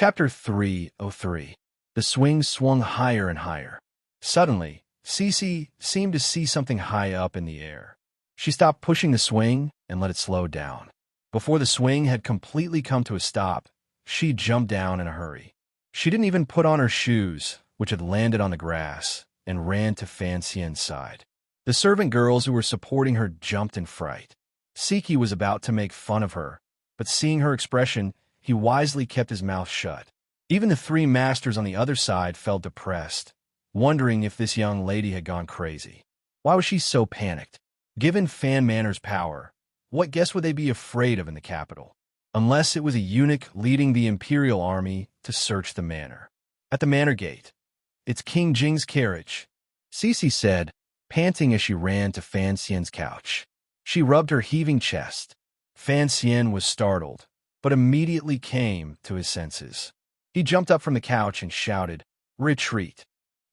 Chapter 303. The swing swung higher and higher. Suddenly, Cece seemed to see something high up in the air. She stopped pushing the swing and let it slow down. Before the swing had completely come to a stop, she jumped down in a hurry. She didn't even put on her shoes, which had landed on the grass, and ran to Fan Xian's side. The servant girls who were supporting her jumped in fright. Siki was about to make fun of her, but seeing her expression, he wisely kept his mouth shut. Even the three masters on the other side felt depressed, wondering if this young lady had gone crazy. Why was she so panicked? Given Fan Manor's power, what guest would they be afraid of in the capital? Unless it was a eunuch leading the imperial army to search the manor. At the manor gate, "It's King Jing's carriage," Cece said, panting as she ran to Fan Xian's couch. She rubbed her heaving chest. Fan Xian was startled, but immediately came to his senses. He jumped up from the couch and shouted, "Retreat!"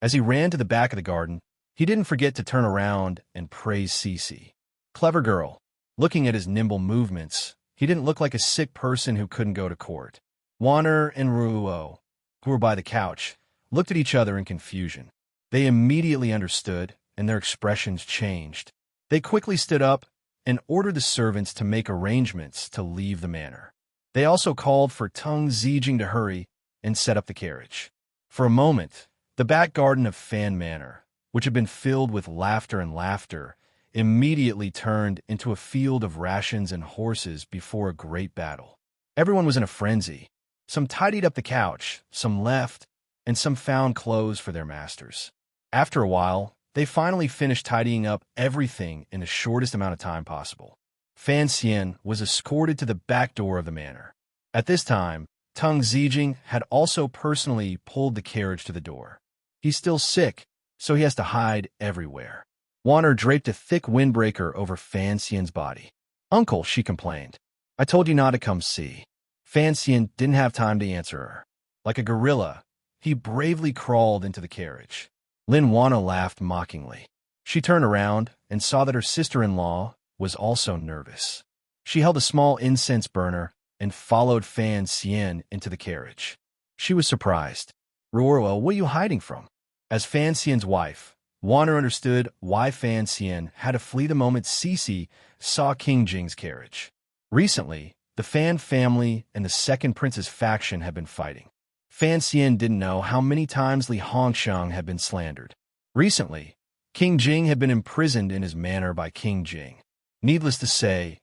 As he ran to the back of the garden, he didn't forget to turn around and praise Cece. Clever girl. Looking at his nimble movements, he didn't look like a sick person who couldn't go to court. Wanner and Ruo, who were by the couch, looked at each other in confusion. They immediately understood, and their expressions changed. They quickly stood up and ordered the servants to make arrangements to leave the manor. They also called for Tung Zijing to hurry and set up the carriage. For a moment, the back garden of Fan Manor, which had been filled with laughter and laughter, immediately turned into a field of rations and horses before a great battle. Everyone was in a frenzy. Some tidied up the couch, some left, and some found clothes for their masters. After a while, they finally finished tidying up everything in the shortest amount of time possible. Fan Xian was escorted to the back door of the manor. At this time, Tung Zijing had also personally pulled the carriage to the door. He's still sick, so he has to hide everywhere. Wanner draped a thick windbreaker over Fan Xian's body. "Uncle," she complained, "I told you not to come see." Fan Xian didn't have time to answer her. Like a gorilla, he bravely crawled into the carriage. Lin Wanna laughed mockingly. She turned around and saw that her sister-in-law was also nervous. She held a small incense burner and followed Fan Xian into the carriage. She was surprised. "Ruo, what are you hiding from?" As Fan Xian's wife, Wanner understood why Fan Xian had to flee the moment Cece saw King Jing's carriage. Recently, the Fan family and the second prince's faction had been fighting. Fan Xian didn't know how many times Li Hongshang had been slandered. Recently, King Jing had been imprisoned in his manor by King Jing. Needless to say,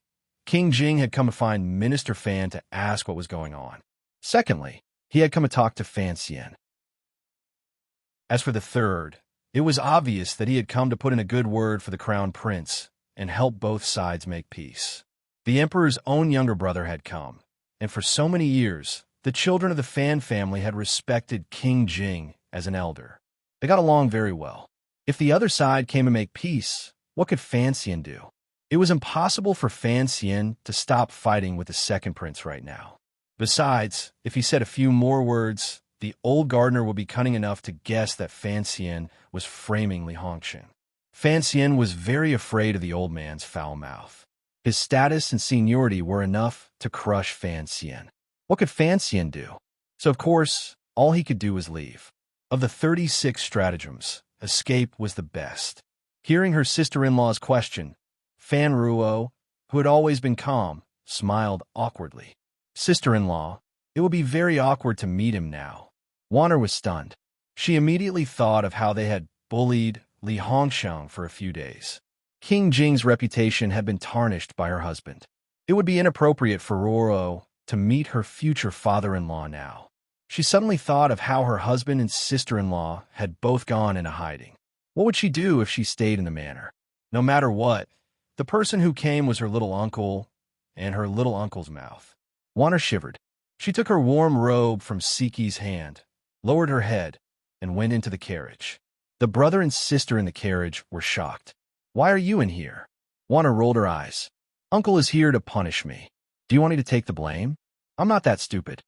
King Jing had come to find Minister Fan to ask what was going on. Secondly, he had come to talk to Fan Xian. As for the third, it was obvious that he had come to put in a good word for the crown prince and help both sides make peace. The emperor's own younger brother had come, and for so many years, the children of the Fan family had respected King Jing as an elder. They got along very well. If the other side came to make peace, what could Fan Xian do? It was impossible for Fan Xian to stop fighting with the second prince right now. Besides, if he said a few more words, the old gardener would be cunning enough to guess that Fan Xian was framing Li Hongshang. Fan Xian was very afraid of the old man's foul mouth. His status and seniority were enough to crush Fan Xian. What could Fan Xian do? So, of course, all he could do was leave. Of the 36 stratagems, escape was the best. Hearing her sister-in-law's question, Fan Ruo, who had always been calm, smiled awkwardly. "Sister-in-law, it would be very awkward to meet him now." Wanner was stunned. She immediately thought of how they had bullied Li Hongshang for a few days. King Jing's reputation had been tarnished by her husband. It would be inappropriate for Ruo to meet her future father-in-law now. She suddenly thought of how her husband and sister-in-law had both gone into hiding. What would she do if she stayed in the manor? No matter what, the person who came was her little uncle and her little uncle's mouth. Wanner shivered. She took her warm robe from Siki's hand, lowered her head, and went into the carriage. The brother and sister in the carriage were shocked. "Why are you in here?" Wanner rolled her eyes. "Uncle is here to punish me. Do you want me to take the blame? I'm not that stupid."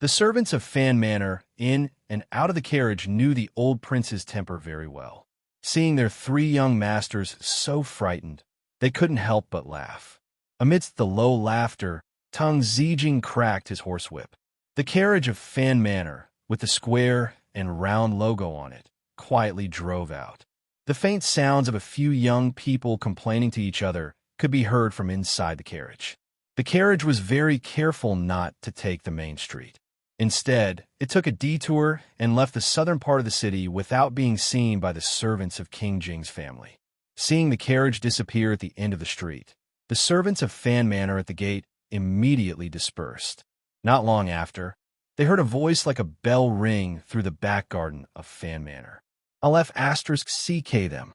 The servants of Fan Manor, in and out of the carriage, knew the old prince's temper very well. Seeing their three young masters so frightened, they couldn't help but laugh. Amidst the low laughter, Tung Zijing cracked his horsewhip. The carriage of Fan Manor, with the square and round logo on it, quietly drove out. The faint sounds of a few young people complaining to each other could be heard from inside the carriage. The carriage was very careful not to take the main street. Instead, it took a detour and left the southern part of the city without being seen by the servants of King Jing's family. Seeing the carriage disappear at the end of the street, the servants of Fan Manor at the gate immediately dispersed. Not long after, they heard a voice like a bell ring through the back garden of Fan Manor. I'll**CK them.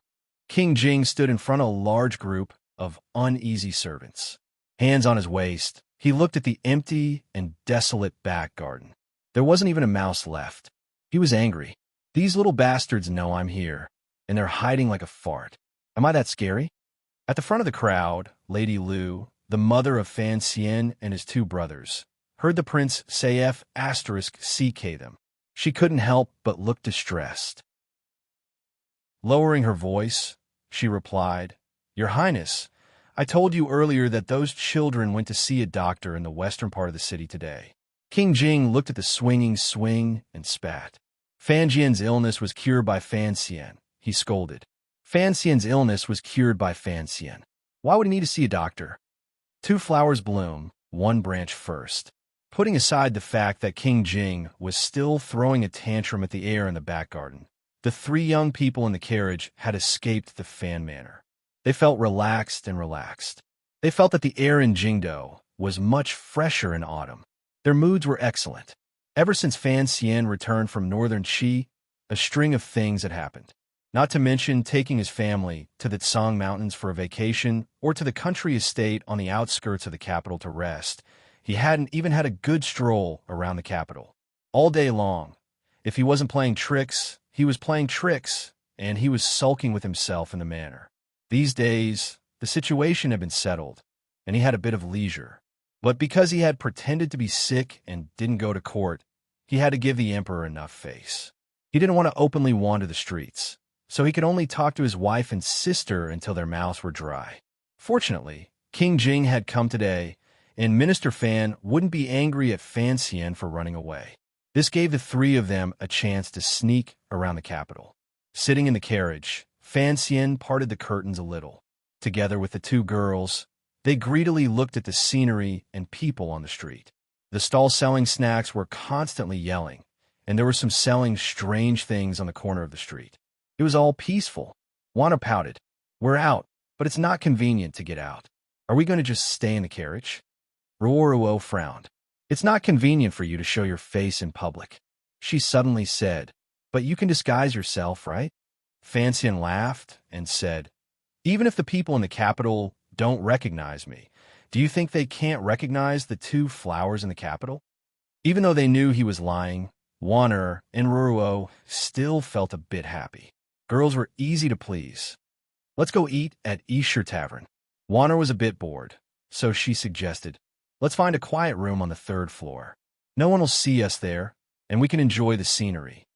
King Jing stood in front of a large group of uneasy servants. Hands on his waist, he looked at the empty and desolate back garden. There wasn't even a mouse left. He was angry. These little bastards know I'm here, and they're hiding like a fart. Am I that scary? At the front of the crowd, Lady Lu, the mother of Fan Xian and his two brothers, heard the prince say F***CK them. She couldn't help but look distressed. Lowering her voice, she replied, "Your Highness, I told you earlier that those children went to see a doctor in the western part of the city today." King Jing looked at the swinging swing and spat. Fan Jian's illness was cured by Fan Xian, he scolded. Fan Xian's illness was cured by Fan Xian. Why would he need to see a doctor? Two flowers bloom, one branch first. Putting aside the fact that King Jing was still throwing a tantrum at the air in the back garden, the three young people in the carriage had escaped the Fan Manor. They felt relaxed and relaxed. They felt that the air in Jingdo was much fresher in autumn. Their moods were excellent. Ever since Fan Xian returned from northern Qi, a string of things had happened. Not to mention taking his family to the Tsang Mountains for a vacation or to the country estate on the outskirts of the capital to rest. He hadn't even had a good stroll around the capital. All day long, if he wasn't playing tricks, he was playing tricks, and he was sulking with himself in the manor. These days, the situation had been settled, and he had a bit of leisure. But because he had pretended to be sick and didn't go to court, he had to give the emperor enough face. He didn't want to openly wander the streets, so he could only talk to his wife and sister until their mouths were dry. Fortunately, King Jing had come today, and Minister Fan wouldn't be angry at Fan Xian for running away. This gave the three of them a chance to sneak around the capital. Sitting in the carriage, Fan Xian parted the curtains a little. Together with the two girls, they greedily looked at the scenery and people on the street. The stalls selling snacks were constantly yelling, and there were some selling strange things on the corner of the street. It was all peaceful. Wana pouted. "We're out, but it's not convenient to get out. Are we going to just stay in the carriage?" Ruoruo frowned. "It's not convenient for you to show your face in public," she suddenly said. "But you can disguise yourself, right?" Fan Xian laughed and said, "Even if the people in the capital don't recognize me, do you think they can't recognize the two flowers in the capital?" Even though they knew he was lying, Wanner and Ruruo still felt a bit happy. Girls were easy to please. "Let's go eat at Esher Tavern." Wanner was a bit bored, so she suggested, "Let's find a quiet room on the third floor. No one will see us there, and we can enjoy the scenery."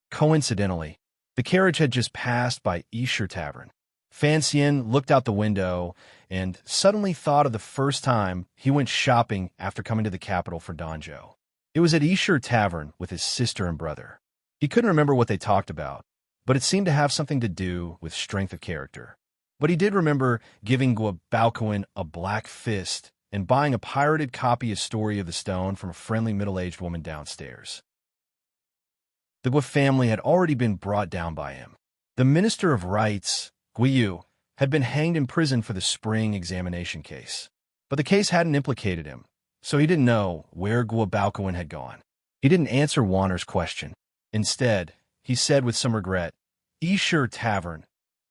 Coincidentally, the carriage had just passed by Esher Tavern. Fan Xian looked out the window and suddenly thought of the first time he went shopping after coming to the capital for Danzhou. It was at Esher Tavern with his sister and brother. He couldn't remember what they talked about, but it seemed to have something to do with strength of character. But he did remember giving Guo Baoquan a black fist and buying a pirated copy of Story of the Stone from a friendly middle-aged woman downstairs. The Guo family had already been brought down by him. The Minister of Rights, Guiyu, had been hanged in prison for the spring examination case. But the case hadn't implicated him, so he didn't know where Guo Baoquan had gone. He didn't answer Wanner's question. Instead, he said with some regret, "Esher Tavern,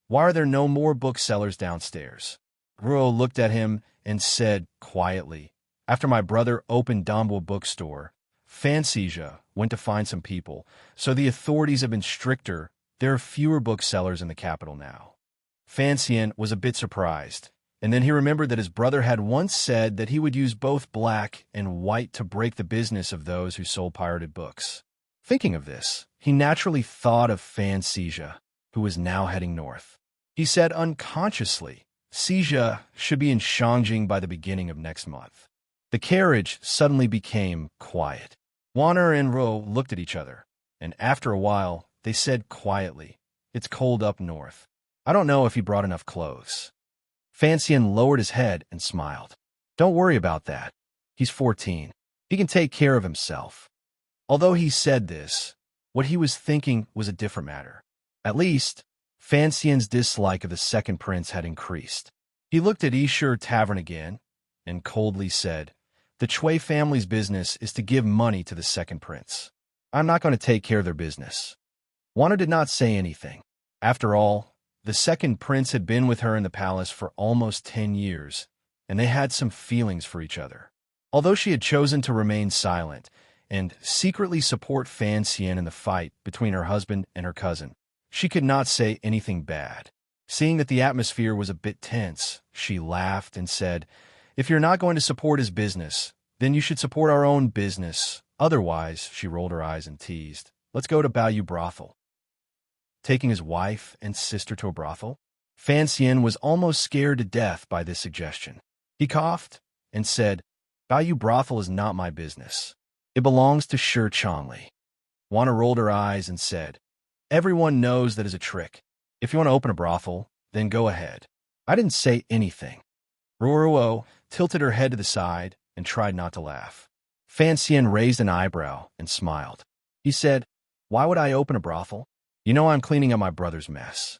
why are there no more booksellers downstairs?" Ruo looked at him and said quietly, "After my brother opened Dambo bookstore, Fancija went to find some people, so the authorities have been stricter. There are fewer booksellers in the capital now." Fan Xian was a bit surprised, and then he remembered that his brother had once said that he would use both black and white to break the business of those who sold pirated books. Thinking of this, he naturally thought of Fancija, who was now heading north. He said unconsciously, "Sija should be in Shangjing by the beginning of next month." The carriage suddenly became quiet. Wanner and Ro looked at each other, and after a while, they said quietly, "It's cold up north. I don't know if he brought enough clothes." Fancian lowered his head and smiled. "Don't worry about that. He's 14. He can take care of himself." Although he said this, what he was thinking was a different matter. At least, Fancian's dislike of the second prince had increased. He looked at Ishur Tavern again and coldly said, "The Chui family's business is to give money to the second prince. I'm not going to take care of their business." Wanner did not say anything. After all, the second prince had been with her in the palace for almost 10 years, and they had some feelings for each other. Although she had chosen to remain silent and secretly support Fan Xian in the fight between her husband and her cousin, she could not say anything bad. Seeing that the atmosphere was a bit tense, she laughed and said, "If you're not going to support his business, then you should support our own business. Otherwise," she rolled her eyes and teased, "let's go to Baoyu Brothel." Taking his wife and sister to a brothel? Fan Xian was almost scared to death by this suggestion. He coughed and said, "Baoyu Brothel is not my business. It belongs to Shi Chongli." Wanna rolled her eyes and said, "Everyone knows that is a trick. If you want to open a brothel, then go ahead." I didn't say anything. Ruoruo tilted her head to the side and tried not to laugh. Fan Xian raised an eyebrow and smiled. He said, "Why would I open a brothel? You know I'm cleaning up my brother's mess."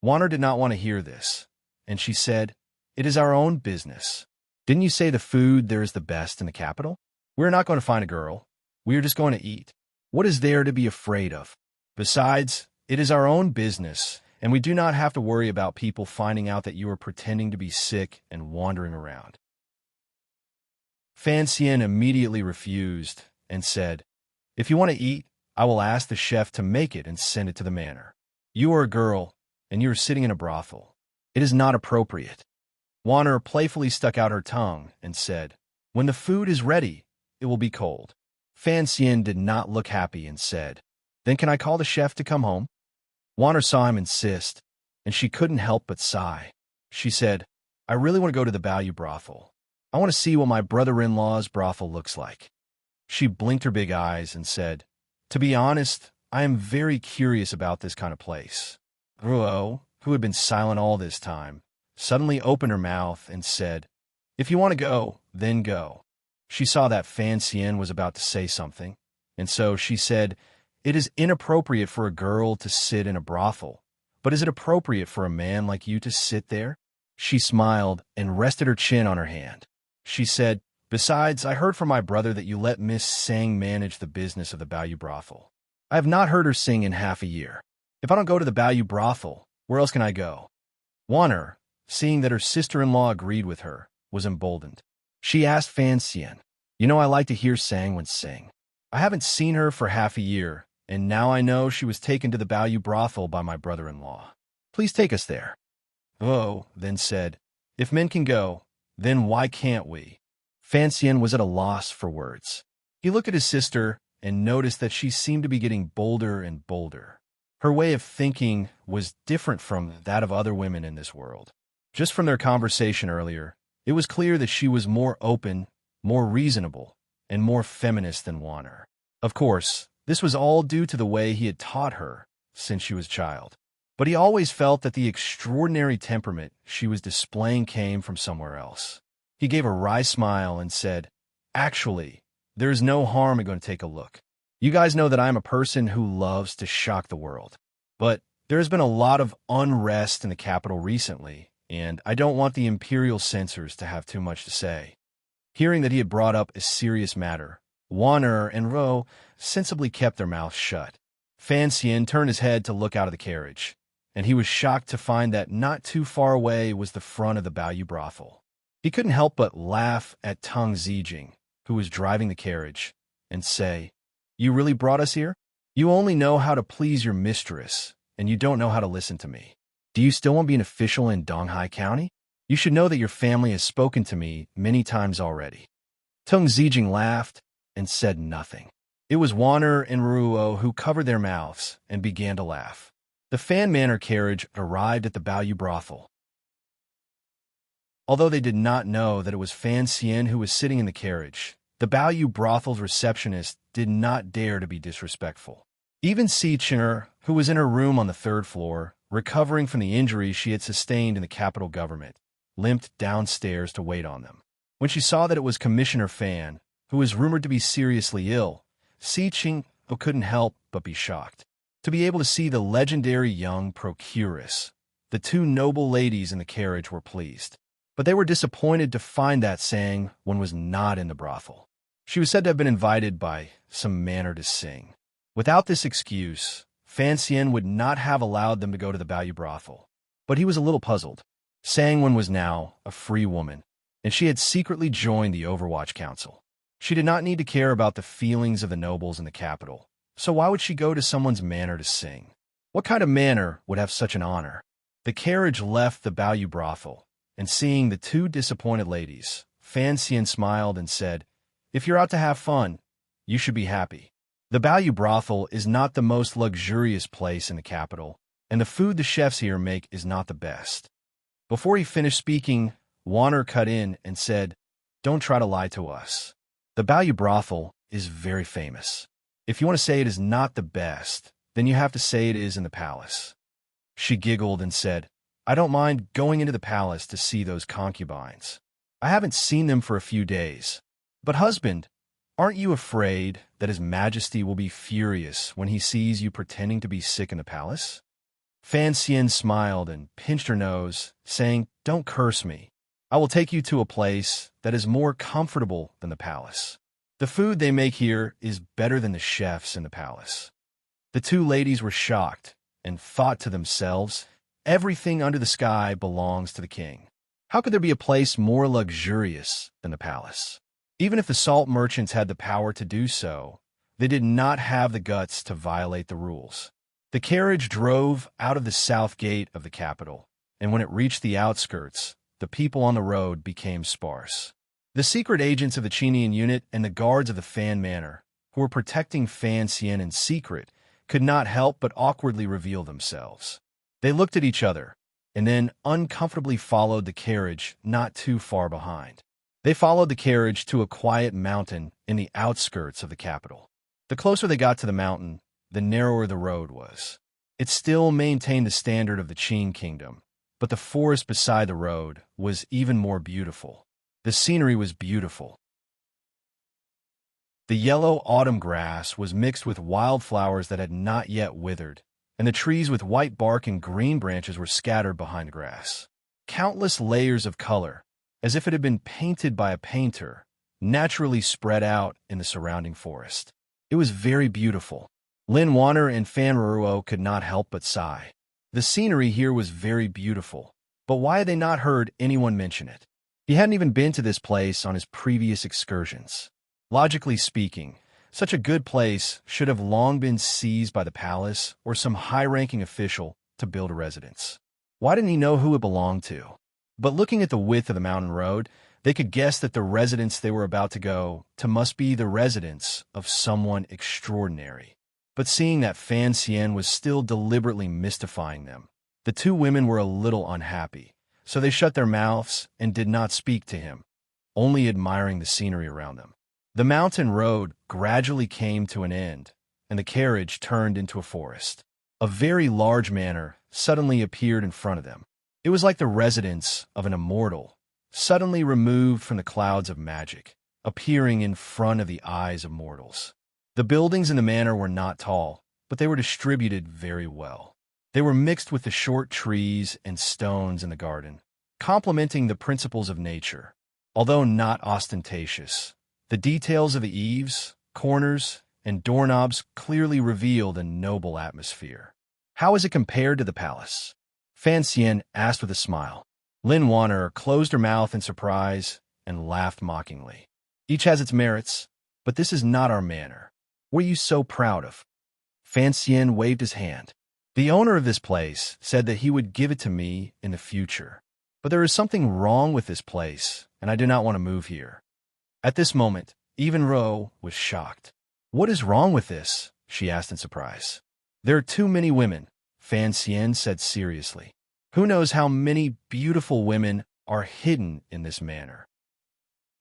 Wanner did not want to hear this, and she said, "It is our own business. Didn't you say the food there is the best in the capital? We're not going to find a girl. We are just going to eat. What is there to be afraid of? Besides, it is our own business, and we do not have to worry about people finding out that you are pretending to be sick and wandering around." Fan Xian immediately refused and said, "If you want to eat, I will ask the chef to make it and send it to the manor. You are a girl, and you are sitting in a brothel. It is not appropriate." Wanner playfully stuck out her tongue and said, "When the food is ready, it will be cold." Fan Xian did not look happy and said, "Then can I call the chef to come home?" Wanner saw him insist, and she couldn't help but sigh. She said, "I really want to go to the Baoyu brothel. I want to see what my brother-in-law's brothel looks like." She blinked her big eyes and said, "To be honest, I am very curious about this kind of place." Ruo, who had been silent all this time, suddenly opened her mouth and said, "If you want to go, then go." She saw that Fan Xian was about to say something, and so she said, "It is inappropriate for a girl to sit in a brothel, but is it appropriate for a man like you to sit there?" She smiled and rested her chin on her hand. She said, "Besides, I heard from my brother that you let Miss Sang manage the business of the Baoyu brothel. I have not heard her sing in half a year. If I don't go to the Baoyu brothel, where else can I go?" Wanner, seeing that her sister-in-law agreed with her, was emboldened. She asked Fan Xian, "You know I like to hear Sang sing. I haven't seen her for half a year, and now I know she was taken to the Baoyu brothel by my brother-in-law. Please take us there." Oh, then said, "If men can go, then why can't we?" Fan Xian was at a loss for words. He looked at his sister and noticed that she seemed to be getting bolder and bolder. Her way of thinking was different from that of other women in this world. Just from their conversation earlier, it was clear that she was more open, more reasonable, and more feminist than Wanner. Of course, this was all due to the way he had taught her since she was a child. But he always felt that the extraordinary temperament she was displaying came from somewhere else. He gave a wry smile and said, "Actually, there is no harm in going to take a look. You guys know that I am a person who loves to shock the world. But there has been a lot of unrest in the capital recently, and I don't want the imperial censors to have too much to say." Hearing that he had brought up a serious matter, Wanner and Ro sensibly kept their mouths shut. Fan Xian turned his head to look out of the carriage, and he was shocked to find that not too far away was the front of the Baoyu brothel. He couldn't help but laugh at Teng Zijing, who was driving the carriage, and say, "You really brought us here? You only know how to please your mistress, and you don't know how to listen to me. Do you still want to be an official in Donghai County? You should know that your family has spoken to me many times already." Teng Zijing laughed and said nothing. It was Wanner and Ruo who covered their mouths and began to laugh. The Fan Manor carriage arrived at the Baoyu brothel. Although they did not know that it was Fan Xian who was sitting in the carriage, The Bayou brothel's receptionist did not dare to be disrespectful. Even Seacher, who was in her room on the third floor, recovering from the injuries she had sustained in the Capitol government, limped downstairs to wait on them. When she saw that it was Commissioner Fan, who was rumored to be seriously ill, Seacher couldn't help but be shocked. To be able to see the legendary young procuress, the two noble ladies in the carriage were pleased. But they were disappointed to find that Sang one was not in the brothel. She was said to have been invited by some manner to sing. Without this excuse, Fan Sien would not have allowed them to go to the Bayou brothel. But he was a little puzzled. Sang one was now a free woman, and she had secretly joined the Overwatch Council. She did not need to care about the feelings of the nobles in the capital, so why would she go to someone's manor to sing? What kind of manor would have such an honor? The carriage left the Bayou brothel, and seeing the two disappointed ladies, Fan Sien smiled and said, "If you're out to have fun, you should be happy." The Bayou brothel is not the most luxurious place in the capital, and the food the chefs here make is not the best. Before he finished speaking, Warner cut in and said, "Don't try to lie to us. The Bayou brothel is very famous. If you want to say it is not the best, then you have to say it is in the palace." She giggled and said, "I don't mind going into the palace to see those concubines. I haven't seen them for a few days. But husband, aren't you afraid that His Majesty will be furious when he sees you pretending to be sick in the palace?" Fan Sien smiled and pinched her nose, saying, "Don't curse me. I will take you to a place that is more comfortable than the palace. The food they make here is better than the chefs in the palace." The two ladies were shocked and thought to themselves, everything under the sky belongs to the king. How could there be a place more luxurious than the palace? Even if the salt merchants had the power to do so, they did not have the guts to violate the rules. The carriage drove out of the south gate of the capital, and when it reached the outskirts, the people on the road became sparse. The secret agents of the Chinian unit and the guards of the Fan Manor, who were protecting Fan Sien in secret, could not help but awkwardly reveal themselves. They looked at each other, and then uncomfortably followed the carriage not too far behind. They followed the carriage to a quiet mountain in the outskirts of the capital. The closer they got to the mountain, the narrower the road was. It still maintained the standard of the Qing kingdom, but the forest beside the road was even more beautiful. The scenery was beautiful. The yellow autumn grass was mixed with wildflowers that had not yet withered, and the trees with white bark and green branches were scattered behind the grass. Countless layers of color, as if it had been painted by a painter, naturally spread out in the surrounding forest. It was very beautiful. Lin Warner and Fan Ruo could not help but sigh. The scenery here was very beautiful, but why had they not heard anyone mention it? He hadn't even been to this place on his previous excursions. Logically speaking, such a good place should have long been seized by the palace or some high-ranking official to build a residence. Why didn't he know who it belonged to? But looking at the width of the mountain road, they could guess that the residence they were about to go to must be the residence of someone extraordinary. But seeing that Fan Sien was still deliberately mystifying them, the two women were a little unhappy, so they shut their mouths and did not speak to him, only admiring the scenery around them. The mountain road gradually came to an end, and the carriage turned into a forest. A very large manor suddenly appeared in front of them. It was like the residence of an immortal, suddenly removed from the clouds of magic, appearing in front of the eyes of mortals. The buildings in the manor were not tall, but they were distributed very well. They were mixed with the short trees and stones in the garden, complementing the principles of nature. Although not ostentatious, the details of the eaves, corners, and doorknobs clearly revealed a noble atmosphere. "How is it compared to the palace?" Fan Sien asked with a smile. Lin Warner closed her mouth in surprise and laughed mockingly. "Each has its merits, but this is not our manor. What are you so proud of?" Fan Sien waved his hand. "The owner of this place said that he would give it to me in the future. But there is something wrong with this place, and I do not want to move here." At this moment, even Ro was shocked. "What is wrong with this?" she asked in surprise. "There are too many women," Fan Sien said seriously. "Who knows how many beautiful women are hidden in this manor?"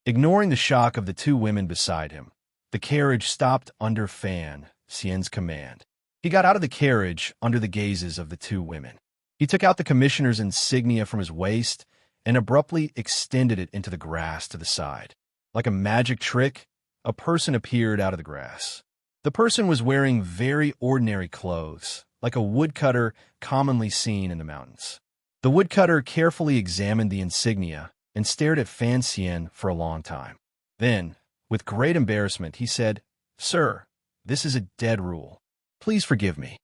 Ignoring the shock of the two women beside him, the carriage stopped under Fan Xian's command. He got out of the carriage under the gazes of the two women. He took out the commissioner's insignia from his waist and abruptly extended it into the grass to the side. Like a magic trick, a person appeared out of the grass. The person was wearing very ordinary clothes, like a woodcutter commonly seen in the mountains. The woodcutter carefully examined the insignia and stared at Fan Xian for a long time. Then, with great embarrassment, he said, "Sir, this is a dead rule. Please forgive me.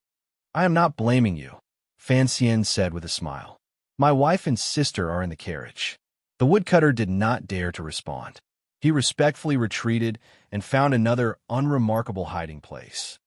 I am not blaming you," Fan Xian said with a smile. "My wife and sister are in the carriage." The woodcutter did not dare to respond. He respectfully retreated and found another unremarkable hiding place.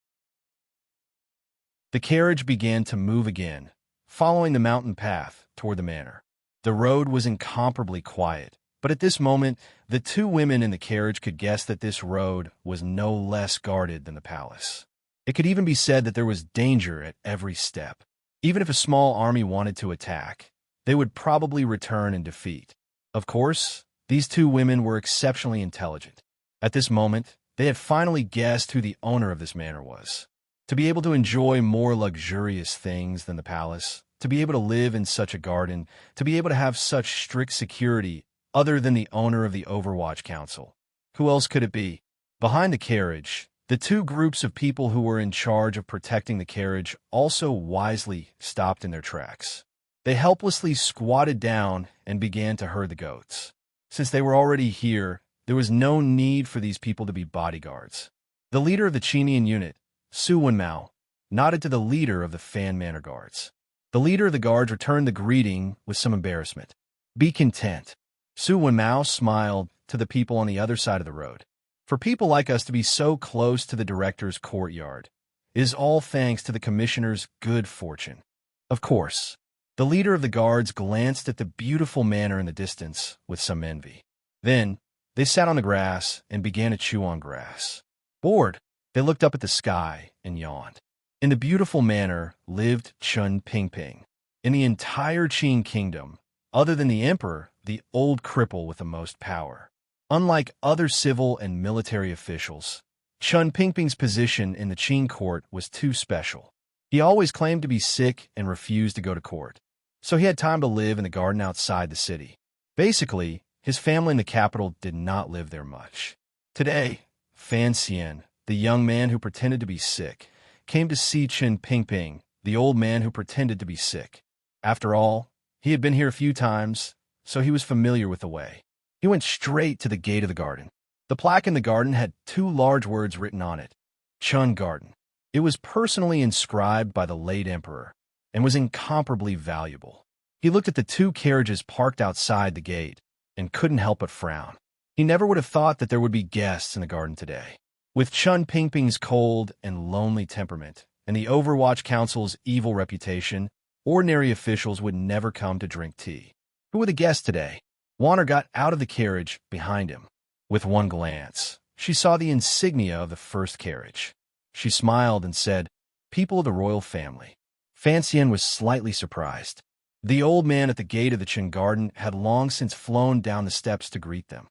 The carriage began to move again, following the mountain path toward the manor. The road was incomparably quiet, but at this moment, the two women in the carriage could guess that this road was no less guarded than the palace. It could even be said that there was danger at every step. Even if a small army wanted to attack, they would probably return in defeat. Of course, these two women were exceptionally intelligent. At this moment, they had finally guessed who the owner of this manor was. To be able to enjoy more luxurious things than the palace, to be able to live in such a garden, to be able to have such strict security other than the owner of the Overwatch Council. Who else could it be? Behind the carriage, the two groups of people who were in charge of protecting the carriage also wisely stopped in their tracks. They helplessly squatted down and began to herd the goats. Since they were already here, there was no need for these people to be bodyguards. The leader of the Chinian unit, Su Wenmao, nodded to the leader of the Fan Manor Guards. The leader of the guards returned the greeting with some embarrassment. "Be content." Su Wenmao smiled to the people on the other side of the road. "For people like us to be so close to the director's courtyard is all thanks to the commissioner's good fortune." Of course, the leader of the guards glanced at the beautiful manor in the distance with some envy. Then, they sat on the grass and began to chew on grass. Bored, they looked up at the sky and yawned. In the beautiful manor lived Chun Pingping. In the entire Qin kingdom, other than the emperor, the old cripple with the most power. Unlike other civil and military officials, Chun Pingping's position in the Qin court was too special. He always claimed to be sick and refused to go to court, so he had time to live in the garden outside the city. Basically, his family in the capital did not live there much. Today, Fan Xian, the young man who pretended to be sick, came to see Chun Pingping, the old man who pretended to be sick. After all, he had been here a few times, so he was familiar with the way. He went straight to the gate of the garden. The plaque in the garden had two large words written on it, Chun Garden. It was personally inscribed by the late emperor and was incomparably valuable. He looked at the two carriages parked outside the gate and couldn't help but frown. He never would have thought that there would be guests in the garden today. With Chun Pingping's cold and lonely temperament and the Overwatch Council's evil reputation, ordinary officials would never come to drink tea. Who were the guests today? Warner got out of the carriage behind him. With one glance, she saw the insignia of the first carriage. She smiled and said, "People of the royal family." Fan Xian was slightly surprised. The old man at the gate of the Qin garden had long since flown down the steps to greet them.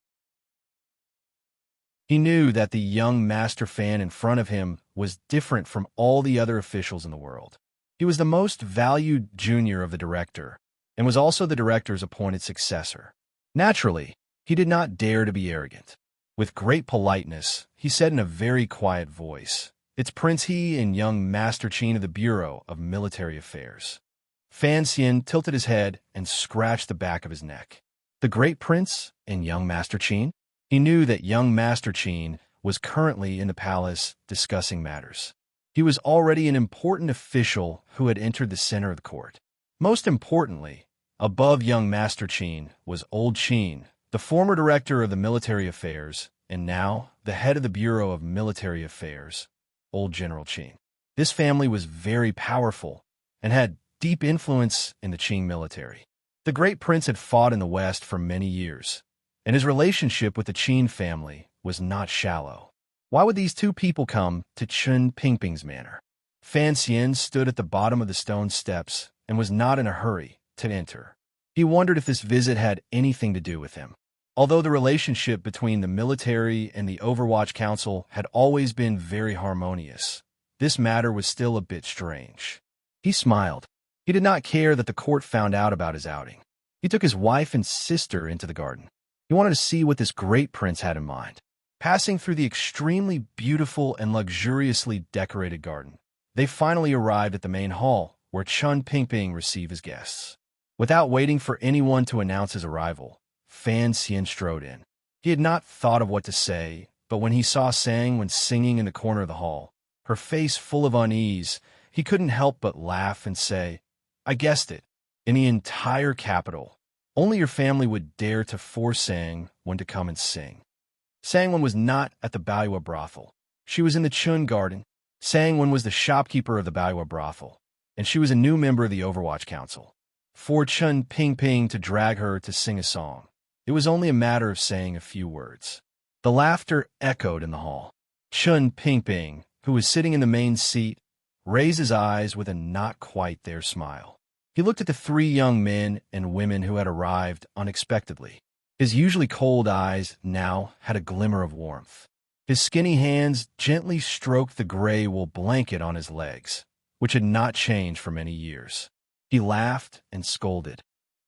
He knew that the young master Fan in front of him was different from all the other officials in the world. He was the most valued junior of the director, and was also the director's appointed successor. Naturally, he did not dare to be arrogant. With great politeness, he said in a very quiet voice, "It's Prince He and young Master Qin of the Bureau of Military Affairs." Fan Xian tilted his head and scratched the back of his neck. The great prince and young Master Qin? He knew that young Master Qin was currently in the palace discussing matters. He was already an important official who had entered the center of the court. Most importantly, above young Master Qin was Old Qin, the former director of the military affairs, and now the head of the Bureau of Military Affairs, Old General Qin. This family was very powerful and had deep influence in the Qin military. The great prince had fought in the West for many years, and his relationship with the Qin family was not shallow. Why would these two people come to Chun Pingping's manor? Fan Xian stood at the bottom of the stone steps and was not in a hurry to enter. He wondered if this visit had anything to do with him. Although the relationship between the military and the Overwatch Council had always been very harmonious, this matter was still a bit strange. He smiled. He did not care that the court found out about his outing. He took his wife and sister into the garden. He wanted to see what this great prince had in mind. Passing through the extremely beautiful and luxuriously decorated garden, they finally arrived at the main hall, where Chun Pingping received his guests. Without waiting for anyone to announce his arrival, Fan Xian strode in. He had not thought of what to say, but when he saw Sang Wen singing in the corner of the hall, her face full of unease, he couldn't help but laugh and say, "I guessed it. In the entire capital, only your family would dare to force Sang Wen to come and sing." Sang Wen was not at the Baiwa brothel. She was in the Chun garden. Sang Wen was the shopkeeper of the Baiwa brothel, and she was a new member of the Overwatch Council. For Chun Pingping to drag her to sing a song, it was only a matter of saying a few words. The laughter echoed in the hall. Chun Pingping, who was sitting in the main seat, raised his eyes with a not-quite-there smile. He looked at the three young men and women who had arrived unexpectedly. His usually cold eyes now had a glimmer of warmth. His skinny hands gently stroked the gray wool blanket on his legs, which had not changed for many years. He laughed and scolded.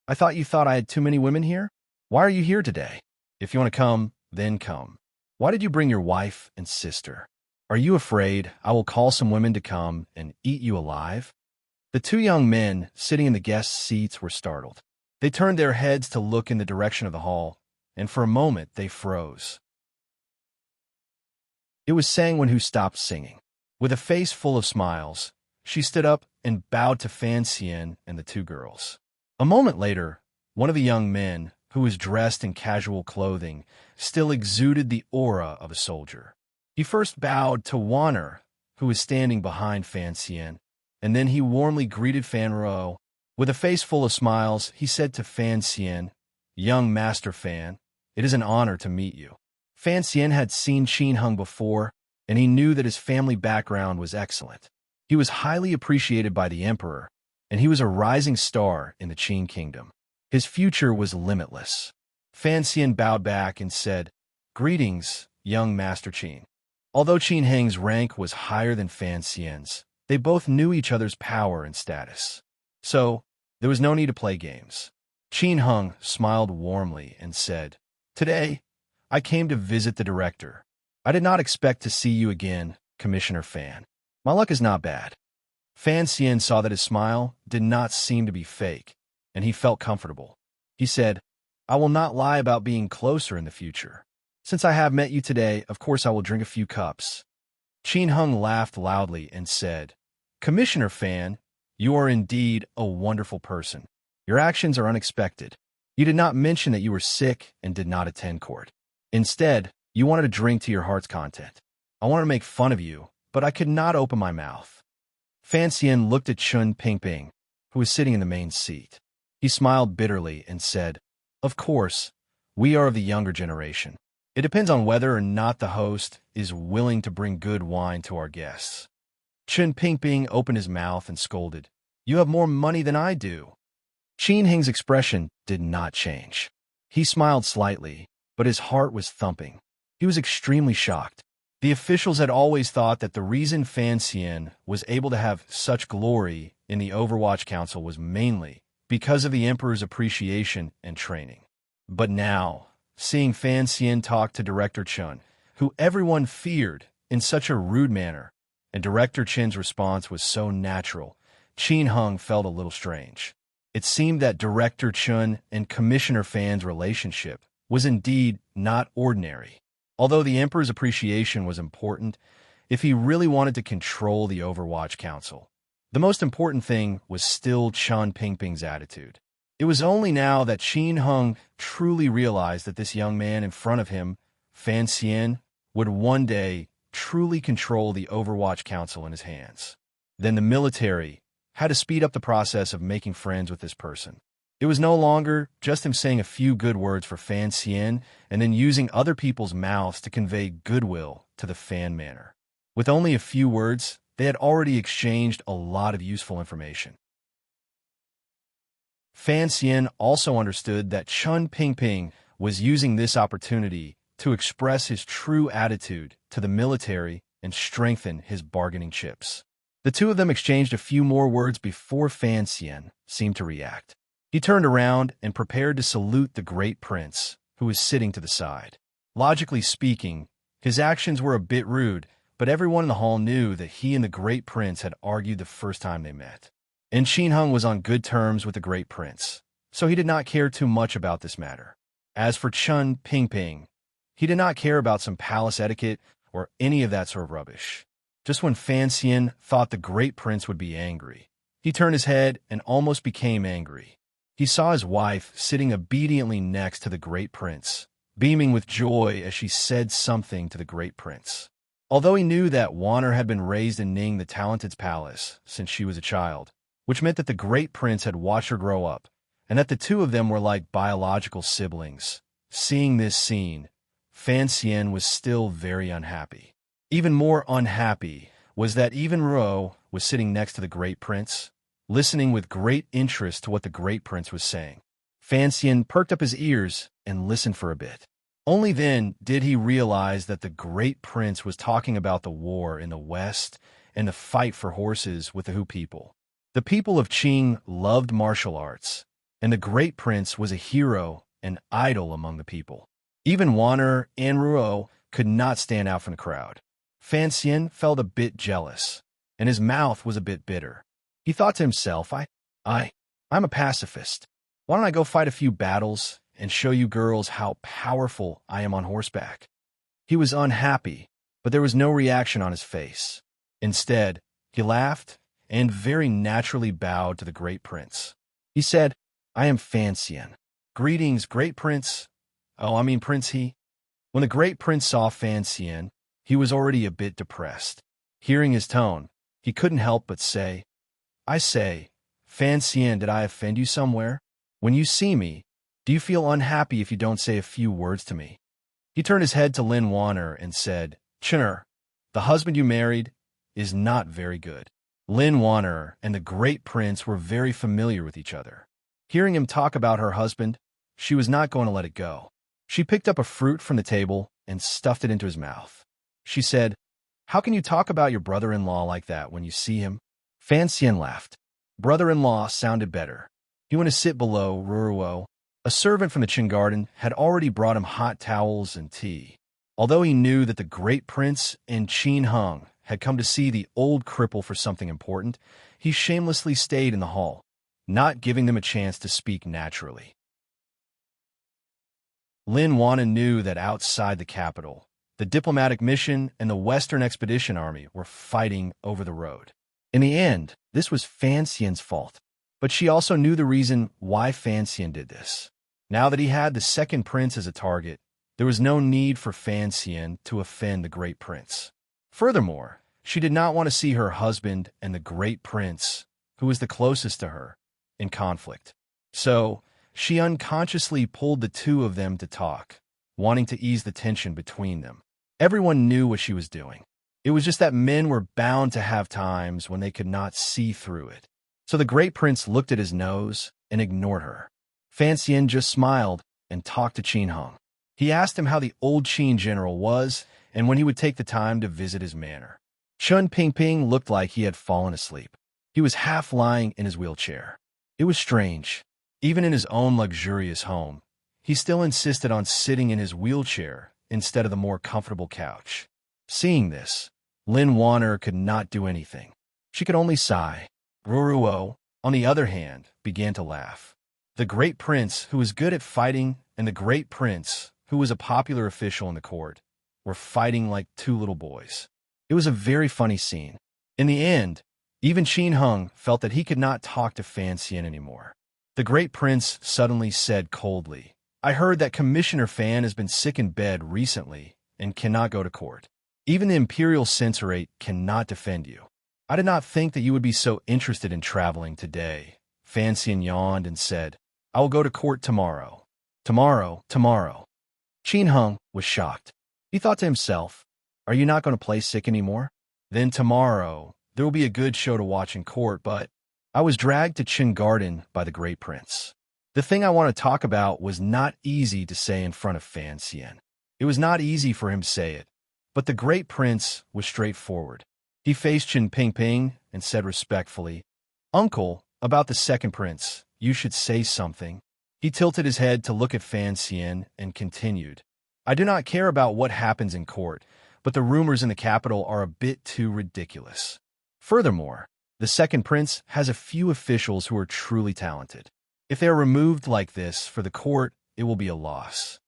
"I thought you thought I had too many women here? Why are you here today? If you want to come, then come. Why did you bring your wife and sister? Are you afraid I will call some women to come and eat you alive?" The two young men sitting in the guest seats were startled. They turned their heads to look in the direction of the hall, and for a moment they froze. It was Sang Wen who stopped singing. With a face full of smiles, she stood up and bowed to Fan Xian and the two girls. A moment later, one of the young men, who was dressed in casual clothing, still exuded the aura of a soldier. He first bowed to Wanner, who was standing behind Fan Xian, and then he warmly greeted Fan Ro. With a face full of smiles, he said to Fan Xian, "Young Master Fan, it is an honor to meet you." Fan Xian had seen Qin Hung before, and he knew that his family background was excellent. He was highly appreciated by the emperor, and he was a rising star in the Qin kingdom. His future was limitless. Fan Xian bowed back and said, "Greetings, young Master Qin." Although Qin Heng's rank was higher than Fan Xian's, they both knew each other's power and status. So, there was no need to play games. Qin Hung smiled warmly and said, "Today, I came to visit the director. I did not expect to see you again, Commissioner Fan. My luck is not bad." Fan Xian saw that his smile did not seem to be fake, and he felt comfortable. He said, "I will not lie about being closer in the future. Since I have met you today, of course I will drink a few cups." Qin Hung laughed loudly and said, "Commissioner Fan, you are indeed a wonderful person. Your actions are unexpected. You did not mention that you were sick and did not attend court. Instead, you wanted to drink to your heart's content. I wanted to make fun of you, but I could not open my mouth." Fan Xian looked at Chun Pingping, who was sitting in the main seat. He smiled bitterly and said, "Of course, we are of the younger generation. It depends on whether or not the host is willing to bring good wine to our guests." Chun Pingping opened his mouth and scolded, "You have more money than I do." Qin Heng's expression did not change. He smiled slightly, but his heart was thumping. He was extremely shocked. The officials had always thought that the reason Fan Xian was able to have such glory in the Overwatch Council was mainly because of the Emperor's appreciation and training. But now, seeing Fan Xian talk to Director Chun, who everyone feared, in such a rude manner, and Director Chin's response was so natural, Qin Hung felt a little strange. It seemed that Director Chun and Commissioner Fan's relationship was indeed not ordinary. Although the Emperor's appreciation was important, if he really wanted to control the Overwatch Council, the most important thing was still Chun Pingping's attitude. It was only now that Qin Hung truly realized that this young man in front of him, Fan Xian, would one day truly control the Overwatch Council in his hands. Then the military had to speed up the process of making friends with this person. It was no longer just him saying a few good words for Fan Xian and then using other people's mouths to convey goodwill to the Fan manor. With only a few words, they had already exchanged a lot of useful information. Fan Xian also understood that Chun Pingping was using this opportunity to express his true attitude to the military and strengthen his bargaining chips. The two of them exchanged a few more words before Fan Xian seemed to react. He turned around and prepared to salute the great prince, who was sitting to the side. Logically speaking, his actions were a bit rude, but everyone in the hall knew that he and the great prince had argued the first time they met. And Qin Hung was on good terms with the great prince, so he did not care too much about this matter. As for Chun Pingping, he did not care about some palace etiquette or any of that sort of rubbish. Just when Fan Xian thought the great prince would be angry, he turned his head and almost became angry. He saw his wife sitting obediently next to the great prince, beaming with joy as she said something to the great prince. Although he knew that Wanner had been raised in Ning the Talented's palace since she was a child, which meant that the great prince had watched her grow up, and that the two of them were like biological siblings. Seeing this scene, Fan Xian was still very unhappy. Even more unhappy was that even Ruo was sitting next to the great prince, listening with great interest to what the great prince was saying. Fan Xian perked up his ears and listened for a bit. Only then did he realize that the great prince was talking about the war in the west and the fight for horses with the Hu people. The people of Qing loved martial arts, and the great prince was a hero and idol among the people. Even Wanner and Ruo could not stand out from the crowd. Fan Xian felt a bit jealous, and his mouth was a bit bitter. He thought to himself, I'm a pacifist. Why don't I go fight a few battles and show you girls how powerful I am on horseback? He was unhappy, but there was no reaction on his face. Instead, he laughed and very naturally bowed to the great prince. He said, I am Fan Xian. Greetings, great prince. Prince he. When the great prince saw Fan Xian, he was already a bit depressed. Hearing his tone, he couldn't help but say, I say, Fan Xian, did I offend you somewhere? When you see me, do you feel unhappy if you don't say a few words to me? He turned his head to Lin Wanner and said, Chinner, the husband you married is not very good. Lin Wanner and the great prince were very familiar with each other. Hearing him talk about her husband, she was not going to let it go. She picked up a fruit from the table and stuffed it into his mouth. She said, How can you talk about your brother-in-law like that when you see him? Fan Xian laughed. Brother-in-law sounded better. He went to sit below Ruruo. A servant from the Qin garden had already brought him hot towels and tea. Although he knew that the great prince and Qin Hung had come to see the old cripple for something important, he shamelessly stayed in the hall, not giving them a chance to speak naturally. Lin Wana knew that outside the capital, the diplomatic mission and the Western Expedition Army were fighting over the road. In the end, this was Fan Xian's fault, but she also knew the reason why Fan Xian did this. Now that he had the second prince as a target, there was no need for Fan Xian to offend the great prince. Furthermore, she did not want to see her husband and the great prince, who was the closest to her, in conflict. So, she unconsciously pulled the two of them to talk, wanting to ease the tension between them. Everyone knew what she was doing. It was just that men were bound to have times when they could not see through it. So the great prince looked at his nose and ignored her. Fan Xian just smiled and talked to Qin Hung. He asked him how the old Qin general was and when he would take the time to visit his manor. Chun Pingping looked like he had fallen asleep. He was half lying in his wheelchair. It was strange. Even in his own luxurious home, he still insisted on sitting in his wheelchair instead of the more comfortable couch. Seeing this, Lin Wanner could not do anything. She could only sigh. Ruruo, on the other hand, began to laugh. The great prince, who was good at fighting, and the great prince, who was a popular official in the court, were fighting like two little boys. It was a very funny scene. In the end, even Qin Hung felt that he could not talk to Fan Xian anymore. The great prince suddenly said coldly, I heard that Commissioner Fan has been sick in bed recently and cannot go to court. Even the Imperial Censorate cannot defend you. I did not think that you would be so interested in traveling today. Fan Xian yawned and said, I will go to court tomorrow. Tomorrow. Qin Hung was shocked. He thought to himself, Are you not going to play sick anymore? Then tomorrow, there will be a good show to watch in court, but I was dragged to Qin Garden by the great prince. The thing I want to talk about was not easy to say in front of Fan Xian. It was not easy for him to say it, but the great prince was straightforward. He faced Qin Pingping and said respectfully, "Uncle, about the second prince, you should say something." He tilted his head to look at Fan Xian and continued, "I do not care about what happens in court, but the rumors in the capital are a bit too ridiculous. Furthermore, the second prince has a few officials who are truly talented. If they are removed like this for the court, it will be a loss."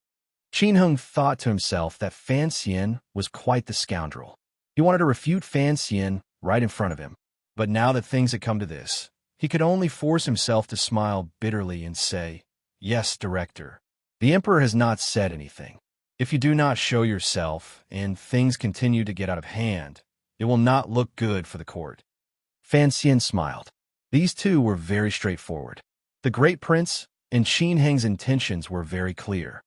Qin Hung thought to himself that Fan Xian was quite the scoundrel. He wanted to refute Fan Xian right in front of him. But now that things had come to this, he could only force himself to smile bitterly and say, "Yes, director. The emperor has not said anything. If you do not show yourself and things continue to get out of hand, it will not look good for the court." Fan Xian smiled. These two were very straightforward. The great prince and Qin Heng's intentions were very clear.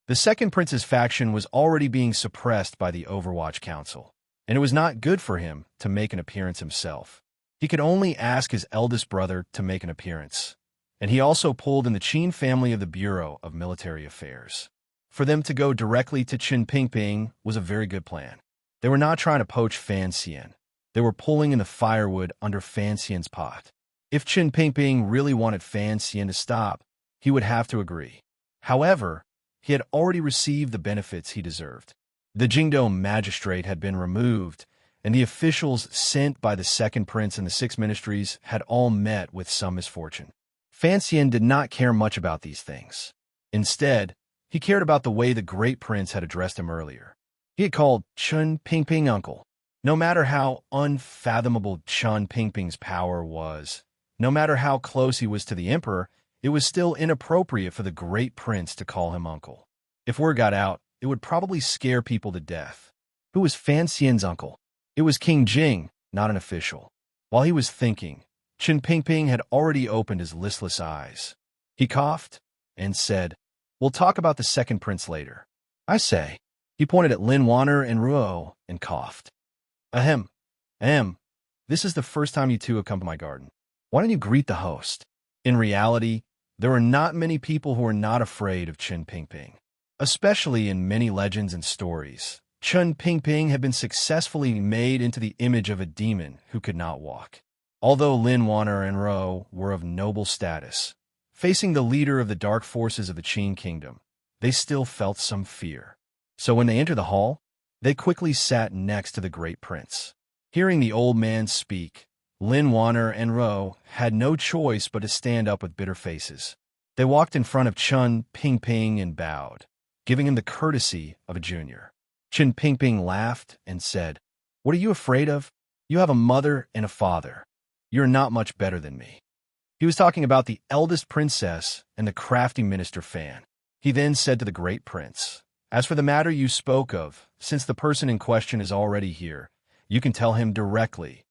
The second prince's faction was already being suppressed by the Overwatch Council, and it was not good for him to make an appearance himself. He could only ask his eldest brother to make an appearance, and he also pulled in the Qin family of the Bureau of Military Affairs. For them to go directly to Qin Pingping was a very good plan. They were not trying to poach Fan Xian. They were pulling in the firewood under Fan Xian's pot. If Qin Pingping really wanted Fan Xian to stop, he would have to agree. However, he had already received the benefits he deserved. The Jingdou magistrate had been removed, and the officials sent by the second prince and the six ministries had all met with some misfortune. Fan Xian did not care much about these things. Instead, he cared about the way the great prince had addressed him earlier. He had called Qin Pingping uncle. No matter how unfathomable Qin Pingping's power was, no matter how close he was to the emperor, it was still inappropriate for the great prince to call him uncle. If word got out, it would probably scare people to death. Who was Fan Xian's uncle? It was King Jing, not an official. While he was thinking, Qin Pingping had already opened his listless eyes. He coughed and said, "We'll talk about the second prince later." "I say." He pointed at Lin Wanner and Ruo and coughed. "Ahem. Ahem. This is the first time you two have come to my garden. Why don't you greet the host?" In reality, there were not many people who were not afraid of Qin Pingping. Especially in many legends and stories, Qin Pingping had been successfully made into the image of a demon who could not walk. Although Lin Wanner and Ro were of noble status, facing the leader of the dark forces of the Qin kingdom, they still felt some fear. So when they entered the hall, they quickly sat next to the great prince. Hearing the old man speak, Lin Wanner and Ro had no choice but to stand up with bitter faces. They walked in front of Qin Pingping and bowed, giving him the courtesy of a junior. Qin Pingping laughed and said, "What are you afraid of? You have a mother and a father. You're not much better than me." He was talking about the eldest princess and the crafty minister Fan. He then said to the great prince, "As for the matter you spoke of, since the person in question is already here, you can tell him directly.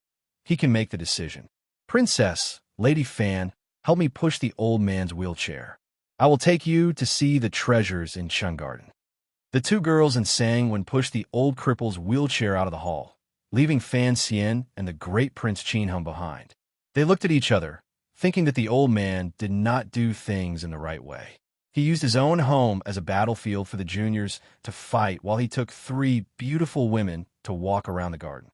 He can make the decision. Princess, Lady Fan, help me push the old man's wheelchair. I will take you to see the treasures in Chun Garden." The two girls and Sang Wen pushed the old cripple's wheelchair out of the hall, leaving Fan Xian and the great Prince Qin Hung behind. They looked at each other, thinking that the old man did not do things in the right way. He used his own home as a battlefield for the juniors to fight while he took 3 beautiful women to walk around the garden.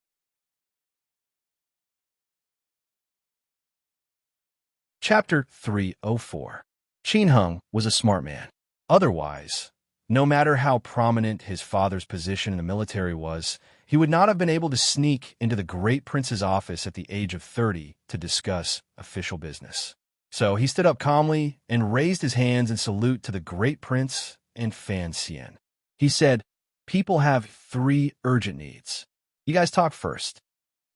Chapter 304. Qin Hung was a smart man. Otherwise, no matter how prominent his father's position in the military was, he would not have been able to sneak into the great prince's office at the age of 30 to discuss official business. So he stood up calmly and raised his hands in salute to the great prince and Fan Xian. He said, "People have 3 urgent needs. You guys talk first."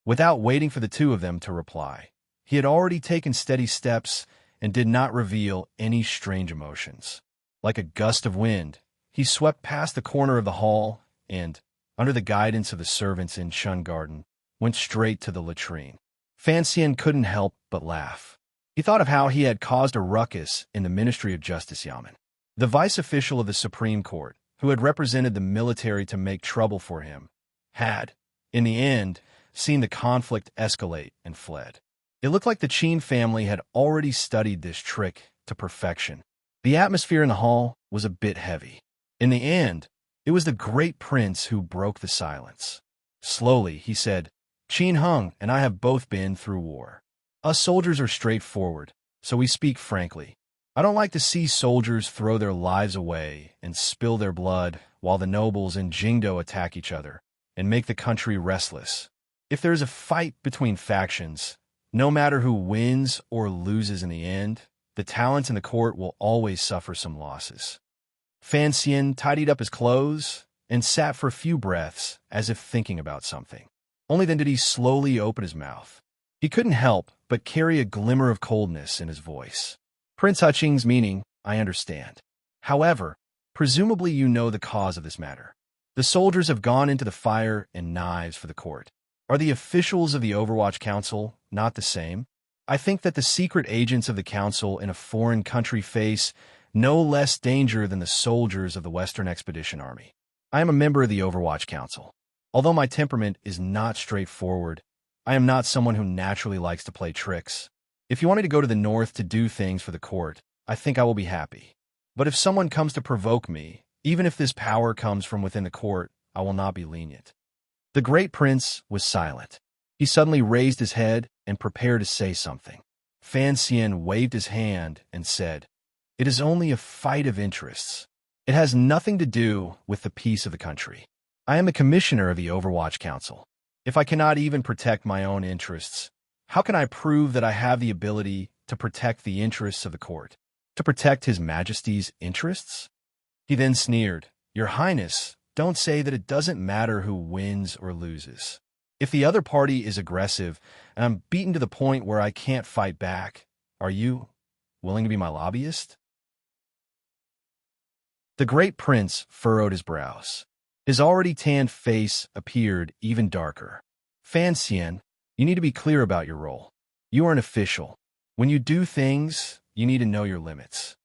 Without waiting for the two of them to reply, he had already taken steady steps and did not reveal any strange emotions. Like a gust of wind, he swept past the corner of the hall and, under the guidance of the servants in Chun Garden, went straight to the latrine. Fan Xian couldn't help but laugh. He thought of how he had caused a ruckus in the Ministry of Justice Yamen. The vice official of the Supreme Court, who had represented the military to make trouble for him, had, in the end, seen the conflict escalate and fled. It looked like the Qin family had already studied this trick to perfection. The atmosphere in the hall was a bit heavy. In the end, it was the great prince who broke the silence. Slowly, he said, "Qin Hung and I have both been through war. Us soldiers are straightforward, so we speak frankly. I don't like to see soldiers throw their lives away and spill their blood while the nobles in Jingdo attack each other and make the country restless. If there is a fight between factions, no matter who wins or loses in the end, the talents in the court will always suffer some losses." Fan Xian tidied up his clothes and sat for a few breaths as if thinking about something. Only then did he slowly open his mouth. He couldn't help but carry a glimmer of coldness in his voice. "Prince Hutchings, meaning, I understand. However, presumably you know the cause of this matter. The soldiers have gone into the fire and knives for the court. Are the officials of the Overwatch Council not the same? I think that the secret agents of the council in a foreign country face no less danger than the soldiers of the Western Expedition Army. I am a member of the Overwatch Council. Although my temperament is not straightforward, I am not someone who naturally likes to play tricks. If you want me to go to the north to do things for the court, I think I will be happy. But if someone comes to provoke me, even if this power comes from within the court, I will not be lenient." The great prince was silent. He suddenly raised his head and prepared to say something. Fan Xian waved his hand and said, "It is only a fight of interests. It has nothing to do with the peace of the country. I am a commissioner of the Overwatch Council. If I cannot even protect my own interests, how can I prove that I have the ability to protect the interests of the court? To protect His Majesty's interests?" He then sneered, "Your Highness, don't say that it doesn't matter who wins or loses. If the other party is aggressive and I'm beaten to the point where I can't fight back, are you willing to be my lobbyist?" The great prince furrowed his brows. His already tanned face appeared even darker. "Fan Xian, you need to be clear about your role. You are an official. When you do things, you need to know your limits."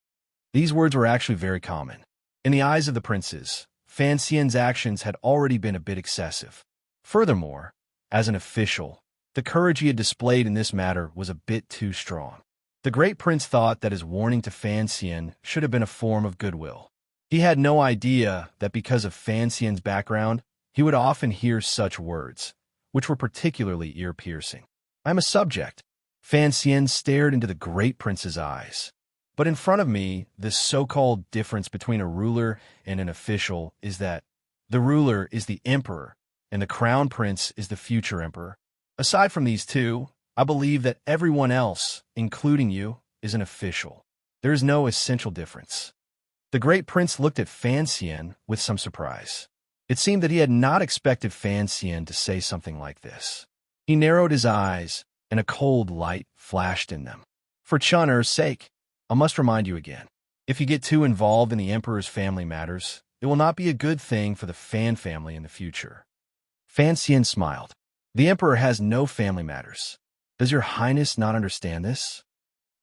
These words were actually very common. In the eyes of the princes, Fan Xian's actions had already been a bit excessive. Furthermore, as an official, the courage he had displayed in this matter was a bit too strong. The great prince thought that his warning to Fan Xian should have been a form of goodwill. He had no idea that because of Fan Xian's background, he would often hear such words, which were particularly ear-piercing. "I am a subject." Fan Xian stared into the great prince's eyes. "But in front of me, this so-called difference between a ruler and an official is that the ruler is the emperor and the crown prince is the future emperor. Aside from these two, I believe that everyone else, including you, is an official. There is no essential difference." The great prince looked at Fan Xian with some surprise. It seemed that he had not expected Fan Xian to say something like this. He narrowed his eyes, and a cold light flashed in them. "For Chun'er's sake, I must remind you again. If you get too involved in the emperor's family matters, it will not be a good thing for the Fan family in the future." Fan Xian smiled. "The emperor has no family matters. Does your highness not understand this?"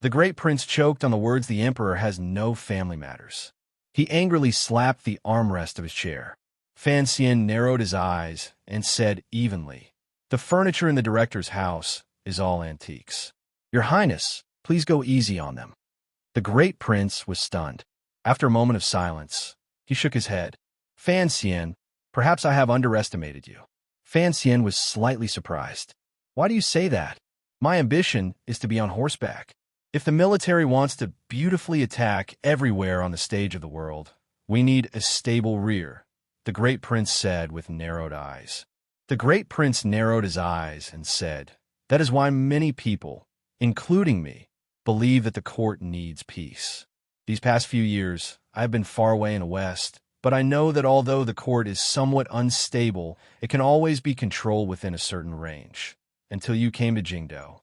The great prince choked on the words "the emperor has no family matters." He angrily slapped the armrest of his chair. Fan Xian narrowed his eyes and said evenly, "The furniture in the director's house is all antiques. Your highness, please go easy on them." The great prince was stunned. After a moment of silence, he shook his head. "Fan Xian, perhaps I have underestimated you." Fan Xian was slightly surprised. "Why do you say that? My ambition is to be on horseback. If the military wants to beautifully attack everywhere on the stage of the world, we need a stable rear," the great prince said with narrowed eyes. The great prince narrowed his eyes and said, "That is why many people, including me, believe that the court needs peace. These past few years, I have been far away in the West, but I know that although the court is somewhat unstable, it can always be controlled within a certain range. Until you came to Jingdo."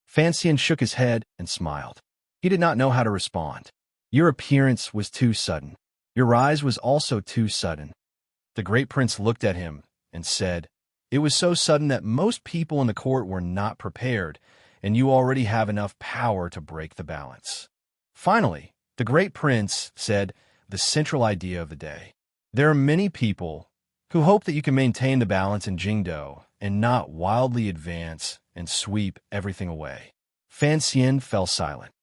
Fan Xian shook his head and smiled. He did not know how to respond. "Your appearance was too sudden. Your rise was also too sudden." The great prince looked at him and said, "It was so sudden that most people in the court were not prepared, and you already have enough power to break the balance." Finally, the great prince said the central idea of the day. "There are many people who hope that you can maintain the balance in Jingdo and not wildly advance and sweep everything away. Fan Xian fell silent.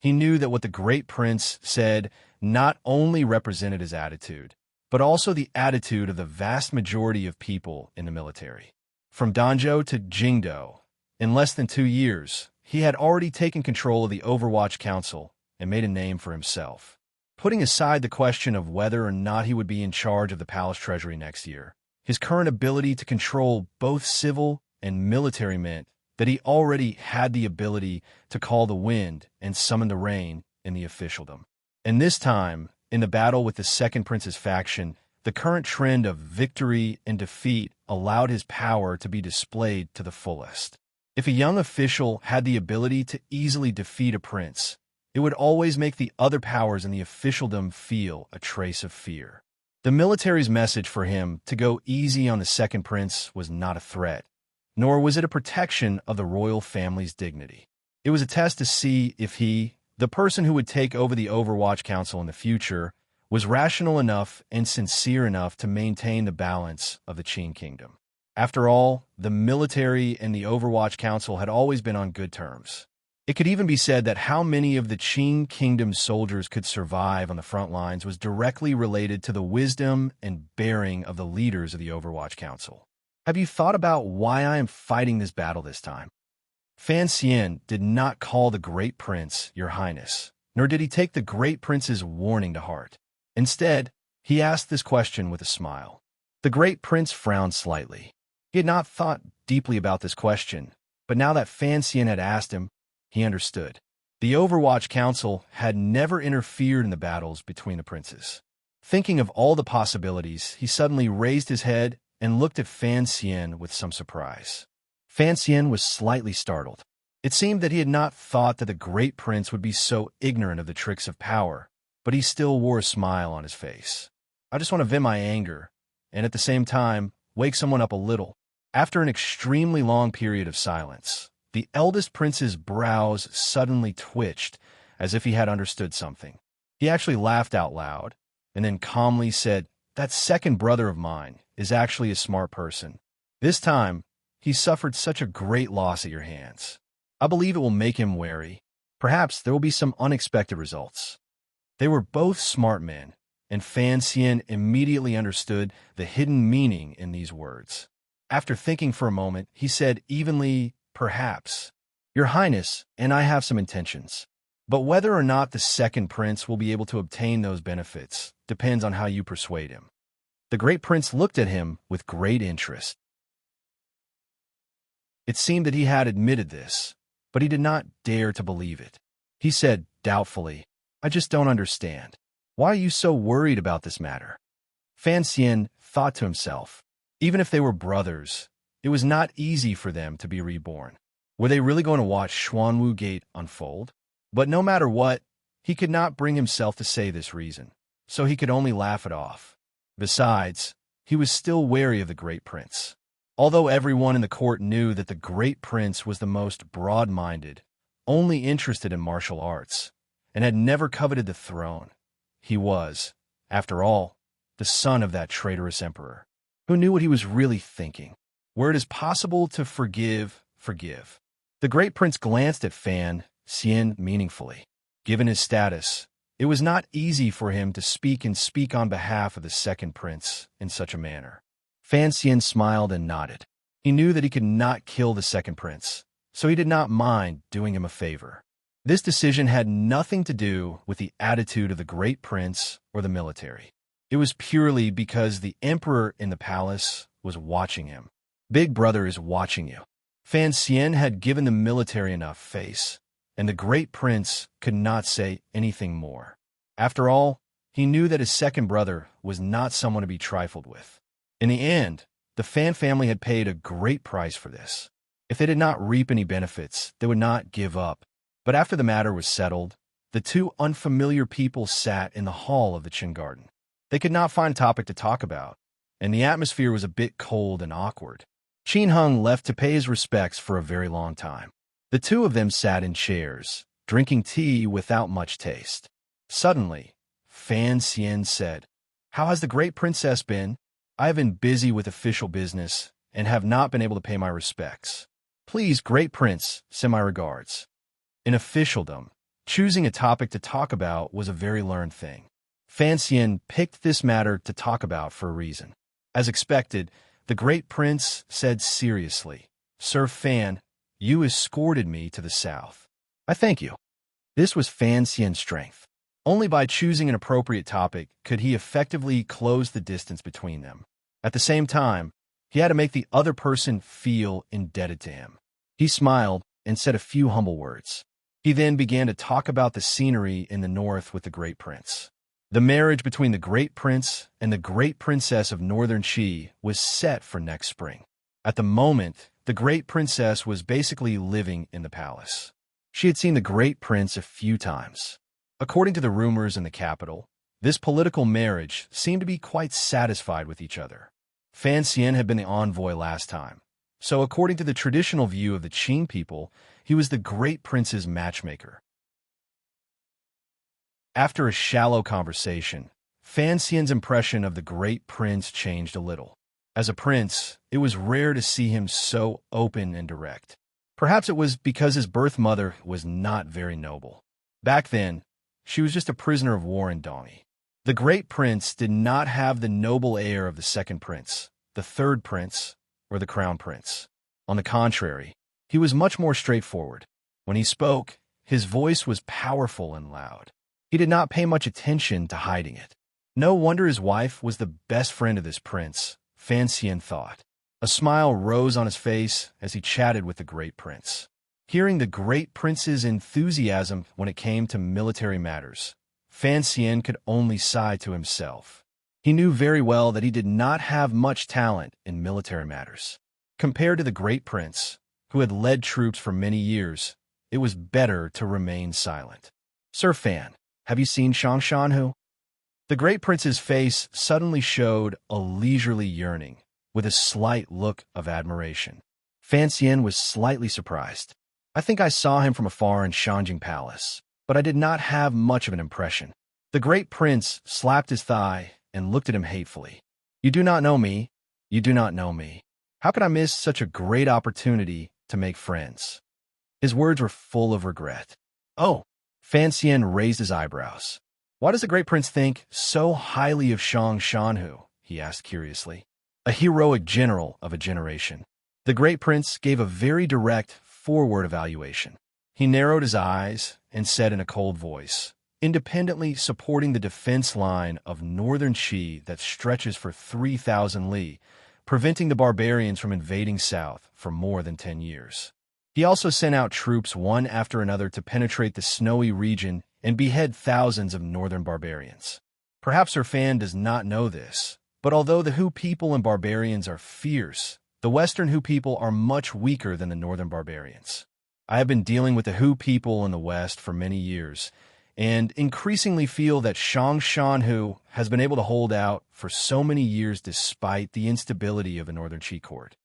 He knew that what the great prince said not only represented his attitude, but also the attitude of the vast majority of people in the military. From Danzhou to Jingdou, in less than 2 years, he had already taken control of the Overwatch Council and made a name for himself. Putting aside the question of whether or not he would be in charge of the palace treasury next year, his current ability to control both civil and military meant that he already had the ability to call the wind and summon the rain in the officialdom. And this time, in the battle with the Second Prince's faction, the current trend of victory and defeat allowed his power to be displayed to the fullest. If a young official had the ability to easily defeat a prince, it would always make the other powers in the officialdom feel a trace of fear. The military's message for him to go easy on the Second Prince was not a threat, nor was it a protection of the royal family's dignity. It was a test to see if he, the person who would take over the Overwatch Council in the future, was rational enough and sincere enough to maintain the balance of the Qin Kingdom. After all, the military and the Overwatch Council had always been on good terms. It could even be said that how many of the Qin Kingdom's soldiers could survive on the front lines was directly related to the wisdom and bearing of the leaders of the Overwatch Council. Have you thought about why I am fighting this battle this time? Fan Xian did not call the Great Prince Your Highness, nor did he take the Great Prince's warning to heart. Instead, he asked this question with a smile. The Great Prince frowned slightly. He had not thought deeply about this question, but now that Fan Xian had asked him, he understood. The Overwatch Council had never interfered in the battles between the princes. Thinking of all the possibilities, he suddenly raised his head and looked at Fan Xian with some surprise. Fan Xian was slightly startled. It seemed that he had not thought that the Great Prince would be so ignorant of the tricks of power, but he still wore a smile on his face. I just want to vent my anger, and at the same time, wake someone up a little. After an extremely long period of silence, the eldest prince's brows suddenly twitched as if he had understood something. He actually laughed out loud, and then calmly said, "That second brother of mine is actually a smart person. This time, he suffered such a great loss at your hands. I believe it will make him wary. Perhaps there will be some unexpected results." They were both smart men, and Fan Xian immediately understood the hidden meaning in these words. After thinking for a moment, he said evenly, "Perhaps. Your Highness and I have some intentions. But whether or not the Second Prince will be able to obtain those benefits depends on how you persuade him." The Great Prince looked at him with great interest. It seemed that he had admitted this, but he did not dare to believe it. He said doubtfully, "I just don't understand. Why are you so worried about this matter?" Fan Xian thought to himself, even if they were brothers, it was not easy for them to be reborn. Were they really going to watch Xuanwu Gate unfold? But no matter what, he could not bring himself to say this reason, so he could only laugh it off. Besides, he was still wary of the Great Prince. Although everyone in the court knew that the Great Prince was the most broad-minded, only interested in martial arts, and had never coveted the throne, he was, after all, the son of that traitorous emperor. Who knew what he was really thinking? Where it is possible to forgive, forgive. The Great Prince glanced at Fan Xian meaningfully. Given his status, it was not easy for him to speak on behalf of the Second Prince in such a manner. Fan Xian smiled and nodded. He knew that he could not kill the Second Prince, so he did not mind doing him a favor. This decision had nothing to do with the attitude of the Great Prince or the military. It was purely because the emperor in the palace was watching him. Big Brother is watching you. Fan Xian had given the military enough face, and the Great Prince could not say anything more. After all, he knew that his second brother was not someone to be trifled with. In the end, the Fan family had paid a great price for this. If they did not reap any benefits, they would not give up. But after the matter was settled, the two unfamiliar people sat in the hall of the Qin Garden. They could not find a topic to talk about, and the atmosphere was a bit cold and awkward. Qin Hung left to pay his respects for a very long time. The two of them sat in chairs, drinking tea without much taste. Suddenly, Fan Xian said, "How has the Great Princess been? I have been busy with official business and have not been able to pay my respects. Please, Great Prince, send my regards. In officialdom, choosing a topic to talk about was a very learned thing. Fan Xian picked this matter to talk about for a reason. As expected, the Great Prince said seriously, "Sir Fan, you escorted me to the south. I thank you." This was Fan Xian's strength. Only by choosing an appropriate topic could he effectively close the distance between them. At the same time, he had to make the other person feel indebted to him. He smiled and said a few humble words. He then began to talk about the scenery in the north with the Great Prince. The marriage between the Great Prince and the Great Princess of Northern Qi was set for next spring. At the moment, the Great Princess was basically living in the palace. She had seen the Great Prince a few times. According to the rumors in the capital, this political marriage seemed to be quite satisfied with each other. Fan Xian had been the envoy last time, so according to the traditional view of the Qing people, he was the Great Prince's matchmaker. After a shallow conversation, Fan Xian's impression of the Great Prince changed a little. As a prince, it was rare to see him so open and direct. Perhaps it was because his birth mother was not very noble. Back then, she was just a prisoner of war in Dongyi. The Great Prince did not have the noble air of the second prince, the third prince, or the crown prince. On the contrary, he was much more straightforward. When he spoke, his voice was powerful and loud. He did not pay much attention to hiding it. No wonder his wife was the best friend of this prince, Fan Xian thought. A smile rose on his face as he chatted with the Great Prince. Hearing the Great Prince's enthusiasm when it came to military matters, Fan Xian could only sigh to himself. He knew very well that he did not have much talent in military matters. Compared to the Great Prince, who had led troops for many years, it was better to remain silent. "Sir Fan, have you seen Shang Shanhu?" The Great Prince's face suddenly showed a leisurely yearning, with a slight look of admiration. Fan Xian was slightly surprised. "I think I saw him from afar in Shanjing Palace, but I did not have much of an impression." The Great Prince slapped his thigh and looked at him hatefully. "You do not know me. You do not know me. How could I miss such a great opportunity to make friends?" His words were full of regret. "Oh." Fan Xian raised his eyebrows. "Why does the Great Prince think so highly of Shang Shanhu?" he asked curiously. "A heroic general of a generation." The Great Prince gave a very direct, forward evaluation. He narrowed his eyes and said in a cold voice, "Independently supporting the defense line of northern Qi that stretches for 3,000 li, preventing the barbarians from invading south for more than 10 years. He also sent out troops one after another to penetrate the snowy region and behead thousands of northern barbarians. Perhaps her fan does not know this, but although the Hu people and barbarians are fierce, the Western Hu people are much weaker than the northern barbarians. I have been dealing with the Hu people in the West for many years, and increasingly feel that Shang Shanhu has been able to hold out for so many years despite the instability of the northern Qi court.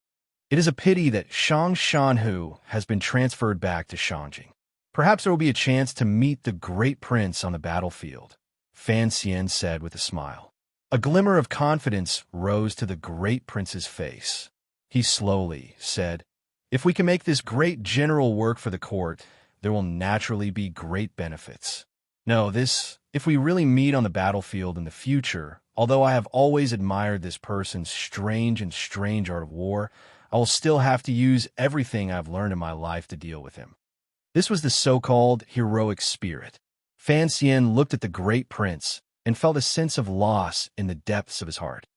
It is a pity that Shang Shanhu has been transferred back to Shanjing. Perhaps there will be a chance to meet the Great Prince on the battlefield," Fan Xian said with a smile. A glimmer of confidence rose to the Great Prince's face. He slowly said, "If we can make this great general work for the court, there will naturally be great benefits. No, if we really meet on the battlefield in the future, although I have always admired this person's strange art of war, I will still have to use everything I've learned in my life to deal with him." This was the so-called heroic spirit. Fan Xian looked at the Great Prince and felt a sense of loss in the depths of his heart.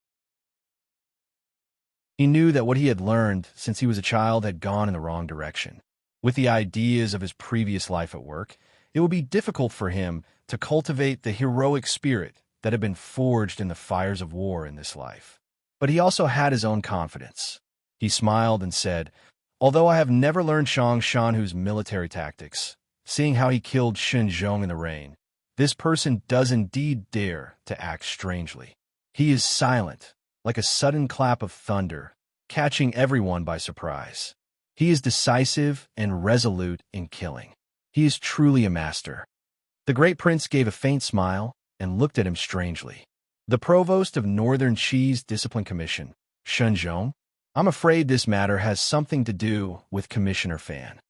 He knew that what he had learned since he was a child had gone in the wrong direction. With the ideas of his previous life at work, it would be difficult for him to cultivate the heroic spirit that had been forged in the fires of war in this life. But he also had his own confidence. He smiled and said, "Although I have never learned Shang Shanhu's military tactics, seeing how he killed Shen Zhong in the rain, this person does indeed dare to act strangely. He is silent, like a sudden clap of thunder, catching everyone by surprise. He is decisive and resolute in killing. He is truly a master." The Great Prince gave a faint smile and looked at him strangely. "The provost of Northern Qi's Discipline Commission, Shen Zhong?" I'm afraid this matter has something to do with Commissioner Fan.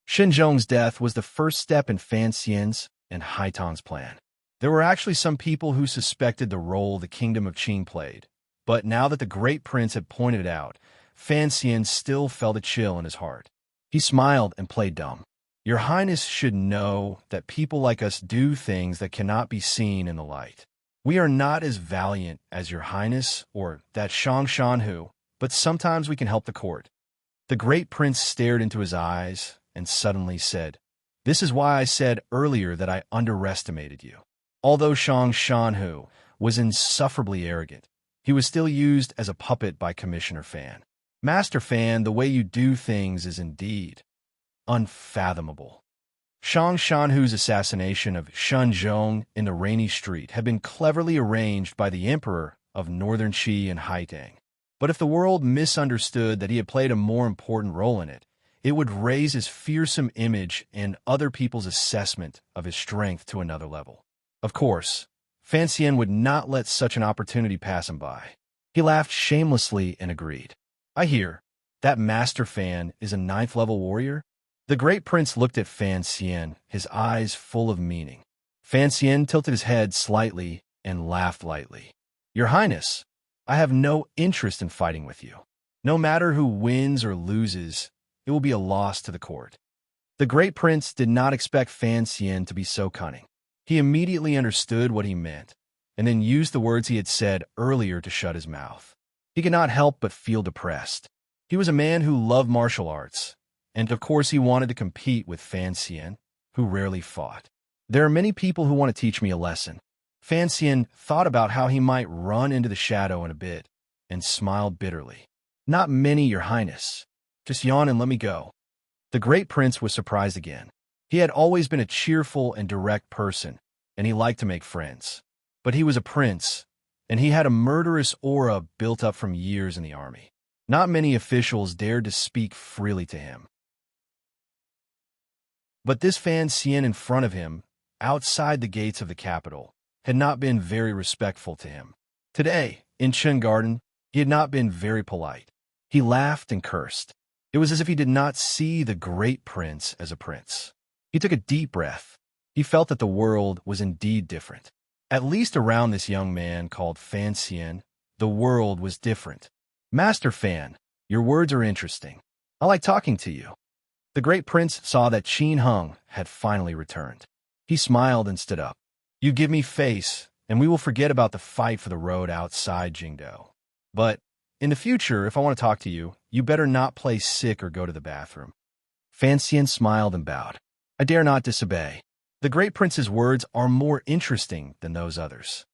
Xinzhong's death was the first step in Fan Xian's and Haitong's plan. There were actually some people who suspected the role the Kingdom of Qin played, but now that the Great Prince had pointed it out, Fan Xian still felt a chill in his heart. He smiled and played dumb. Your Highness should know that people like us do things that cannot be seen in the light. We are not as valiant as your Highness or that Shang Shanhu, but sometimes we can help the court. The Great Prince stared into his eyes and suddenly said, "This is why I said earlier that I underestimated you." Although Shang Shanhu was insufferably arrogant, he was still used as a puppet by Commissioner Fan. Master Fan, the way you do things is indeed unfathomable. Shang Shanhu's assassination of Shenzhong in the rainy street had been cleverly arranged by the Emperor of Northern Qi and Haitang. But if the world misunderstood that he had played a more important role in it, it would raise his fearsome image and other people's assessment of his strength to another level. Of course, Fan Xian would not let such an opportunity pass him by. He laughed shamelessly and agreed. I hear that Master Fan is a 9th-level warrior? The Great Prince looked at Fan Xian, his eyes full of meaning. Fan Xian tilted his head slightly and laughed lightly. Your Highness, I have no interest in fighting with you. No matter who wins or loses, it will be a loss to the court. The Great Prince did not expect Fan Xian to be so cunning. He immediately understood what he meant, and then used the words he had said earlier to shut his mouth. He could not help but feel depressed. He was a man who loved martial arts, and of course he wanted to compete with Fan Xian, who rarely fought. There are many people who want to teach me a lesson. Fan Xian thought about how he might run into the shadow in a bit, and smiled bitterly. Not many, Your Highness. Just yawn and let me go. The Great Prince was surprised again. He had always been a cheerful and direct person, and he liked to make friends. But he was a prince, and he had a murderous aura built up from years in the army. Not many officials dared to speak freely to him. But this Fan Xian in front of him, outside the gates of the capital, had not been very respectful to him. Today, in Chen Garden, he had not been very polite. He laughed and cursed. It was as if he did not see the Great Prince as a prince. He took a deep breath. He felt that the world was indeed different. At least around this young man called Fan Xian, the world was different. Master Fan, your words are interesting. I like talking to you. The Great Prince saw that Qin Hung had finally returned. He smiled and stood up. You give me face, and we will forget about the fight for the road outside Jingdou. But in the future, if I want to talk to you, you better not play sick or go to the bathroom. Fan Xian smiled and bowed. I dare not disobey. The Great Prince's words are more interesting than those others.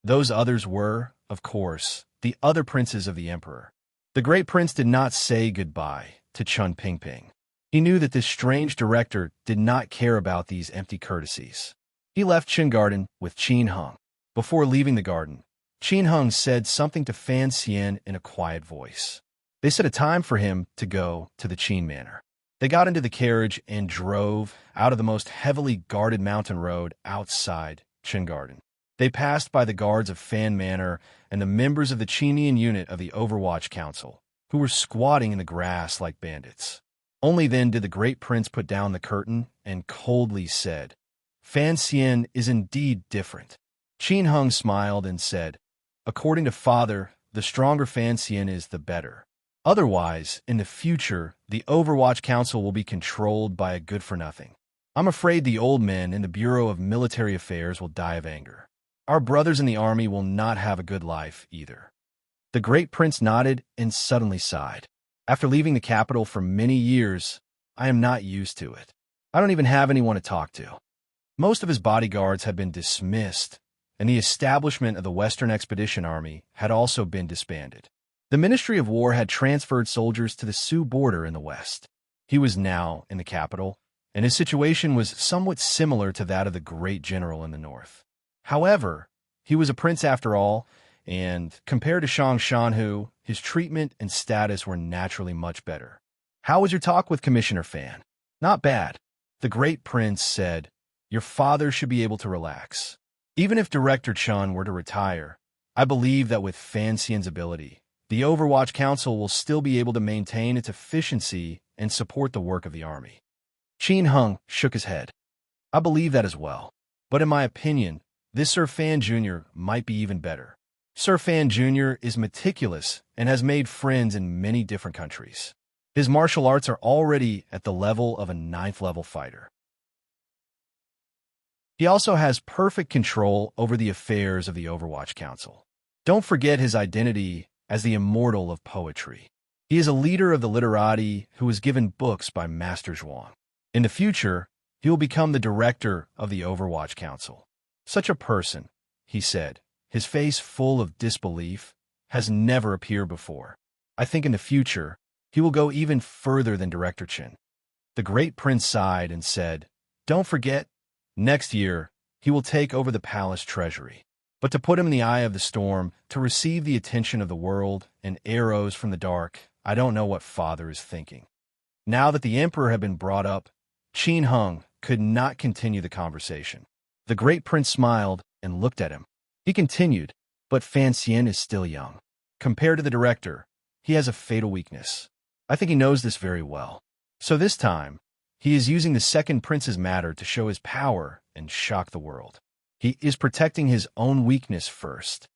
Those others were, of course, the other princes of the Emperor. The Great Prince did not say goodbye to Chun Pingping. He knew that this strange director did not care about these empty courtesies. He left Qin Garden with Qin Hung. Before leaving the garden, Qin Hung said something to Fan Xian in a quiet voice. They set a time for him to go to the Qin Manor. They got into the carriage and drove out of the most heavily guarded mountain road outside Qin Garden. They passed by the guards of Fan Manor and the members of the Qinian unit of the Overwatch Council, who were squatting in the grass like bandits. Only then did the Great Prince put down the curtain and coldly said, Fan Xian is indeed different. Qin Hung smiled and said, according to Father, the stronger Fan Xian is, the better. Otherwise, in the future, the Overwatch Council will be controlled by a good-for-nothing. I'm afraid the old men in the Bureau of Military Affairs will die of anger. Our brothers in the army will not have a good life either. The Great Prince nodded and suddenly sighed. After leaving the capital for many years, I am not used to it. I don't even have anyone to talk to. Most of his bodyguards had been dismissed, and the establishment of the Western Expedition Army had also been disbanded. The Ministry of War had transferred soldiers to the Sioux border in the west. He was now in the capital, and his situation was somewhat similar to that of the great general in the north. However, he was a prince after all, and compared to Shang Shanhu, his treatment and status were naturally much better. How was your talk with Commissioner Fan? Not bad. The Great Prince said, your father should be able to relax. Even if Director Chun were to retire, I believe that with Fan Xian's ability, the Overwatch Council will still be able to maintain its efficiency and support the work of the army. Qin Hung shook his head. I believe that as well. But in my opinion, this Sir Fan Jr. might be even better. Sir Fan Jr. is meticulous and has made friends in many different countries. His martial arts are already at the level of a 9th-level fighter. He also has perfect control over the affairs of the Overwatch Council. Don't forget his identity as the immortal of poetry. He is a leader of the literati who was given books by Master Zhuang. In the future, he will become the director of the Overwatch Council. Such a person, he said, his face full of disbelief, has never appeared before. I think in the future, he will go even further than Director Chen. The great prince sighed and said, Don't forget, next year, he will take over the palace treasury. But to put him in the eye of the storm, to receive the attention of the world and arrows from the dark, I don't know what father is thinking. Now that the emperor had been brought up, Qin Hung could not continue the conversation. The great prince smiled and looked at him. He continued, but Fan Xian is still young. Compared to the director, he has a fatal weakness. I think he knows this very well. So this time, he is using the second prince's matter to show his power and shock the world. He is protecting his own weakness first.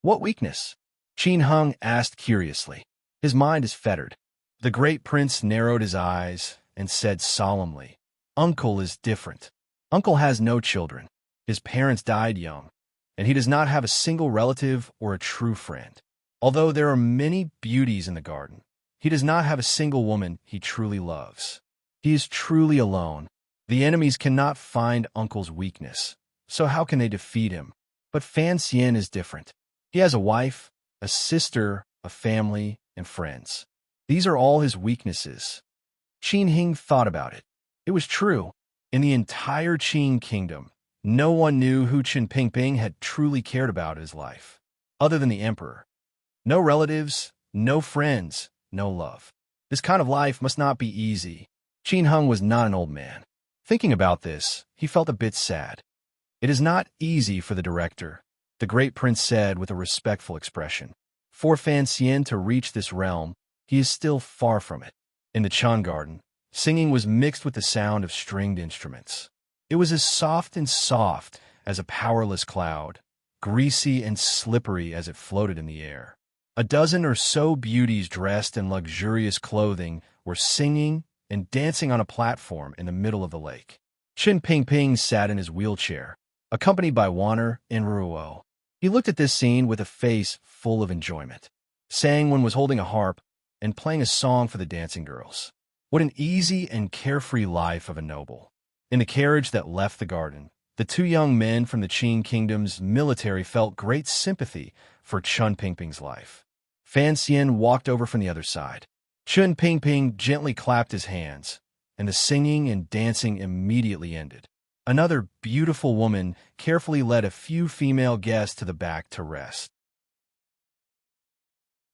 What weakness? Qin Hung asked curiously. His mind is fettered. The great prince narrowed his eyes and said solemnly, Uncle is different. Uncle has no children. His parents died young, and he does not have a single relative or a true friend. Although there are many beauties in the garden, he does not have a single woman he truly loves. He is truly alone. The enemies cannot find Uncle's weakness, so how can they defeat him? But Fan Xian is different. He has a wife, a sister, a family, and friends. These are all his weaknesses. Qin Hing thought about it. It was true. In the entire Qin kingdom, no one knew who Qin Pingping had truly cared about in his life, other than the emperor. No relatives, no friends, no love. This kind of life must not be easy. Qin Hung was not an old man. Thinking about this, he felt a bit sad. It is not easy for the director, the great prince said with a respectful expression. For Fan Xian to reach this realm, he is still far from it. In the Chun garden, singing was mixed with the sound of stringed instruments. It was as soft as a powerless cloud, greasy and slippery as it floated in the air. A dozen or so beauties dressed in luxurious clothing were singing and dancing on a platform in the middle of the lake. Qin Pingping sat in his wheelchair, accompanied by Wanner and Ruo. He looked at this scene with a face full of enjoyment. Sangwon was holding a harp and playing a song for the dancing girls. What an easy and carefree life of a noble. In the carriage that left the garden, the two young men from the Qin Kingdom's military felt great sympathy for Chun Pingping's life. Fan Xian walked over from the other side. Chun Pingping gently clapped his hands, and the singing and dancing immediately ended. Another beautiful woman carefully led a few female guests to the back to rest.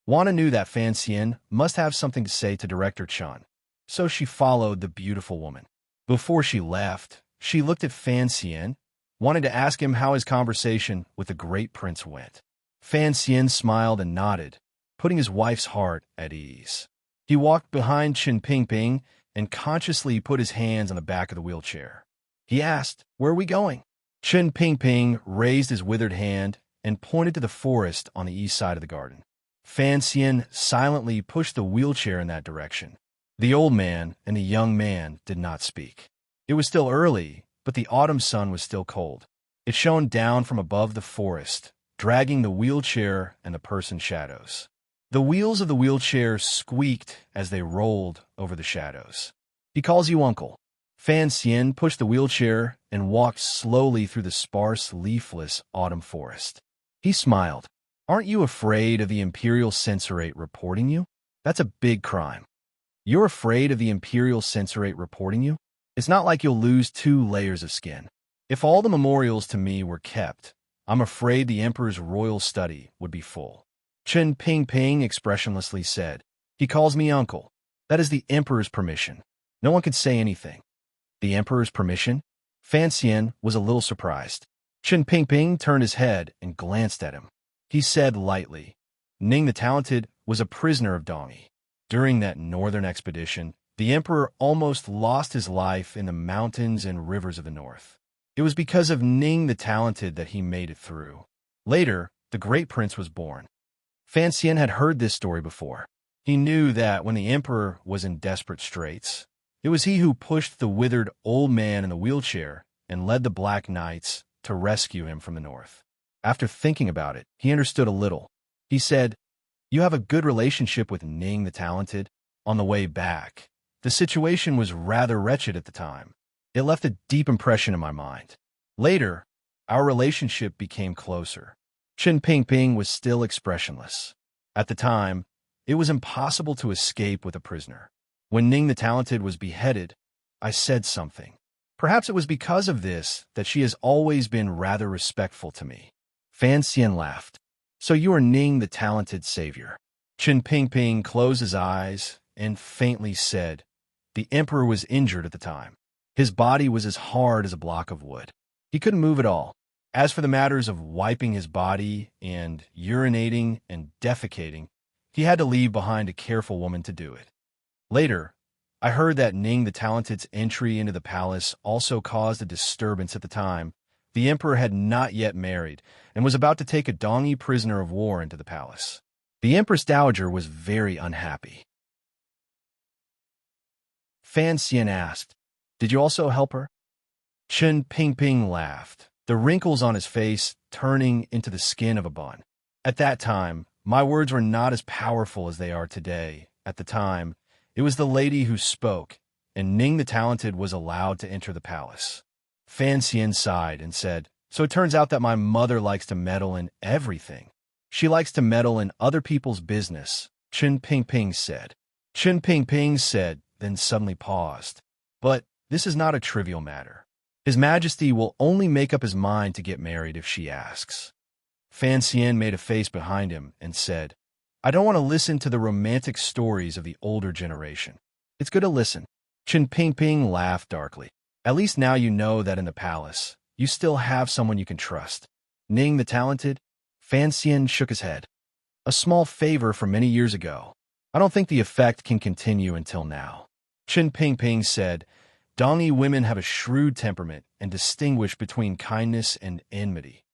Wana knew that Fan Xian must have something to say to Director Chun, so she followed the beautiful woman. Before she left, she looked at Fan Xian, wanted to ask him how his conversation with the great prince went. Fan Xian smiled and nodded, putting his wife's heart at ease. He walked behind Qin Pingping and consciously put his hands on the back of the wheelchair. He asked, Where are we going? Qin Pingping raised his withered hand and pointed to the forest on the east side of the garden. Fan Xian silently pushed the wheelchair in that direction. The old man and the young man did not speak. It was still early, but the autumn sun was still cold. It shone down from above the forest, dragging the wheelchair and the person's shadows. The wheels of the wheelchair squeaked as they rolled over the shadows. He calls you uncle. Fan Xian pushed the wheelchair and walked slowly through the sparse, leafless autumn forest. He smiled. Aren't you afraid of the Imperial Censorate reporting you? That's a big crime. You're afraid of the Imperial Censorate reporting you? It's not like you'll lose 2 layers of skin. If all the memorials to me were kept, I'm afraid the Emperor's royal study would be full. Qin Pingping expressionlessly said, He calls me uncle. That is the Emperor's permission. No one can say anything. The Emperor's permission? Fan Xian was a little surprised. Qin Pingping turned his head and glanced at him. He said lightly, Ning the Talented was a prisoner of Dongi. During that northern expedition, the emperor almost lost his life in the mountains and rivers of the north. It was because of Ning the Talented that he made it through. Later, the great prince was born. Fan Xian had heard this story before. He knew that when the emperor was in desperate straits, it was he who pushed the withered old man in the wheelchair and led the Black Knights to rescue him from the north. After thinking about it, he understood a little. He said, "You have a good relationship with Ning the Talented?" On the way back, the situation was rather wretched at the time. It left a deep impression in my mind. Later, our relationship became closer. Qin Pingping was still expressionless. At the time, it was impossible to escape with a prisoner. When Ning the Talented was beheaded, I said something. Perhaps it was because of this that she has always been rather respectful to me. Fan Xian laughed. "So you are Ning the Talented savior." Qin Pingping closed his eyes and faintly said, "The emperor was injured at the time. His body was as hard as a block of wood. He couldn't move at all. As for the matters of wiping his body and urinating and defecating, he had to leave behind a careful woman to do it. Later, I heard that Ning the Talented's entry into the palace also caused a disturbance at the time. The emperor had not yet married and was about to take a Dongi prisoner of war into the palace. The Empress Dowager was very unhappy." Fan Xian asked, "Did you also help her?" Qin Pingping laughed, the wrinkles on his face turning into the skin of a bun. "At that time, my words were not as powerful as they are today. At the time, it was the lady who spoke, and Ning the Talented was allowed to enter the palace." Fan Xian sighed and said, "So it turns out that my mother likes to meddle in everything. She likes to meddle in other people's business," Qin Pingping said. Qin Pingping said, then suddenly paused. "But this is not a trivial matter. His Majesty will only make up his mind to get married if she asks." Fan Xian made a face behind him and said, "I don't want to listen to the romantic stories of the older generation." "It's good to listen." Qin Pingping laughed darkly. "At least now you know that in the palace, you still have someone you can trust." Ning the Talented? Fan Xian shook his head. "A small favor from many years ago. I don't think the effect can continue until now." Qin Pingping said, "Dongi women have a shrewd temperament and distinguish between kindness and enmity.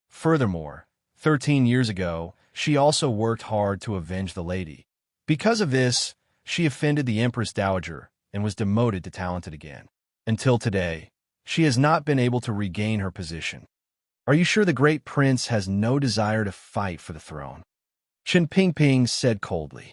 Furthermore, 13 years ago, she also worked hard to avenge the lady. Because of this, she offended the Empress Dowager and was demoted to Talented again. Until today, she has not been able to regain her position. Are you sure the great prince has no desire to fight for the throne?" Qin Pingping said coldly.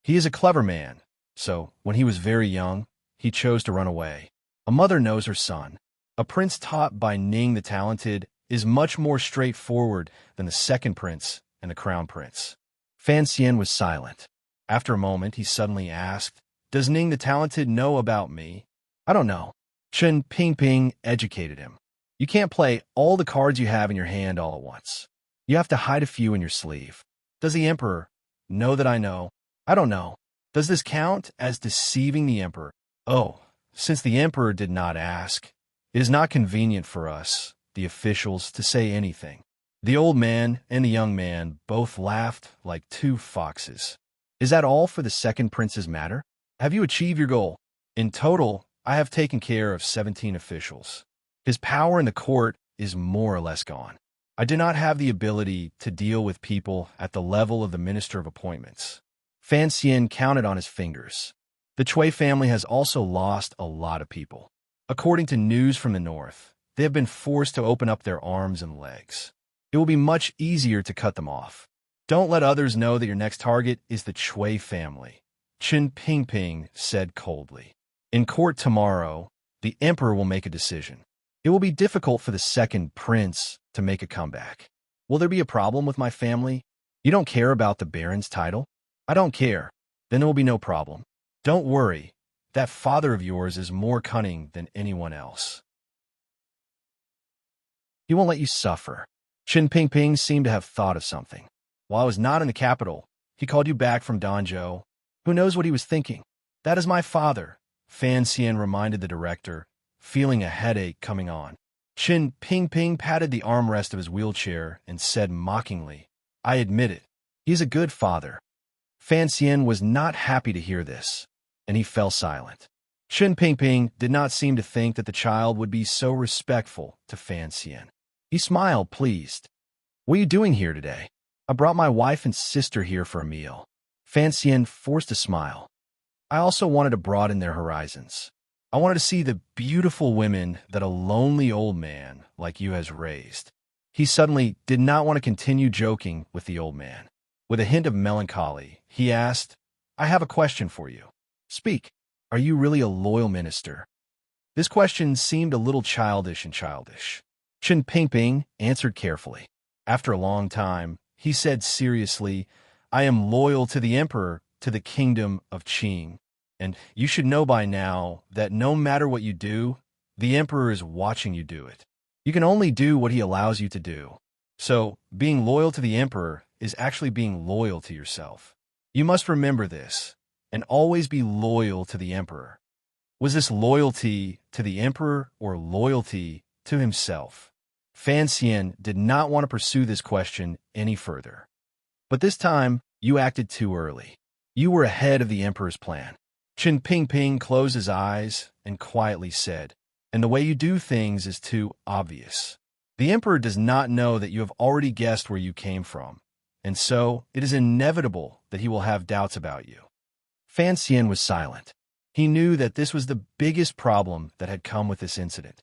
"He is a clever man, so when he was very young, he chose to run away. A mother knows her son. A prince taught by Ning the Talented is much more straightforward than the second prince and the crown prince." Fan Xian was silent. After a moment, he suddenly asked, "Does Ning the Talented know about me?" "I don't know." Qin Pingping educated him. "You can't play all the cards you have in your hand all at once. You have to hide a few in your sleeve. Does the emperor know that I know?" "I don't know." "Does this count as deceiving the emperor?" "Oh, since the emperor did not ask, it is not convenient for us, the officials, to say anything." The old man and the young man both laughed like two foxes. "Is that all for the second prince's matter? Have you achieved your goal?" "In total, I have taken care of 17 officials. His power in the court is more or less gone. I do not have the ability to deal with people at the level of the Minister of Appointments." Fan Xian counted on his fingers. The Chui family has also lost a lot of people. According to news from the north, they have been forced to open up their arms and legs. It will be much easier to cut them off. Don't let others know that your next target is the Chui family, Qin Pingping said coldly. In court tomorrow, the emperor will make a decision. It will be difficult for the second prince to make a comeback. Will there be a problem with my family? You don't care about the baron's title? I don't care. Then there will be no problem. Don't worry. That father of yours is more cunning than anyone else. He won't let you suffer. Qin Pingping seemed to have thought of something. While I was not in the capital, he called you back from Danzhou. Who knows what he was thinking? That is my father, Fan Xian reminded the director, feeling a headache coming on. Qin Pingping patted the armrest of his wheelchair and said mockingly, "I admit it. He is a good father." Fan Xian was not happy to hear this, and he fell silent. Qin Pingping did not seem to think that the child would be so respectful to Fan Xian. He smiled, pleased. "What are you doing here today?" "I brought my wife and sister here for a meal." Fan Xian forced a smile. "I also wanted to broaden their horizons. I wanted to see the beautiful women that a lonely old man like you has raised." He suddenly did not want to continue joking with the old man. With a hint of melancholy, he asked, "I have a question for you. Speak. Are you really a loyal minister?" This question seemed a little childish. Qin Pingping answered carefully. After a long time, he said seriously, "I am loyal to the emperor, to the kingdom of Qing. And you should know by now that no matter what you do, the emperor is watching you do it. You can only do what he allows you to do. So, being loyal to the emperor is actually being loyal to yourself. You must remember this, and always be loyal to the emperor." Was this loyalty to the emperor or loyalty to himself? Fan Xian did not want to pursue this question any further. But this time, you acted too early. You were ahead of the emperor's plan. Qin Pingping closed his eyes and quietly said, "And the way you do things is too obvious. The emperor does not know that you have already guessed where you came from, and so it is inevitable that he will have doubts about you." Fan Xian was silent. He knew that this was the biggest problem that had come with this incident.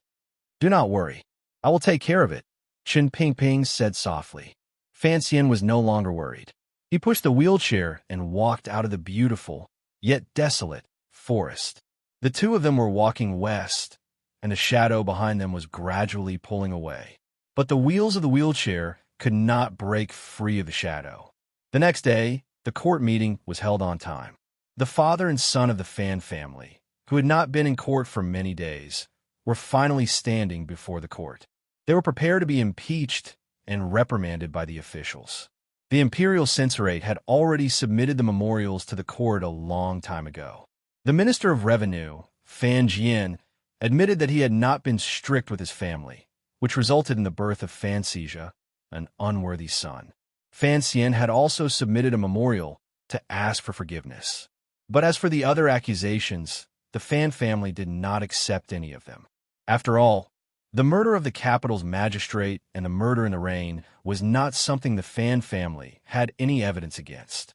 "Do not worry. I will take care of it," Qin Pingping said softly. Fan Xian was no longer worried. He pushed the wheelchair and walked out of the beautiful, yet desolate, forest. The two of them were walking west, and the shadow behind them was gradually pulling away. But the wheels of the wheelchair could not break free of the shadow. The next day, the court meeting was held on time. The father and son of the Fan family, who had not been in court for many days, were finally standing before the court. They were prepared to be impeached and reprimanded by the officials. The imperial censorate had already submitted the memorials to the court a long time ago. The Minister of Revenue, Fan Jian, admitted that he had not been strict with his family, which resulted in the birth of Fan Xija, an unworthy son. Fan Xian had also submitted a memorial to ask for forgiveness. But as for the other accusations, the Fan family did not accept any of them. After all, the murder of the capital's magistrate and the murder in the rain was not something the Fan family had any evidence against.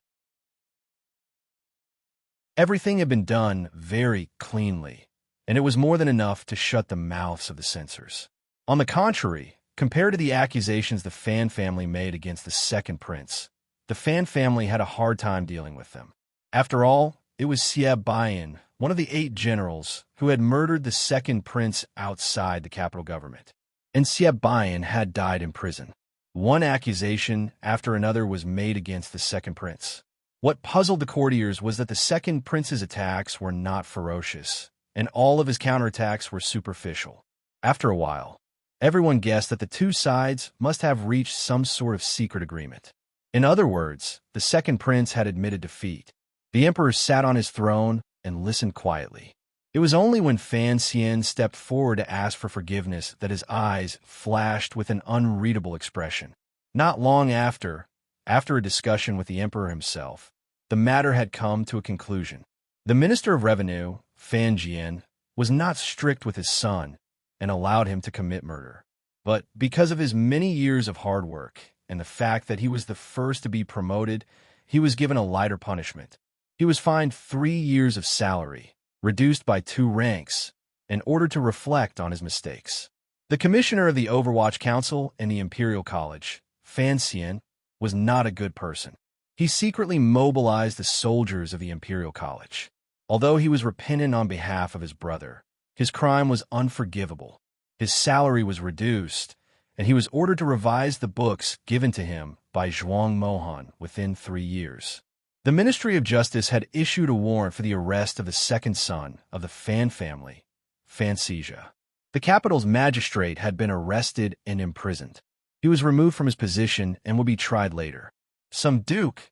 Everything had been done very cleanly, and it was more than enough to shut the mouths of the censors. On the contrary, compared to the accusations the Fan family made against the second prince, the Fan family had a hard time dealing with them. After all, it was Xie Baiyan, one of the 8 generals, who had murdered the second prince outside the capital government. And Xie Baiyan had died in prison. One accusation after another was made against the second prince. What puzzled the courtiers was that the second prince's attacks were not ferocious, and all of his counterattacks were superficial. After a while, everyone guessed that the two sides must have reached some sort of secret agreement. In other words, the second prince had admitted defeat. The emperor sat on his throne and listened quietly. It was only when Fan Xian stepped forward to ask for forgiveness that his eyes flashed with an unreadable expression. Not long after a discussion with the emperor himself, the matter had come to a conclusion. The Minister of Revenue, Fan Jian, was not strict with his son and allowed him to commit murder. But because of his many years of hard work and the fact that he was the first to be promoted, he was given a lighter punishment. He was fined 3 years of salary, reduced by 2 ranks, in order to reflect on his mistakes. The commissioner of the Overwatch Council and the Imperial College, Fan Xian, was not a good person. He secretly mobilized the soldiers of the Imperial College. Although he was repentant on behalf of his brother, his crime was unforgivable. His salary was reduced, and he was ordered to revise the books given to him by Zhuang Mohan within 3 years. The Ministry of Justice had issued a warrant for the arrest of the second son of the Fan family, Fan Xija. The capital's magistrate had been arrested and imprisoned. He was removed from his position and would be tried later. Some duke.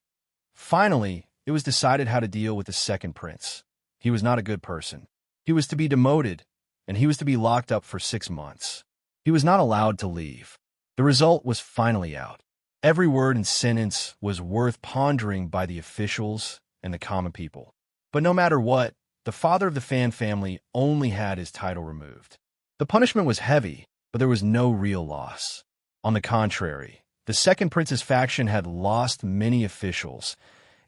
Finally, it was decided how to deal with the second prince. He was not a good person. He was to be demoted, and he was to be locked up for 6 months. He was not allowed to leave. The result was finally out. Every word and sentence was worth pondering by the officials and the common people. But no matter what, the father of the Fan family only had his title removed. The punishment was heavy, but there was no real loss. On the contrary, the second prince's faction had lost many officials,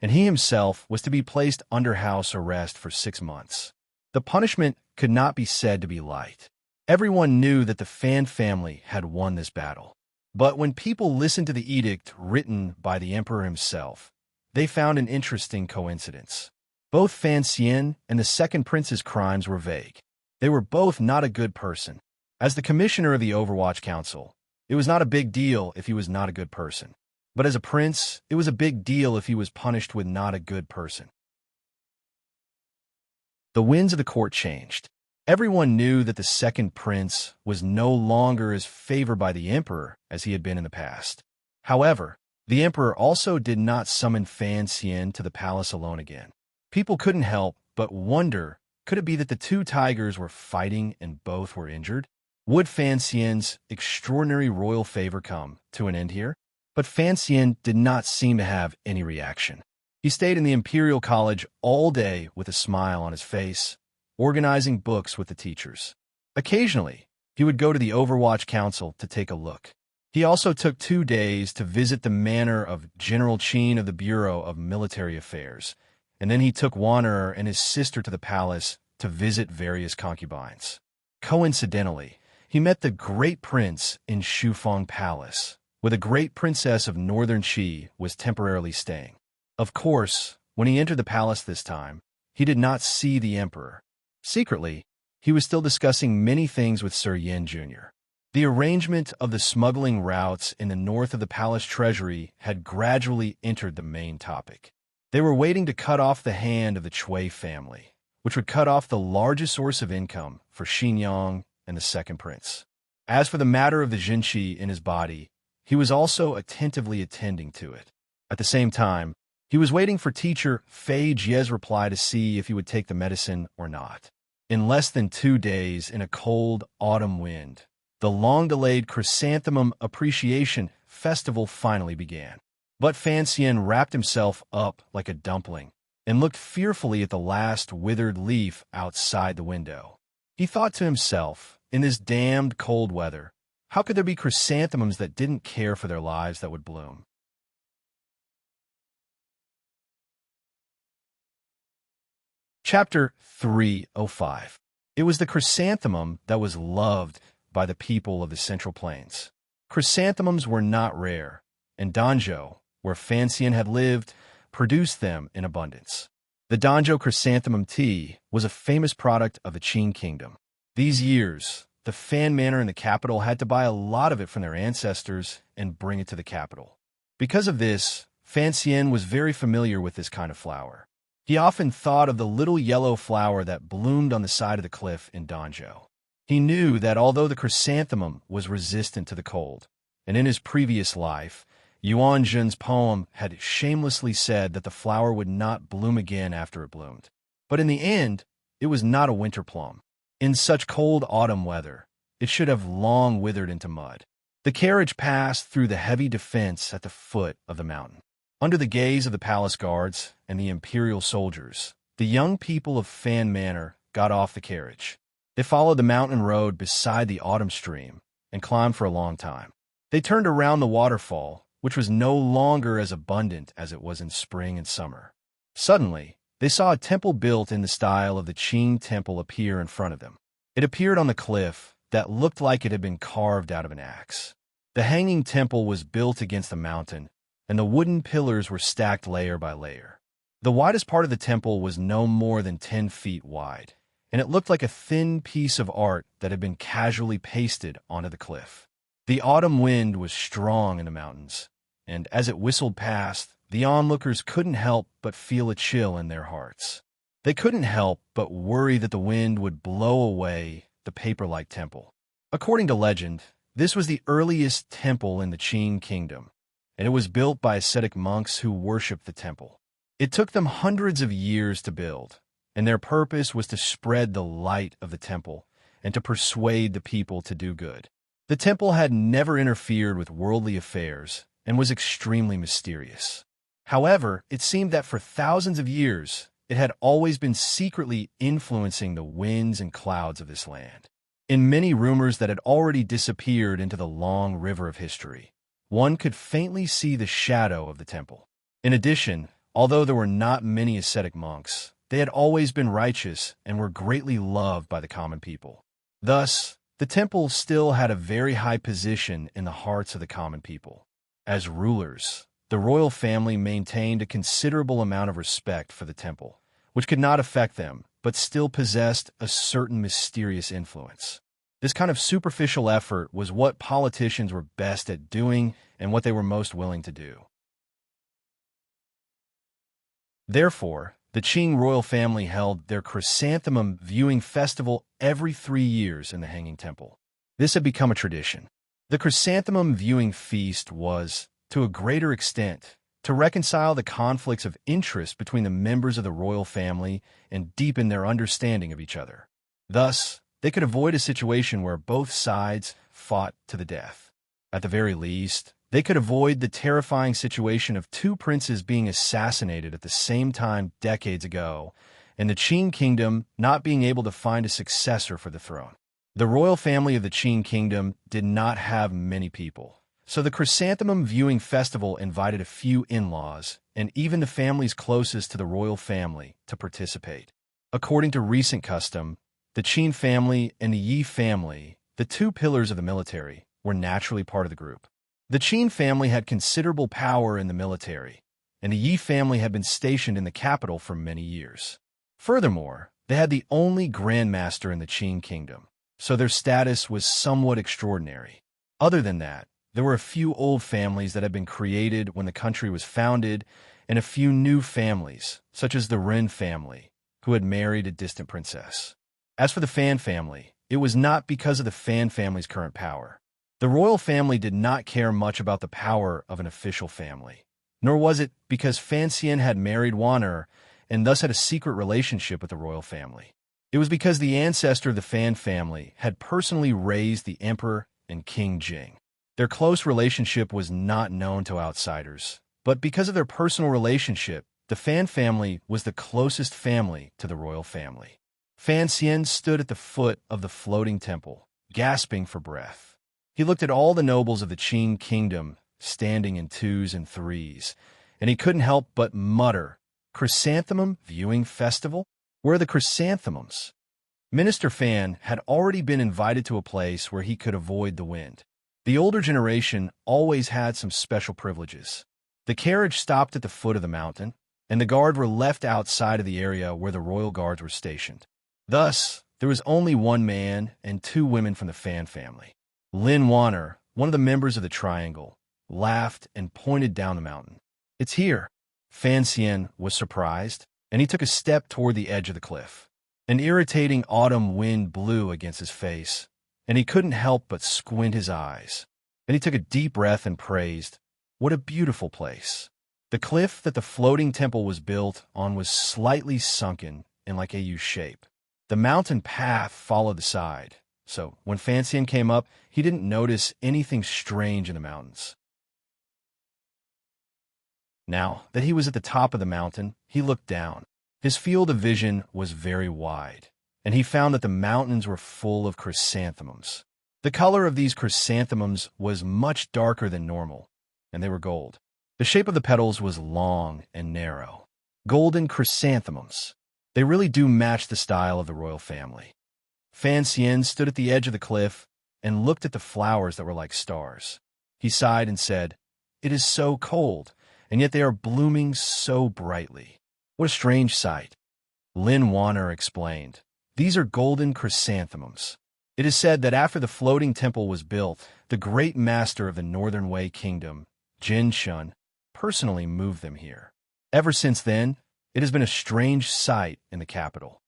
and he himself was to be placed under house arrest for 6 months. The punishment could not be said to be light. Everyone knew that the Fan family had won this battle. But when people listened to the edict written by the emperor himself, they found an interesting coincidence. Both Fan Xian and the second prince's crimes were vague. They were both not a good person. As the commissioner of the Overwatch Council, it was not a big deal if he was not a good person. But as a prince, it was a big deal if he was punished with not a good person. The winds of the court changed. Everyone knew that the second prince was no longer as favored by the emperor as he had been in the past. However, the emperor also did not summon Fan Xian to the palace alone again. People couldn't help but wonder, could it be that the two tigers were fighting and both were injured? Would Fan Xian's extraordinary royal favor come to an end here? But Fan Xian did not seem to have any reaction. He stayed in the Imperial College all day with a smile on his face, organizing books with the teachers. Occasionally, he would go to the Overwatch Council to take a look. He also took 2 days to visit the manor of General Qin of the Bureau of Military Affairs, and then he took Wanderer and his sister to the palace to visit various concubines. Coincidentally, he met the Great Prince in Shufeng Palace, where the Great Princess of Northern Qi was temporarily staying. Of course, when he entered the palace this time, he did not see the emperor. Secretly, he was still discussing many things with Sir Yin Jr. The arrangement of the smuggling routes in the north of the palace treasury had gradually entered the main topic. They were waiting to cut off the hand of the Chui family, which would cut off the largest source of income for Xinyang and the second prince. As for the matter of the Jinqi in his body, he was also attentively attending to it. At the same time, he was waiting for teacher Fei Jie's reply to see if he would take the medicine or not. In less than 2 days, in a cold autumn wind, the long-delayed Chrysanthemum Appreciation Festival finally began. But Fan Xian wrapped himself up like a dumpling and looked fearfully at the last withered leaf outside the window. He thought to himself, in this damned cold weather, how could there be chrysanthemums that didn't care for their lives that would bloom? Chapter 305. It was the chrysanthemum that was loved by the people of the Central Plains. Chrysanthemums were not rare, and Danzhou, where Fan Xian had lived, produced them in abundance. The Danzhou chrysanthemum tea was a famous product of the Qin kingdom. These years, the Fan Manor in the capital had to buy a lot of it from their ancestors and bring it to the capital. Because of this, Fan Xian was very familiar with this kind of flower. He often thought of the little yellow flower that bloomed on the side of the cliff in Danzhou. He knew that although the chrysanthemum was resistant to the cold, and in his previous life, Yuan Zhen's poem had shamelessly said that the flower would not bloom again after it bloomed. But in the end, it was not a winter plum. In such cold autumn weather, it should have long withered into mud. The carriage passed through the heavy defense at the foot of the mountain. Under the gaze of the palace guards and the imperial soldiers, the young people of Fan Manor got off the carriage. They followed the mountain road beside the autumn stream and climbed for a long time. They turned around the waterfall, which was no longer as abundant as it was in spring and summer. Suddenly, they saw a temple built in the style of the Qing temple appear in front of them. It appeared on the cliff that looked like it had been carved out of an axe. The hanging temple was built against the mountain, and the wooden pillars were stacked layer by layer. The widest part of the temple was no more than 10 feet wide, and it looked like a thin piece of art that had been casually pasted onto the cliff. The autumn wind was strong in the mountains, and as it whistled past, the onlookers couldn't help but feel a chill in their hearts. They couldn't help but worry that the wind would blow away the paper-like temple. According to legend, this was the earliest temple in the Qin kingdom, and it was built by ascetic monks who worshipped the temple. It took them hundreds of years to build, and their purpose was to spread the light of the temple and to persuade the people to do good. The temple had never interfered with worldly affairs, and was extremely mysterious. However, it seemed that for thousands of years, it had always been secretly influencing the winds and clouds of this land. In many rumors that had already disappeared into the long river of history, one could faintly see the shadow of the temple. In addition, although there were not many ascetic monks, they had always been righteous and were greatly loved by the common people. Thus, the temple still had a very high position in the hearts of the common people. As rulers, the royal family maintained a considerable amount of respect for the temple, which could not affect them, but still possessed a certain mysterious influence. This kind of superficial effort was what politicians were best at doing and what they were most willing to do. Therefore, the Qing royal family held their chrysanthemum viewing festival every 3 years in the Hanging Temple. This had become a tradition. The chrysanthemum viewing feast was, to a greater extent, to reconcile the conflicts of interest between the members of the royal family and deepen their understanding of each other. Thus, they could avoid a situation where both sides fought to the death. At the very least, they could avoid the terrifying situation of two princes being assassinated at the same time decades ago, and the Qing kingdom not being able to find a successor for the throne. The royal family of the Qing kingdom did not have many people, so the chrysanthemum viewing festival invited a few in-laws and even the families closest to the royal family to participate. According to recent custom, the Qin family and the Yi family, the two pillars of the military, were naturally part of the group. The Qin family had considerable power in the military, and the Yi family had been stationed in the capital for many years. Furthermore, they had the only grandmaster in the Qin kingdom, so their status was somewhat extraordinary. Other than that, there were a few old families that had been created when the country was founded, and a few new families, such as the Ren family, who had married a distant princess. As for the Fan family, it was not because of the Fan family's current power. The royal family did not care much about the power of an official family, nor was it because Fan Xian had married Wan and thus had a secret relationship with the royal family. It was because the ancestor of the Fan family had personally raised the emperor and King Jing. Their close relationship was not known to outsiders, but because of their personal relationship, the Fan family was the closest family to the royal family. Fan Xian stood at the foot of the floating temple, gasping for breath. He looked at all the nobles of the Qing kingdom standing in 2s and 3s, and he couldn't help but mutter, "Chrysanthemum viewing festival? Where are the chrysanthemums?" Minister Fan had already been invited to a place where he could avoid the wind. The older generation always had some special privileges. The carriage stopped at the foot of the mountain, and the guard were left outside of the area where the royal guards were stationed. Thus, there was only one man and 2 women from the Fan family. Lin Wanner, one of the members of the Triangle, laughed and pointed down the mountain. "It's here." Fan Xian was surprised, and he took a step toward the edge of the cliff. An irritating autumn wind blew against his face, and he couldn't help but squint his eyes. Then he took a deep breath and praised, "What a beautiful place." The cliff that the floating temple was built on was slightly sunken in like a U shape. The mountain path followed the side, so when Fan Xian came up, he didn't notice anything strange in the mountains. Now that he was at the top of the mountain, he looked down. His field of vision was very wide, and he found that the mountains were full of chrysanthemums. The color of these chrysanthemums was much darker than normal, and they were gold. The shape of the petals was long and narrow. Golden chrysanthemums. They really do match the style of the royal family. Fan Xian stood at the edge of the cliff and looked at the flowers that were like stars. He sighed and said, "It is so cold, and yet they are blooming so brightly. What a strange sight." Lin Wanner explained, "These are golden chrysanthemums. It is said that after the floating temple was built, the great master of the Northern Wei Kingdom, Jin Shun, personally moved them here. Ever since then, it has been a strange sight in the capital."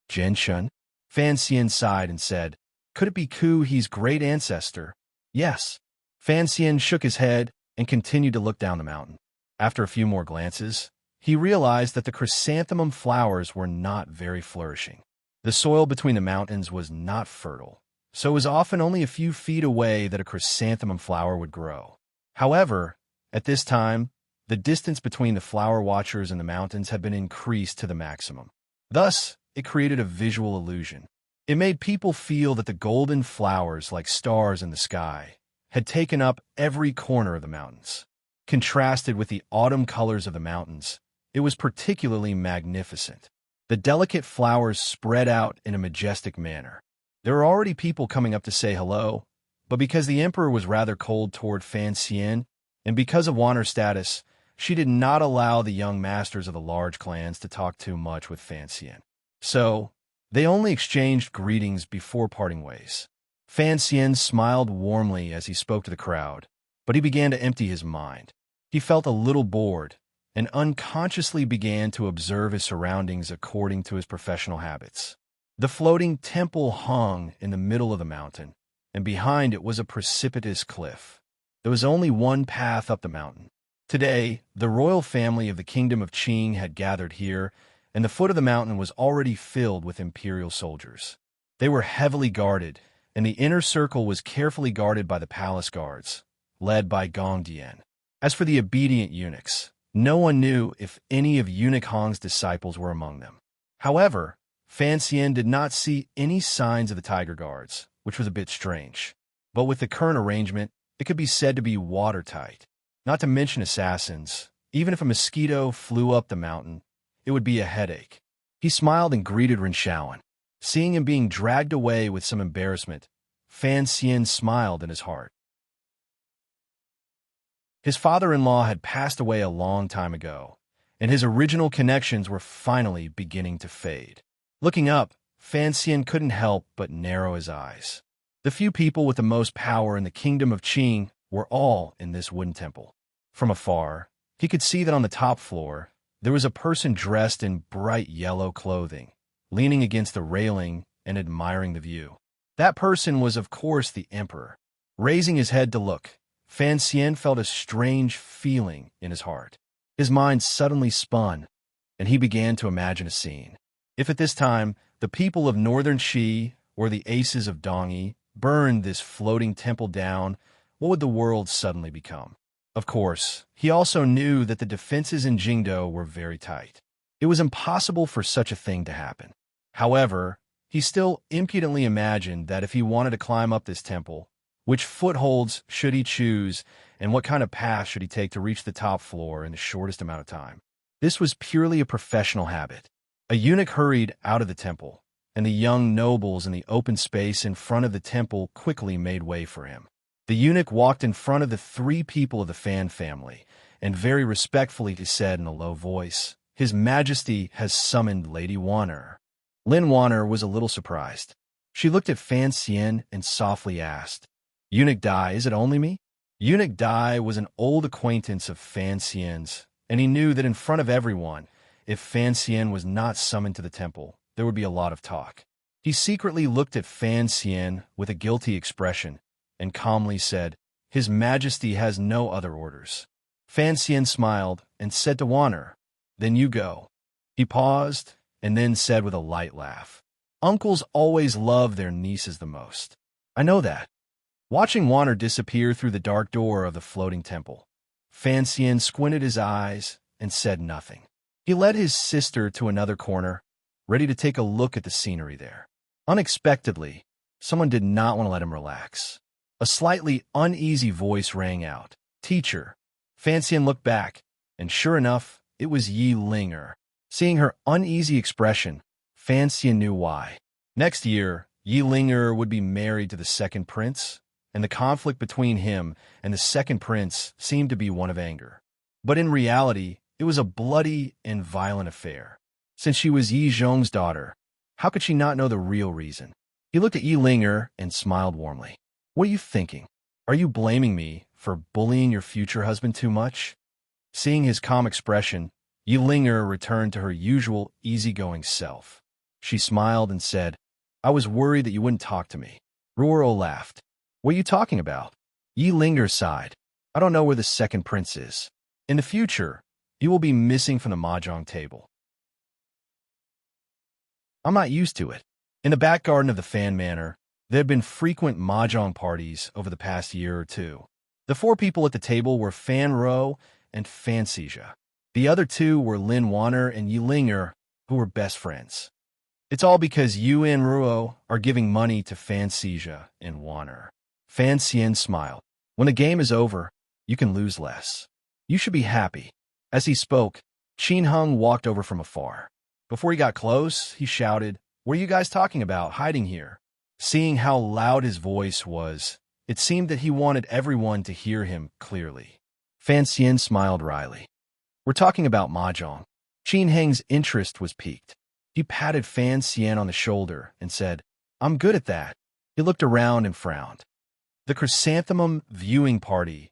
"Jin Shun?" Fan Xian sighed and said, "Could it be Ku He's great ancestor?" "Yes." Fan Xian shook his head and continued to look down the mountain. After a few more glances, he realized that the chrysanthemum flowers were not very flourishing. The soil between the mountains was not fertile, so it was often only a few feet away that a chrysanthemum flower would grow. However, At this time, the distance between the flower watchers and the mountains had been increased to the maximum. Thus, it created a visual illusion. It made people feel that the golden flowers, like stars in the sky, had taken up every corner of the mountains. Contrasted with the autumn colors of the mountains, it was particularly magnificent. The delicate flowers spread out in a majestic manner. There were already people coming up to say hello, but because the emperor was rather cold toward Fan Xian, and because of Wanner's status, she did not allow the young masters of the large clans to talk too much with Fan Xian. So, they only exchanged greetings before parting ways. Fan Xian smiled warmly as he spoke to the crowd, but he began to empty his mind. He felt a little bored and unconsciously began to observe his surroundings according to his professional habits. The floating temple hung in the middle of the mountain, and behind it was a precipitous cliff. There was only one path up the mountain. Today, the royal family of the kingdom of Qing had gathered here, and the foot of the mountain was already filled with imperial soldiers. They were heavily guarded, and the inner circle was carefully guarded by the palace guards, led by Gong Dian. As for the obedient eunuchs, no one knew if any of Eunuch Hong's disciples were among them. However, Fan Xian did not see any signs of the tiger guards, which was a bit strange. But with the current arrangement, it could be said to be watertight. Not to mention assassins. Even if a mosquito flew up the mountain, it would be a headache. He smiled and greeted Ren Shaoan. Seeing him being dragged away with some embarrassment, Fan Xian smiled in his heart. His father-in-law had passed away a long time ago, and his original connections were finally beginning to fade. Looking up, Fan Xian couldn't help but narrow his eyes. The few people with the most power in the kingdom of Qing were all in this wooden temple. From afar, he could see that on the top floor, there was a person dressed in bright yellow clothing, leaning against the railing and admiring the view. That person was, of course, the emperor. Raising his head to look, Fan Xian felt a strange feeling in his heart. His mind suddenly spun, and he began to imagine a scene. If at this time, the people of northern Xi, or the aces of Dongyi, burned this floating temple down, what would the world suddenly become? Of course, he also knew that the defenses in Jingdo were very tight. It was impossible for such a thing to happen. However, he still impudently imagined that if he wanted to climb up this temple, which footholds should he choose, and what kind of path should he take to reach the top floor in the shortest amount of time? This was purely a professional habit. A eunuch hurried out of the temple, and the young nobles in the open space in front of the temple quickly made way for him. The eunuch walked in front of the three people of the Fan family, and very respectfully he said in a low voice, "His Majesty has summoned Lady Wanner." Lin Wanner was a little surprised. She looked at Fan Xian and softly asked, "Eunuch Dai, is it only me?" Eunuch Dai was an old acquaintance of Fan Xian's, and he knew that in front of everyone, if Fan Xian was not summoned to the temple, there would be a lot of talk. He secretly looked at Fan Xian with a guilty expression and calmly said, "His Majesty has no other orders." Fan Xian smiled and said to Wanner, "Then you go." He paused and then said with a light laugh, "Uncles always love their nieces the most. I know that." Watching Wanner disappear through the dark door of the floating temple, Fan Xian squinted his eyes and said nothing. He led his sister to another corner, ready to take a look at the scenery there. Unexpectedly, someone did not want to let him relax. A slightly uneasy voice rang out, "Teacher." Fan Xian looked back, and sure enough, it was Yi Linger. Seeing her uneasy expression, Fan Xian knew why. Next year, Yi Linger would be married to the second prince, and the conflict between him and the second prince seemed to be one of anger. But in reality, it was a bloody and violent affair. Since she was Yi Zhong's daughter, how could she not know the real reason? He looked at Yi Linger and smiled warmly. "What are you thinking? Are you blaming me for bullying your future husband too much?" Seeing his calm expression, Yi Linger returned to her usual easygoing self. She smiled and said, "I was worried that you wouldn't talk to me." Ruoro laughed. "What are you talking about?" Yi Linger sighed. "I don't know where the second prince is. In the future, he will be missing from the mahjong table. I'm not used to it." In the back garden of the Fan Manor, there had been frequent mahjong parties over the past year or two. The four people at the table were Fan Ro and Fan Xija. The other two were Lin Wanner and Yi Linger, who were best friends. It's all because you and Ruo are giving money to Fan Xija and Wanner. Fan Xian smiled. When the game is over, you can lose less. You should be happy. As he spoke, Qin Hung walked over from afar. Before he got close, he shouted, "What are you guys talking about, hiding here?" Seeing how loud his voice was, it seemed that he wanted everyone to hear him clearly. Fan Xian smiled wryly. "We're talking about mahjong." Qin Heng's interest was piqued. He patted Fan Xian on the shoulder and said, "I'm good at that." He looked around and frowned. The Chrysanthemum Viewing Party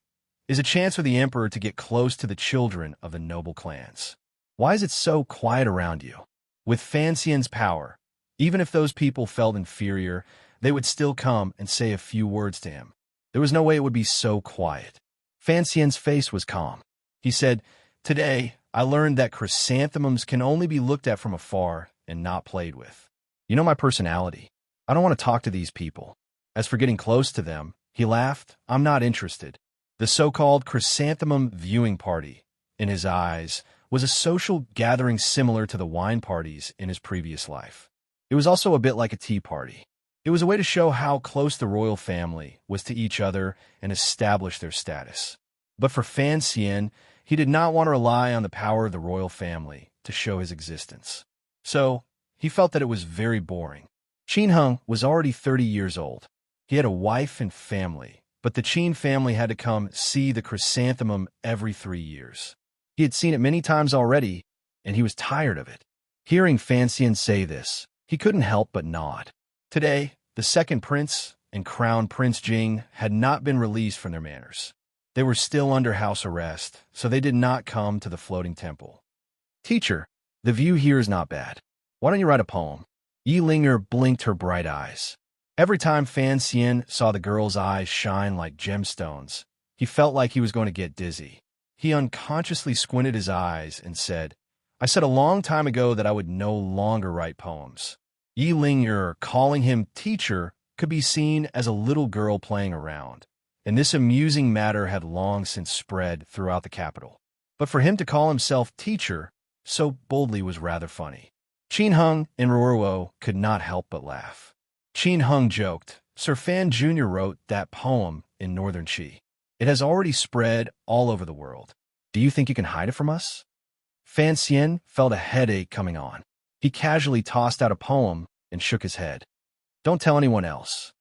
is a chance for the Emperor to get close to the children of the noble clans. Why is it so quiet around you? With Fan Xian's power, even if those people felt inferior, they would still come and say a few words to him. There was no way it would be so quiet. Fan Xian's face was calm. He said, "Today, I learned that chrysanthemums can only be looked at from afar and not played with. You know my personality. I don't want to talk to these people. As for getting close to them," he laughed, "I'm not interested." The so-called Chrysanthemum Viewing Party, in his eyes, was a social gathering similar to the wine parties in his previous life. It was also a bit like a tea party. It was a way to show how close the royal family was to each other and establish their status. But for Fan Xian, he did not want to rely on the power of the royal family to show his existence. So, he felt that it was very boring. Qin Hung was already 30 years old. He had a wife and family, but the Qin family had to come see the chrysanthemum every 3 years. He had seen it many times already, and he was tired of it. Hearing Fan Xian say this, he couldn't help but nod. Today, the second prince and crown Prince Jing had not been released from their manors. They were still under house arrest, so they did not come to the floating temple. "Teacher, the view here is not bad. Why don't you write a poem?" Yi Linger blinked her bright eyes. Every time Fan Xian saw the girl's eyes shine like gemstones, he felt like he was going to get dizzy. He unconsciously squinted his eyes and said, "I said a long time ago that I would no longer write poems." Yi Linger, calling him teacher, could be seen as a little girl playing around, and this amusing matter had long since spread throughout the capital. But for him to call himself teacher so boldly was rather funny. Qin Hung and Ruo could not help but laugh. Qin Hung joked, "Sir Fan Jr. wrote that poem in Northern Qi. It has already spread all over the world. Do you think you can hide it from us?" Fan Xian felt a headache coming on. He casually tossed out a poem and shook his head. "Don't tell anyone else.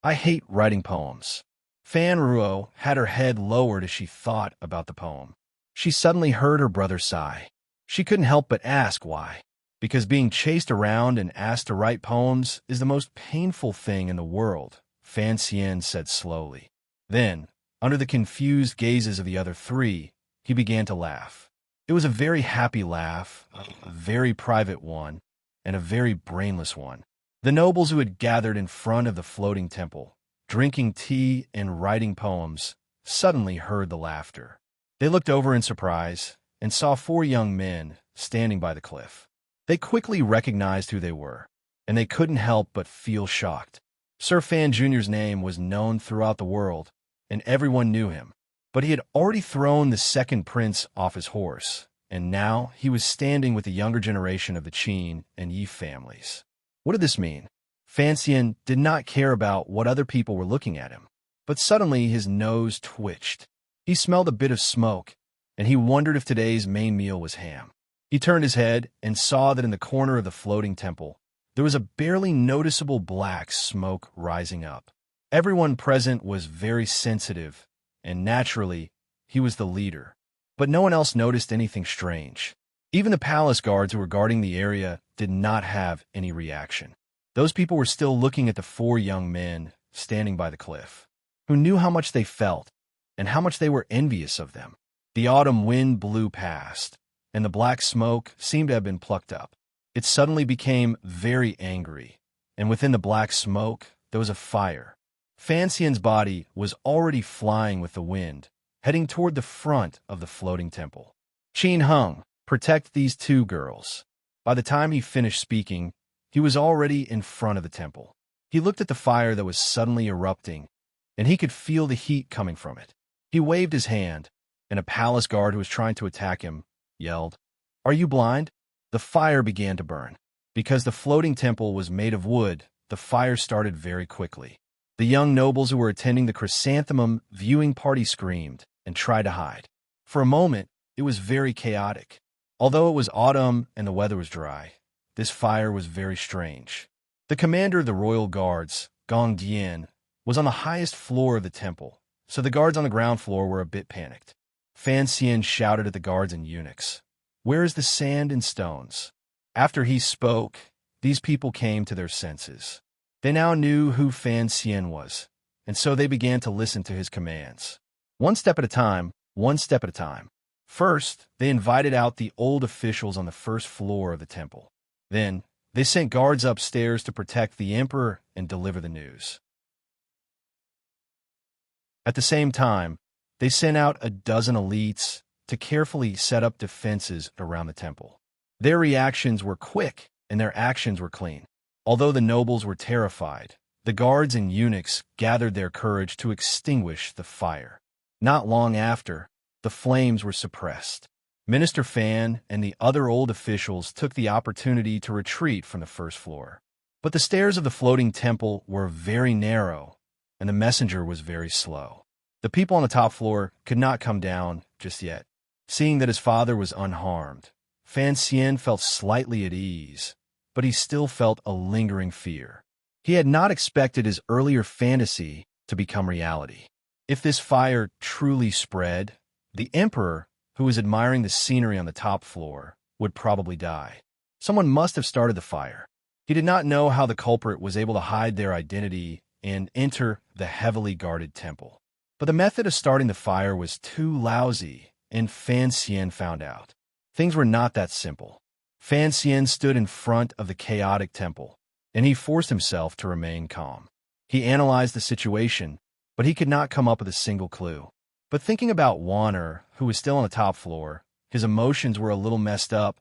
I hate writing poems." Fan Ruo had her head lowered as she thought about the poem. She suddenly heard her brother sigh. She couldn't help but ask why. Because being chased around and asked to write poems is the most painful thing in the world, Fan Xian said slowly. Then, under the confused gazes of the other three, he began to laugh. It was a very happy laugh, a very private one, and a very brainless one. The nobles who had gathered in front of the floating temple, drinking tea and writing poems, suddenly heard the laughter. They looked over in surprise and saw four young men standing by the cliff. They quickly recognized who they were, and they couldn't help but feel shocked. Sir Fan Jr.'s name was known throughout the world, and everyone knew him. But he had already thrown the second prince off his horse, and now he was standing with the younger generation of the Qin and Yi families. What did this mean? Fan Xian did not care about what other people were looking at him, but suddenly his nose twitched. He smelled a bit of smoke, and he wondered if today's main meal was ham. He turned his head and saw that in the corner of the floating temple, there was a barely noticeable black smoke rising up. Everyone present was very sensitive, and naturally, he was the leader. But no one else noticed anything strange. Even the palace guards who were guarding the area did not have any reaction. Those people were still looking at the four young men standing by the cliff, who knew how much they felt and how much they were envious of them. The autumn wind blew past, and the black smoke seemed to have been plucked up. It suddenly became very angry, and within the black smoke, there was a fire. Fan Xian's body was already flying with the wind, heading toward the front of the floating temple. Qin Hung, protect these two girls. By the time he finished speaking, he was already in front of the temple. He looked at the fire that was suddenly erupting and he could feel the heat coming from it. He waved his hand, and a palace guard who was trying to attack him yelled, "Are you blind?" The fire began to burn. Because the floating temple was made of wood, the fire started very quickly. The young nobles who were attending the chrysanthemum viewing party screamed and tried to hide. For a moment, it was very chaotic. Although it was autumn and the weather was dry, this fire was very strange. The commander of the royal guards, Gong Dian, was on the highest floor of the temple, so the guards on the ground floor were a bit panicked. Fan Xian shouted at the guards and eunuchs, "Where is the sand and stones?" After he spoke, these people came to their senses. They now knew who Fan Xian was, and so they began to listen to his commands. One step at a time, one step at a time. First, they invited out the old officials on the first floor of the temple. Then, they sent guards upstairs to protect the emperor and deliver the news. At the same time, they sent out a dozen elites to carefully set up defenses around the temple. Their reactions were quick, and their actions were clean. Although the nobles were terrified, the guards and eunuchs gathered their courage to extinguish the fire. Not long after, the flames were suppressed. Minister Fan and the other old officials took the opportunity to retreat from the first floor. But the stairs of the floating temple were very narrow, and the messenger was very slow. The people on the top floor could not come down just yet. Seeing that his father was unharmed, Fan Xian felt slightly at ease, but he still felt a lingering fear. He had not expected his earlier fantasy to become reality. If this fire truly spread, the emperor, who was admiring the scenery on the top floor, would probably die. Someone must have started the fire. He did not know how the culprit was able to hide their identity and enter the heavily guarded temple. But the method of starting the fire was too lousy, and Fan Xian found out. Things were not that simple. Fan Xian stood in front of the chaotic temple, and he forced himself to remain calm. He analyzed the situation, but he could not come up with a single clue. But thinking about Warner, who was still on the top floor, his emotions were a little messed up,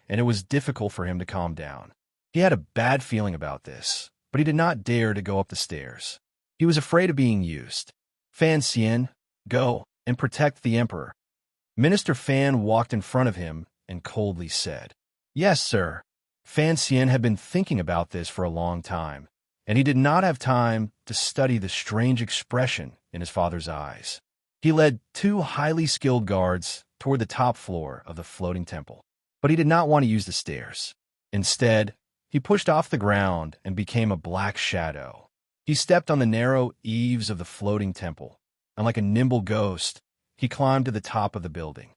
and it was difficult for him to calm down. He had a bad feeling about this, but he did not dare to go up the stairs. He was afraid of being used. "Fan Xian, go and protect the emperor." Minister Fan walked in front of him and coldly said, "Yes, sir." Fan Xian had been thinking about this for a long time, and he did not have time to study the strange expression in his father's eyes. He led two highly skilled guards toward the top floor of the floating temple, but he did not want to use the stairs. Instead, he pushed off the ground and became a black shadow. He stepped on the narrow eaves of the floating temple, and like a nimble ghost, he climbed to the top of the building.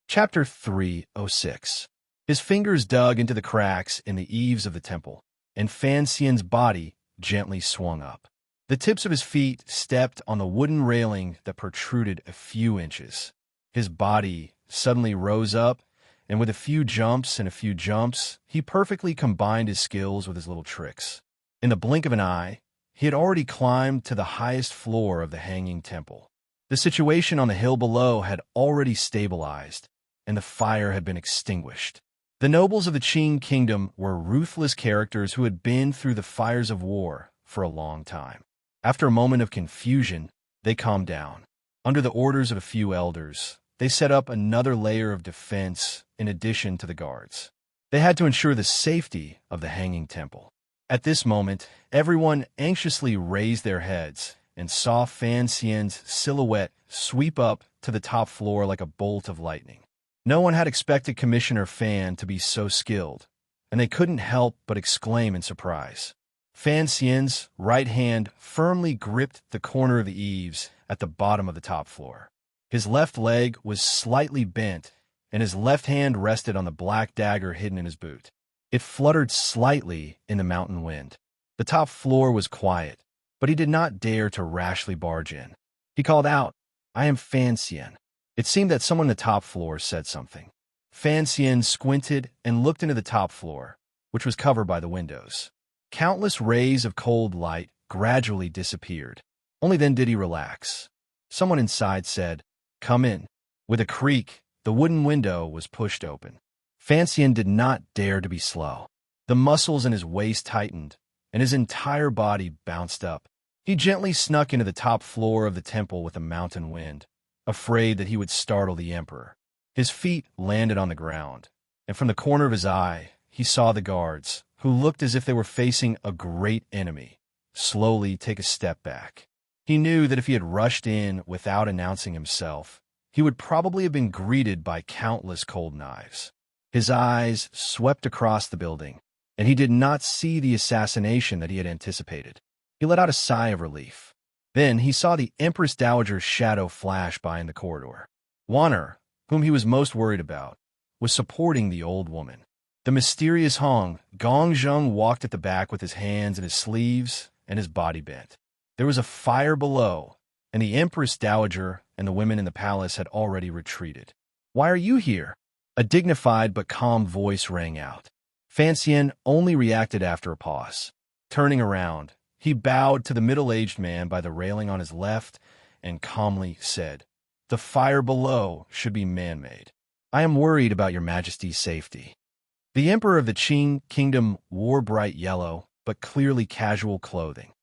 Chapter 306. His fingers dug into the cracks in the eaves of the temple, and Fan Xian's body gently swung up. The tips of his feet stepped on the wooden railing that protruded a few inches. His body suddenly rose up, and with a few jumps and a few jumps, he perfectly combined his skills with his little tricks. In the blink of an eye, he had already climbed to the highest floor of the hanging temple. The situation on the hill below had already stabilized, and the fire had been extinguished. The nobles of the Qing kingdom were ruthless characters who had been through the fires of war for a long time. After a moment of confusion, they calmed down. Under the orders of a few elders, they set up another layer of defense in addition to the guards. They had to ensure the safety of the hanging temple. At this moment, everyone anxiously raised their heads and saw Fan Xian's silhouette sweep up to the top floor like a bolt of lightning. No one had expected Commissioner Fan to be so skilled, and they couldn't help but exclaim in surprise. Fan Xian's right hand firmly gripped the corner of the eaves at the bottom of the top floor. His left leg was slightly bent, and his left hand rested on the black dagger hidden in his boot. It fluttered slightly in the mountain wind. The top floor was quiet, but he did not dare to rashly barge in. He called out, "I am Fan Xian." It seemed that someone on the top floor said something. Fan Xian squinted and looked into the top floor, which was covered by the windows. Countless rays of cold light gradually disappeared. Only then did he relax. Someone inside said, "Come in." With a creak, the wooden window was pushed open. Fan Xian did not dare to be slow. The muscles in his waist tightened, and his entire body bounced up. He gently snuck into the top floor of the temple with a mountain wind, afraid that he would startle the emperor. His feet landed on the ground, and from the corner of his eye, he saw the guards, who looked as if they were facing a great enemy, slowly take a step back. He knew that if he had rushed in without announcing himself, he would probably have been greeted by countless cold knives. His eyes swept across the building, and he did not see the assassination that he had anticipated. He let out a sigh of relief. Then he saw the Empress Dowager's shadow flash by in the corridor. Wanner, whom he was most worried about, was supporting the old woman. The mysterious Gongzheng walked at the back with his hands in his sleeves and his body bent. There was a fire below, and the Empress Dowager and the women in the palace had already retreated. "Why are you here?" A dignified but calm voice rang out. Fan Xian only reacted after a pause. Turning around, he bowed to the middle-aged man by the railing on his left and calmly said, "The fire below should be man-made. I am worried about your majesty's safety." The emperor of the Qing kingdom wore bright yellow, but clearly casual clothing.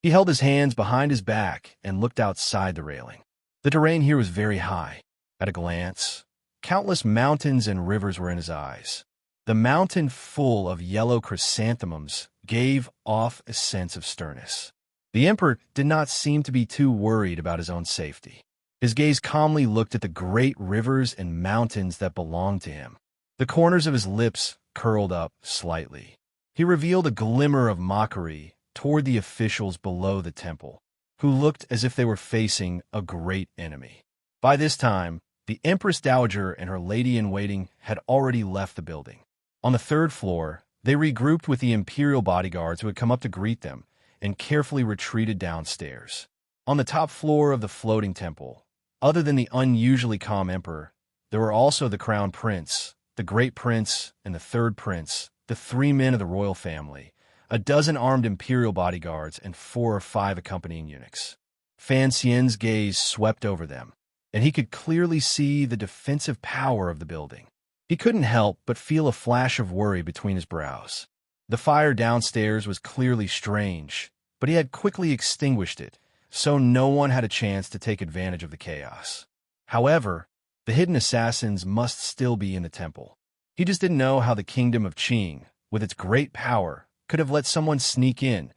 He held his hands behind his back and looked outside the railing. The terrain here was very high. At a glance, countless mountains and rivers were in his eyes. The mountain full of yellow chrysanthemums gave off a sense of sternness. The emperor did not seem to be too worried about his own safety. His gaze calmly looked at the great rivers and mountains that belonged to him. The corners of his lips curled up slightly. He revealed a glimmer of mockery toward the officials below the temple, who looked as if they were facing a great enemy. By this time, the Empress Dowager and her lady-in-waiting had already left the building. On the third floor, they regrouped with the imperial bodyguards who had come up to greet them and carefully retreated downstairs. On the top floor of the floating temple, other than the unusually calm emperor, there were also the crown prince, the great prince, and the third prince, the 3 men of the royal family, a dozen armed imperial bodyguards, and 4 or 5 accompanying eunuchs. Fan Xian's gaze swept over them, and he could clearly see the defensive power of the building. He couldn't help but feel a flash of worry between his brows. The fire downstairs was clearly strange, but he had quickly extinguished it, so no one had a chance to take advantage of the chaos. However, the hidden assassins must still be in the temple. He just didn't know how the kingdom of Qing, with its great power, could have let someone sneak in,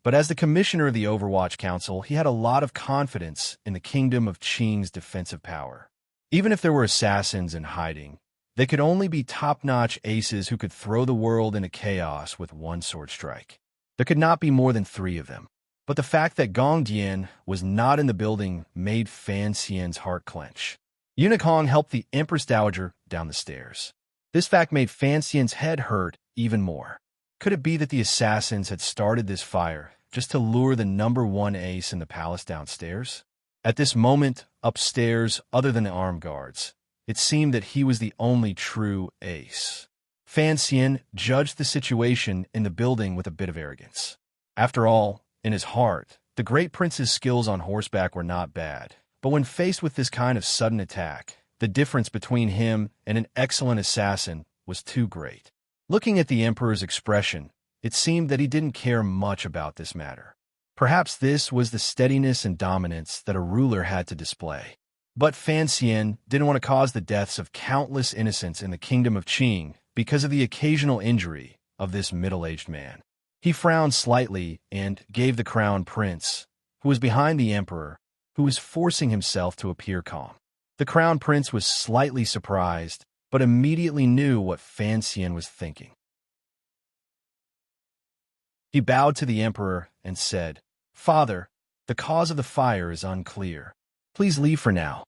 but as the commissioner of the Overwatch Council, he had a lot of confidence in the kingdom of Qing's defensive power. Even if there were assassins in hiding, they could only be top-notch aces who could throw the world into chaos with one sword strike. There could not be more than 3 of them. But the fact that Gong Dian was not in the building made Fan Xian's heart clench. Eunuch Hong helped the Empress Dowager down the stairs. This fact made Fan Xian's head hurt even more. Could it be that the assassins had started this fire just to lure the number 1 ace in the palace downstairs? At this moment, upstairs, other than the armed guards, it seemed that he was the only true ace. Fan Xian judged the situation in the building with a bit of arrogance. After all, in his heart, the great prince's skills on horseback were not bad, but when faced with this kind of sudden attack, the difference between him and an excellent assassin was too great. Looking at the emperor's expression, it seemed that he didn't care much about this matter. Perhaps this was the steadiness and dominance that a ruler had to display. But Fan Xian didn't want to cause the deaths of countless innocents in the kingdom of Qing because of the occasional injury of this middle-aged man. He frowned slightly and gave the crown prince, who was behind the emperor, who was forcing himself to appear calm. The crown prince was slightly surprised, but immediately knew what Fan Xian was thinking. He bowed to the emperor and said, "Father, the cause of the fire is unclear. Please leave for now."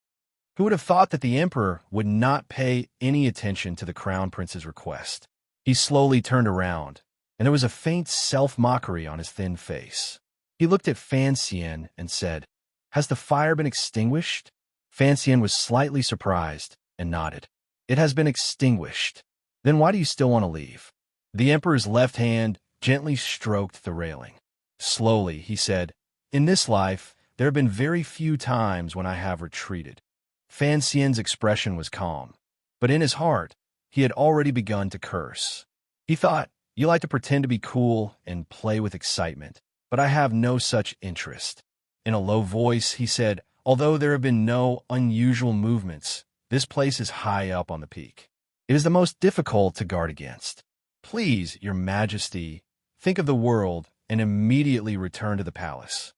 Who would have thought that the emperor would not pay any attention to the crown prince's request? He slowly turned around, and there was a faint self-mockery on his thin face. He looked at Fan Xian and said, "Has the fire been extinguished?" Fan Xian was slightly surprised and nodded. "It has been extinguished. Then why do you still want to leave?" The emperor's left hand gently stroked the railing. Slowly, he said, "In this life, there have been very few times when I have retreated." Fan Xian's expression was calm, but in his heart, he had already begun to curse. He thought, "You like to pretend to be cool and play with excitement, but I have no such interest." In a low voice, he said, "Although there have been no unusual movements, this place is high up on the peak. It is the most difficult to guard against. Please, your majesty, think of the world and immediately return to the palace."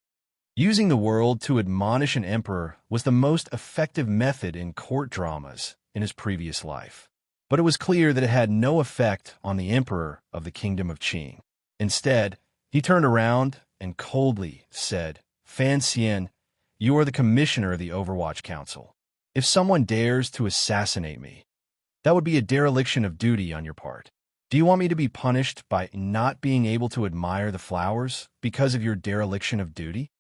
Using the world to admonish an emperor was the most effective method in court dramas in his previous life. But it was clear that it had no effect on the emperor of the kingdom of Qing. Instead, he turned around and coldly said, "Fan Xian, you are the commissioner of the Overwatch Council. If someone dares to assassinate me, that would be a dereliction of duty on your part. Do you want me to be punished by not being able to admire the flowers because of your dereliction of duty?"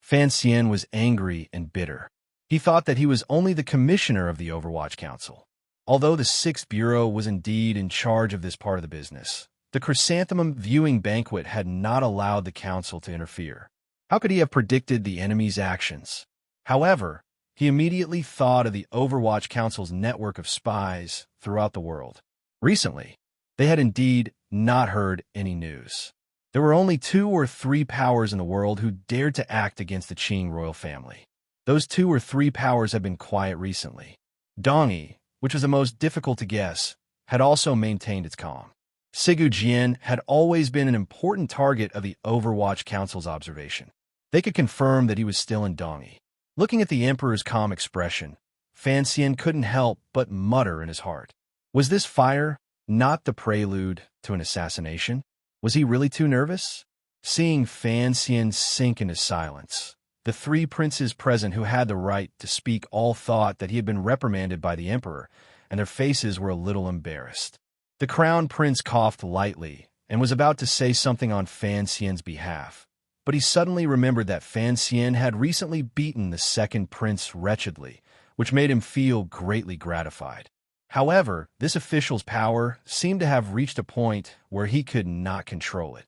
Fan Xian was angry and bitter. He thought that he was only the commissioner of the Overwatch Council. Although the Sixth Bureau was indeed in charge of this part of the business, the chrysanthemum viewing banquet had not allowed the council to interfere. How could he have predicted the enemy's actions? However, he immediately thought of the Overwatch Council's network of spies throughout the world. Recently, they had indeed not heard any news. There were only 2 or 3 powers in the world who dared to act against the Qing royal family. Those 2 or 3 powers have been quiet recently. Dongyi, which was the most difficult to guess, had also maintained its calm. Sigu Jian had always been an important target of the Overwatch Council's observation. They could confirm that he was still in Dongyi. Looking at the emperor's calm expression, Fan Xian couldn't help but mutter in his heart. Was this fire not the prelude to an assassination? Was he really too nervous? Seeing Fan Xian sink into silence, the 3 princes present who had the right to speak all thought that he had been reprimanded by the emperor, and their faces were a little embarrassed. The crown prince coughed lightly and was about to say something on Fan Xian's behalf, but he suddenly remembered that Fan Xian had recently beaten the second prince wretchedly, which made him feel greatly gratified. However, this official's power seemed to have reached a point where he could not control it.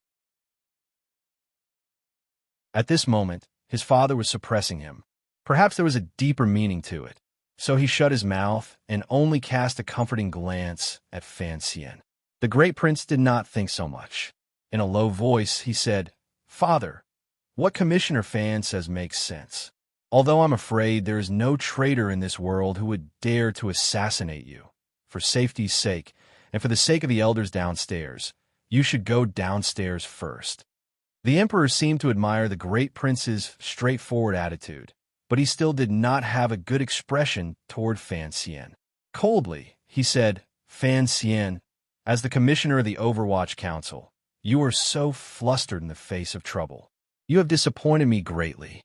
At this moment, his father was suppressing him. Perhaps there was a deeper meaning to it, so he shut his mouth and only cast a comforting glance at Fan Xian. The great prince did not think so much. In a low voice, he said, "Father, what Commissioner Fan says makes sense. Although I'm afraid there is no traitor in this world who would dare to assassinate you. For safety's sake, and for the sake of the elders downstairs, you should go downstairs first." The emperor seemed to admire the great prince's straightforward attitude, but he still did not have a good expression toward Fan Xian. Coldly, he said, "Fan Xian, as the commissioner of the Overwatch Council, you are so flustered in the face of trouble. You have disappointed me greatly."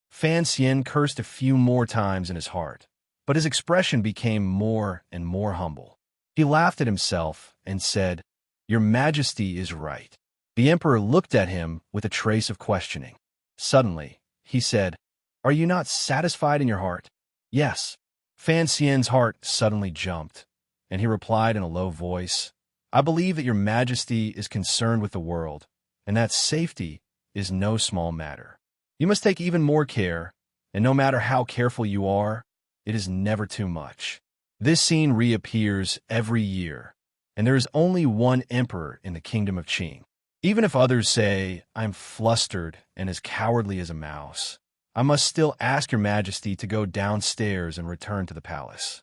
Fan Xian cursed a few more times in his heart, but his expression became more and more humble. He laughed at himself and said, "Your Majesty is right." The emperor looked at him with a trace of questioning. Suddenly, he said, "Are you not satisfied in your heart?" "Yes." Fan Xian's heart suddenly jumped, and he replied in a low voice, "I believe that your Majesty is concerned with the world, and that safety is no small matter. You must take even more care, and no matter how careful you are, it is never too much." This scene reappears every year, and there is only one emperor in the kingdom of Qing. Even if others say, "I'm flustered and as cowardly as a mouse," I must still ask your Majesty to go downstairs and return to the palace.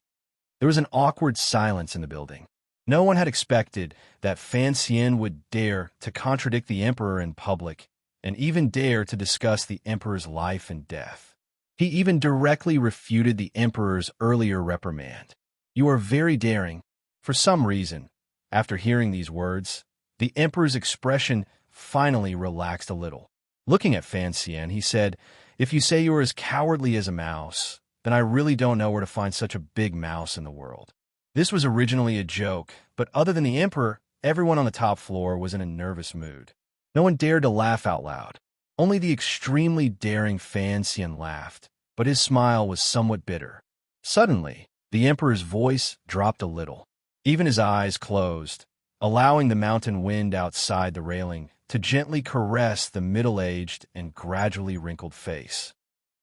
There was an awkward silence in the building. No one had expected that Fan Xian would dare to contradict the emperor in public, and even dare to discuss the emperor's life and death. He even directly refuted the emperor's earlier reprimand. "You are very daring." For some reason, after hearing these words, the emperor's expression finally relaxed a little. Looking at Fan Xian, he said, "If you say you are as cowardly as a mouse, then I really don't know where to find such a big mouse in the world." This was originally a joke, but other than the emperor, everyone on the top floor was in a nervous mood. No one dared to laugh out loud. Only the extremely daring Fan Xian laughed, but his smile was somewhat bitter. Suddenly, the emperor's voice dropped a little. Even his eyes closed, allowing the mountain wind outside the railing to gently caress the middle-aged and gradually wrinkled face.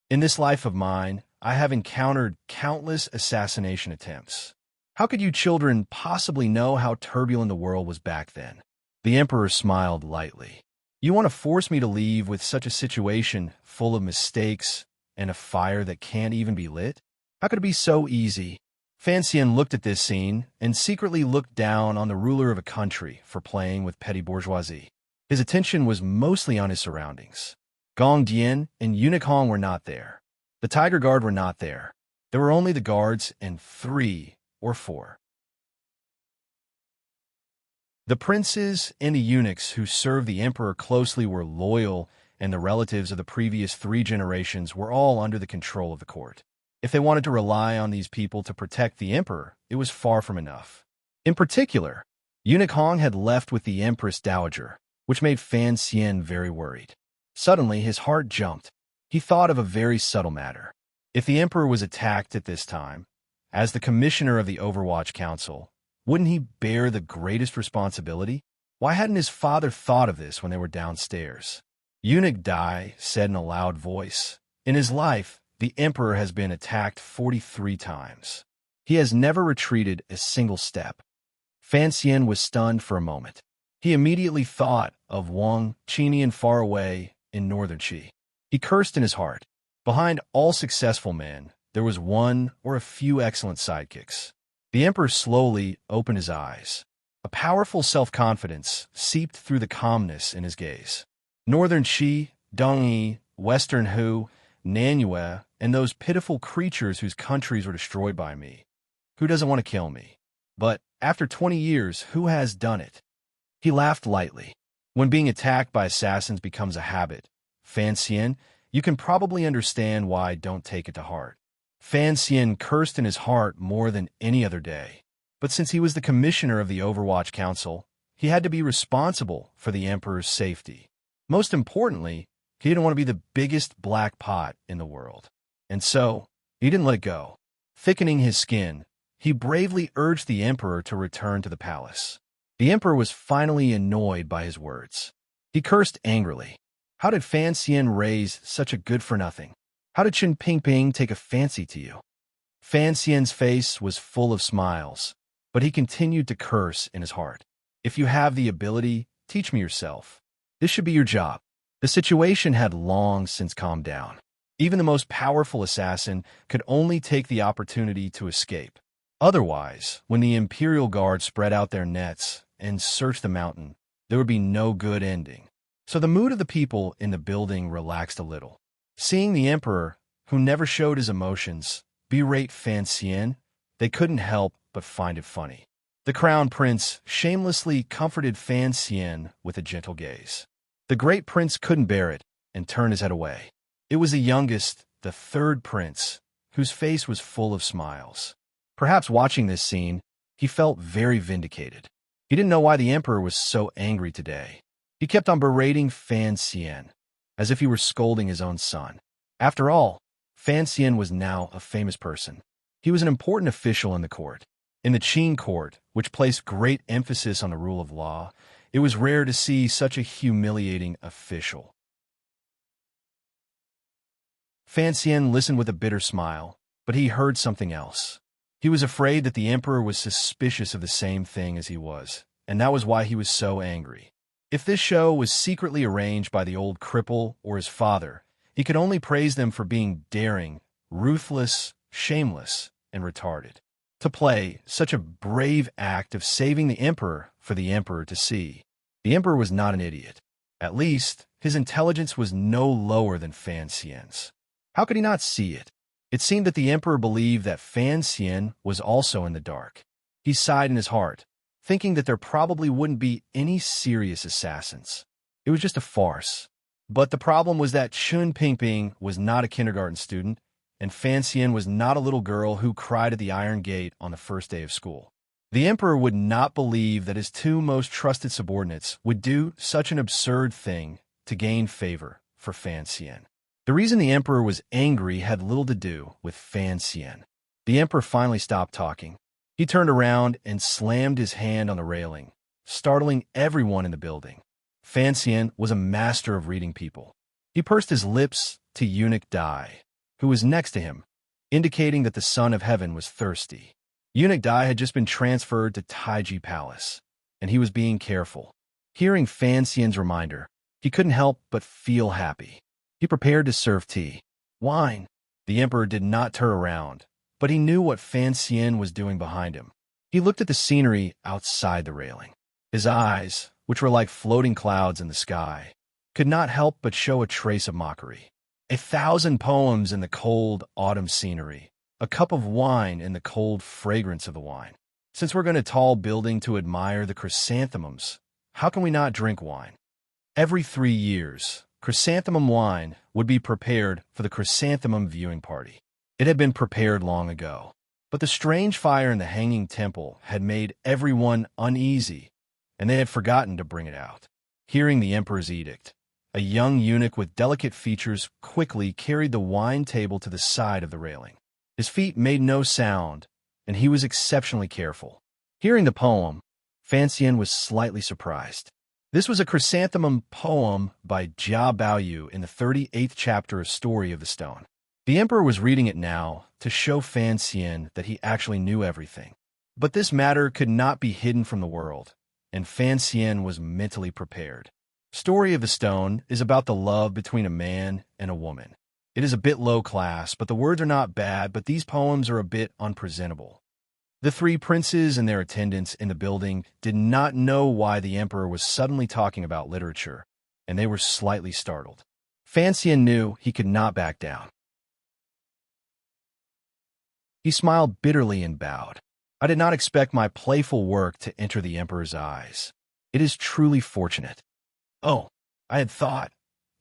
"In this life of mine, I have encountered countless assassination attempts. How could you children possibly know how turbulent the world was back then? The emperor smiled lightly. You want to force me to leave with such a situation full of mistakes and a fire that can't even be lit? How could it be so easy? Fan Xian looked at this scene and secretly looked down on the ruler of a country for playing with petty bourgeoisie. His attention was mostly on his surroundings. Gong Dian and Eunuch Hong were not there. The Tiger Guard were not there. There were only the guards and 3 or 4. The princes and the eunuchs who served the emperor closely were loyal, and the relatives of the previous 3 generations were all under the control of the court. If they wanted to rely on these people to protect the emperor, it was far from enough. In particular, Eunuch Hong had left with the Empress Dowager, which made Fan Xian very worried. Suddenly, his heart jumped. He thought of a very subtle matter. If the emperor was attacked at this time, as the commissioner of the Overwatch Council, wouldn't he bear the greatest responsibility? Why hadn't his father thought of this when they were downstairs? Eunuch Dai said in a loud voice, "In his life, the emperor has been attacked 43 times. He has never retreated a single step." Fan Xian was stunned for a moment. He immediately thought of Wang Qinian far away in northern Qi. He cursed in his heart. Behind all successful men, there was one or a few excellent sidekicks. The emperor slowly opened his eyes. A powerful self-confidence seeped through the calmness in his gaze. Northern Qi, Dongyi, Western Hu, Nanyue, and those pitiful creatures whose countries were destroyed by me. Who doesn't want to kill me? But after 20 years, who has done it? He laughed lightly. When being attacked by assassins becomes a habit, Fan Xian, you can probably understand why I don't take it to heart. Fan Xian cursed in his heart more than any other day. But since he was the commissioner of the Overwatch Council, he had to be responsible for the emperor's safety. Most importantly, he didn't want to be the biggest black pot in the world. And so, he didn't let it go. Thickening his skin, he bravely urged the emperor to return to the palace. The emperor was finally annoyed by his words. He cursed angrily. How did Fan Xian raise such a good-for-nothing? How did Chen Pingping take a fancy to you? Fan Xian's face was full of smiles, but he continued to curse in his heart. If you have the ability, teach me yourself. This should be your job. The situation had long since calmed down. Even the most powerful assassin could only take the opportunity to escape. Otherwise, when the Imperial Guard spread out their nets and searched the mountain, there would be no good ending. So the mood of the people in the building relaxed a little. Seeing the emperor, who never showed his emotions, berate Fan Xian, they couldn't help but find it funny. The crown prince shamelessly comforted Fan Xian with a gentle gaze. The great prince couldn't bear it and turned his head away. It was the youngest, the 3rd prince, whose face was full of smiles. Perhaps watching this scene, he felt very vindicated. He didn't know why the emperor was so angry today. He kept on berating Fan Xian, as if he were scolding his own son. After all, Fan Xian was now a famous person. He was an important official in the court. In the Qin court, which placed great emphasis on the rule of law, it was rare to see such a humiliating official. Fan Xian listened with a bitter smile, but he heard something else. He was afraid that the emperor was suspicious of the same thing as he was, and that was why he was so angry. If this show was secretly arranged by the old cripple or his father, he could only praise them for being daring, ruthless, shameless, and retarded. To play such a brave act of saving the emperor for the emperor to see. The emperor was not an idiot. At least, his intelligence was no lower than Fan Xian's. How could he not see it? It seemed that the emperor believed that Fan Xian was also in the dark. He sighed in his heart, thinking that there probably wouldn't be any serious assassins. It was just a farce. But the problem was that Chen Pingping was not a kindergarten student, and Fan Xian was not a little girl who cried at the Iron Gate on the first day of school. The emperor would not believe that his 2 most trusted subordinates would do such an absurd thing to gain favor for Fan Xian. The reason the emperor was angry had little to do with Fan Xian. The emperor finally stopped talking. He turned around and slammed his hand on the railing, startling everyone in the building. Fan Xian was a master of reading people. He pursed his lips to Eunuch Dai, who was next to him, indicating that the son of heaven was thirsty. Eunuch Dai had just been transferred to Taiji Palace, and he was being careful. Hearing Fan Xian's reminder, he couldn't help but feel happy. He prepared to serve tea. Wine. The emperor did not turn around, but he knew what Fan Xian was doing behind him. He looked at the scenery outside the railing. His eyes, which were like floating clouds in the sky, could not help but show a trace of mockery. 1,000 poems in the cold autumn scenery, a cup of wine in the cold fragrance of the wine. Since we're going to tall building to admire the chrysanthemums, how can we not drink wine? Every 3 years, chrysanthemum wine would be prepared for the chrysanthemum viewing party. It had been prepared long ago, but the strange fire in the hanging temple had made everyone uneasy, and they had forgotten to bring it out. Hearing the emperor's edict, a young eunuch with delicate features quickly carried the wine table to the side of the railing. His feet made no sound, and he was exceptionally careful. Hearing the poem, Fan Xian was slightly surprised. This was a chrysanthemum poem by Jia Baoyu in the 38th chapter of Story of the Stone. The emperor was reading it now to show Fan Xian that he actually knew everything. But this matter could not be hidden from the world, and Fan Xian was mentally prepared. Story of the Stone is about the love between a man and a woman. It is a bit low class, but the words are not bad, but these poems are a bit unpresentable. The 3 princes and their attendants in the building did not know why the emperor was suddenly talking about literature, and they were slightly startled. Fan Xian knew he could not back down. He smiled bitterly and bowed. I did not expect my playful work to enter the emperor's eyes. It is truly fortunate. Oh, I had thought.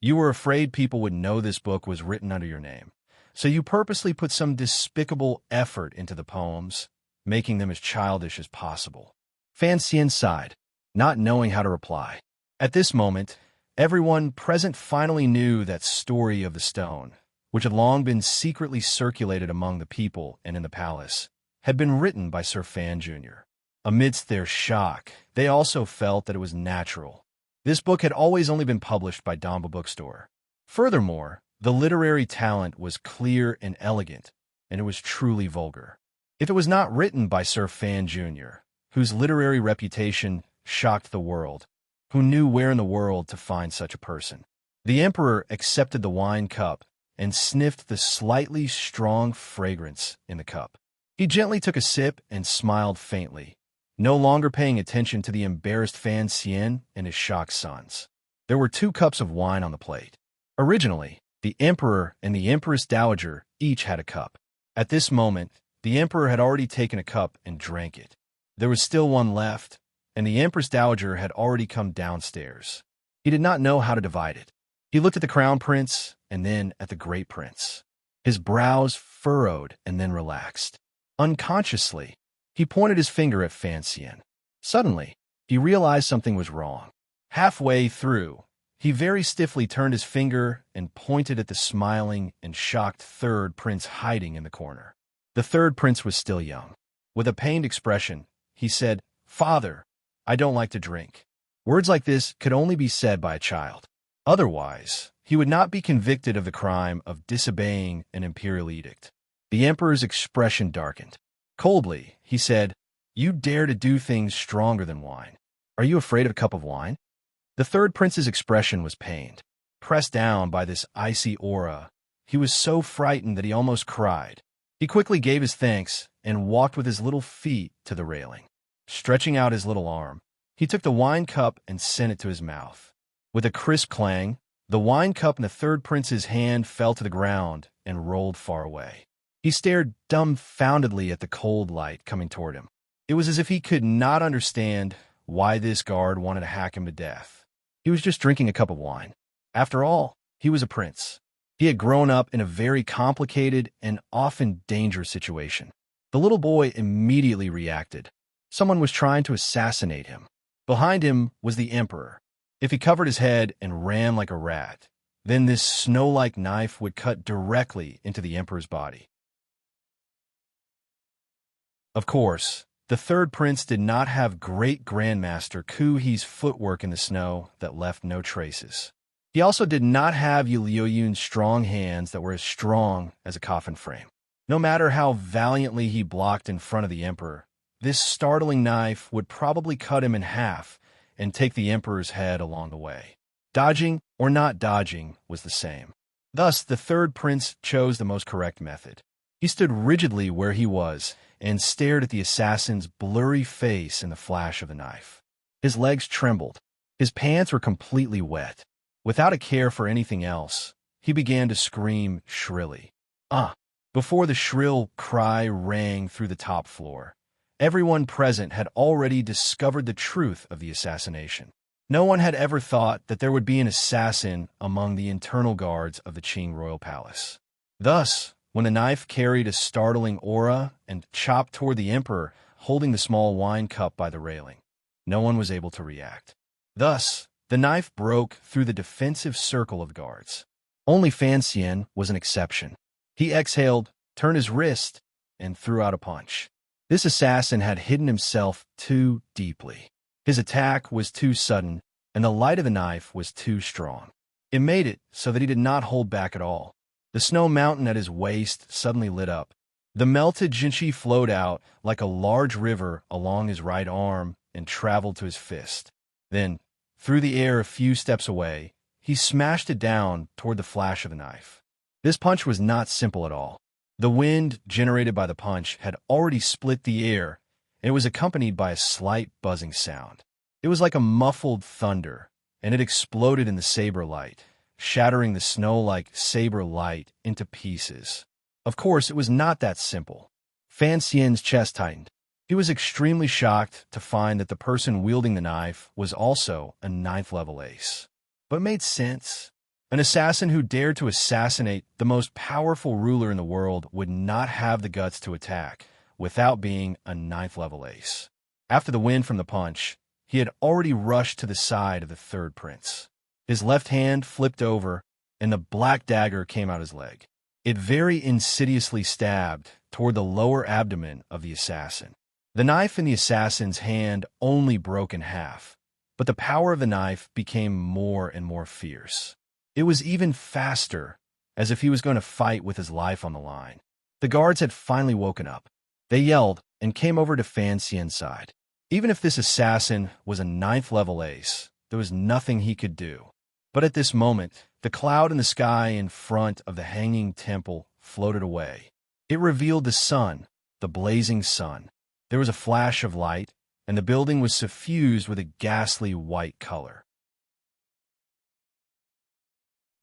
You were afraid people would know this book was written under your name, so you purposely put some despicable effort into the poems, making them as childish as possible. Fan Xian sighed, not knowing how to reply. At this moment, everyone present finally knew that Story of the Stone, which had long been secretly circulated among the people and in the palace, had been written by Sir Fan Jr. Amidst their shock, they also felt that it was natural. This book had always only been published by Damba Bookstore. Furthermore, the literary talent was clear and elegant, and it was truly vulgar. If it was not written by Sir Fan Jr., whose literary reputation shocked the world, who knew where in the world to find such a person? The emperor accepted the wine cup and sniffed the slightly strong fragrance in the cup. He gently took a sip and smiled faintly, no longer paying attention to the embarrassed Fan Xian and his shocked sons. There were 2 cups of wine on the plate. Originally, the emperor and the empress dowager each had a cup. At this moment, the emperor had already taken a cup and drank it. There was still one left, and the empress dowager had already come downstairs. He did not know how to divide it. He looked at the crown prince and then at the great prince. His brows furrowed and then relaxed. Unconsciously, he pointed his finger at Fan Xian. Suddenly, he realized something was wrong. Halfway through, he very stiffly turned his finger and pointed at the smiling and shocked 3rd prince hiding in the corner. The 3rd prince was still young. With a pained expression, he said, "Father, I don't like to drink." Words like this could only be said by a child. Otherwise, he would not be convicted of the crime of disobeying an imperial edict. The emperor's expression darkened. Coldly, he said, "You dare to do things stronger than wine. Are you afraid of a cup of wine?" The 3rd prince's expression was pained. Pressed down by this icy aura, he was so frightened that he almost cried. He quickly gave his thanks and walked with his little feet to the railing. Stretching out his little arm, he took the wine cup and sent it to his mouth. With a crisp clang, the wine cup in the 3rd prince's hand fell to the ground and rolled far away. He stared dumbfoundedly at the cold light coming toward him. It was as if he could not understand why this guard wanted to hack him to death. He was just drinking a cup of wine. After all, he was a prince. He had grown up in a very complicated and often dangerous situation. The little boy immediately reacted. Someone was trying to assassinate him. Behind him was the emperor. If he covered his head and ran like a rat, then this snow-like knife would cut directly into the emperor's body. Of course, the 3rd prince did not have great-grandmaster Ku He's footwork in the snow that left no traces. He also did not have Yu Liuyun's strong hands that were as strong as a coffin frame. No matter how valiantly he blocked in front of the emperor, this startling knife would probably cut him in half and take the emperor's head along the way. Dodging or not dodging was the same. Thus, the third prince chose the most correct method. He stood rigidly where he was and stared at the assassin's blurry face in the flash of the knife. His legs trembled. His pants were completely wet. Without a care for anything else, he began to scream shrilly. Ah! Before the shrill cry rang through the top floor, everyone present had already discovered the truth of the assassination. No one had ever thought that there would be an assassin among the internal guards of the Qing royal palace. Thus, when the knife carried a startling aura and chopped toward the emperor, holding the small wine cup by the railing, no one was able to react. Thus, the knife broke through the defensive circle of guards. Only Fan Xian was an exception. He exhaled, turned his wrist, and threw out a punch. This assassin had hidden himself too deeply. His attack was too sudden, and the light of the knife was too strong. It made it so that he did not hold back at all. The snow mountain at his waist suddenly lit up. The melted jinchi flowed out like a large river along his right arm and traveled to his fist. Then, through the air a few steps away, he smashed it down toward the flash of the knife. This punch was not simple at all. The wind generated by the punch had already split the air, and it was accompanied by a slight buzzing sound. It was like a muffled thunder, and it exploded in the saber light, shattering the snow-like saber light into pieces. Of course, it was not that simple. Fan Xian's chest tightened. He was extremely shocked to find that the person wielding the knife was also a 9th-level ace. But it made sense. An assassin who dared to assassinate the most powerful ruler in the world would not have the guts to attack without being a 9th-level ace. After the wind from the punch, he had already rushed to the side of the third prince. His left hand flipped over, and the black dagger came out his leg. It very insidiously stabbed toward the lower abdomen of the assassin. The knife in the assassin's hand only broke in half, but the power of the knife became more and more fierce. It was even faster, as if he was going to fight with his life on the line. The guards had finally woken up. They yelled and came over to Fan Xian's side. Even if this assassin was a 9th-level ace, there was nothing he could do. But at this moment, the cloud in the sky in front of the hanging temple floated away. It revealed the sun, the blazing sun. There was a flash of light, and the building was suffused with a ghastly white color.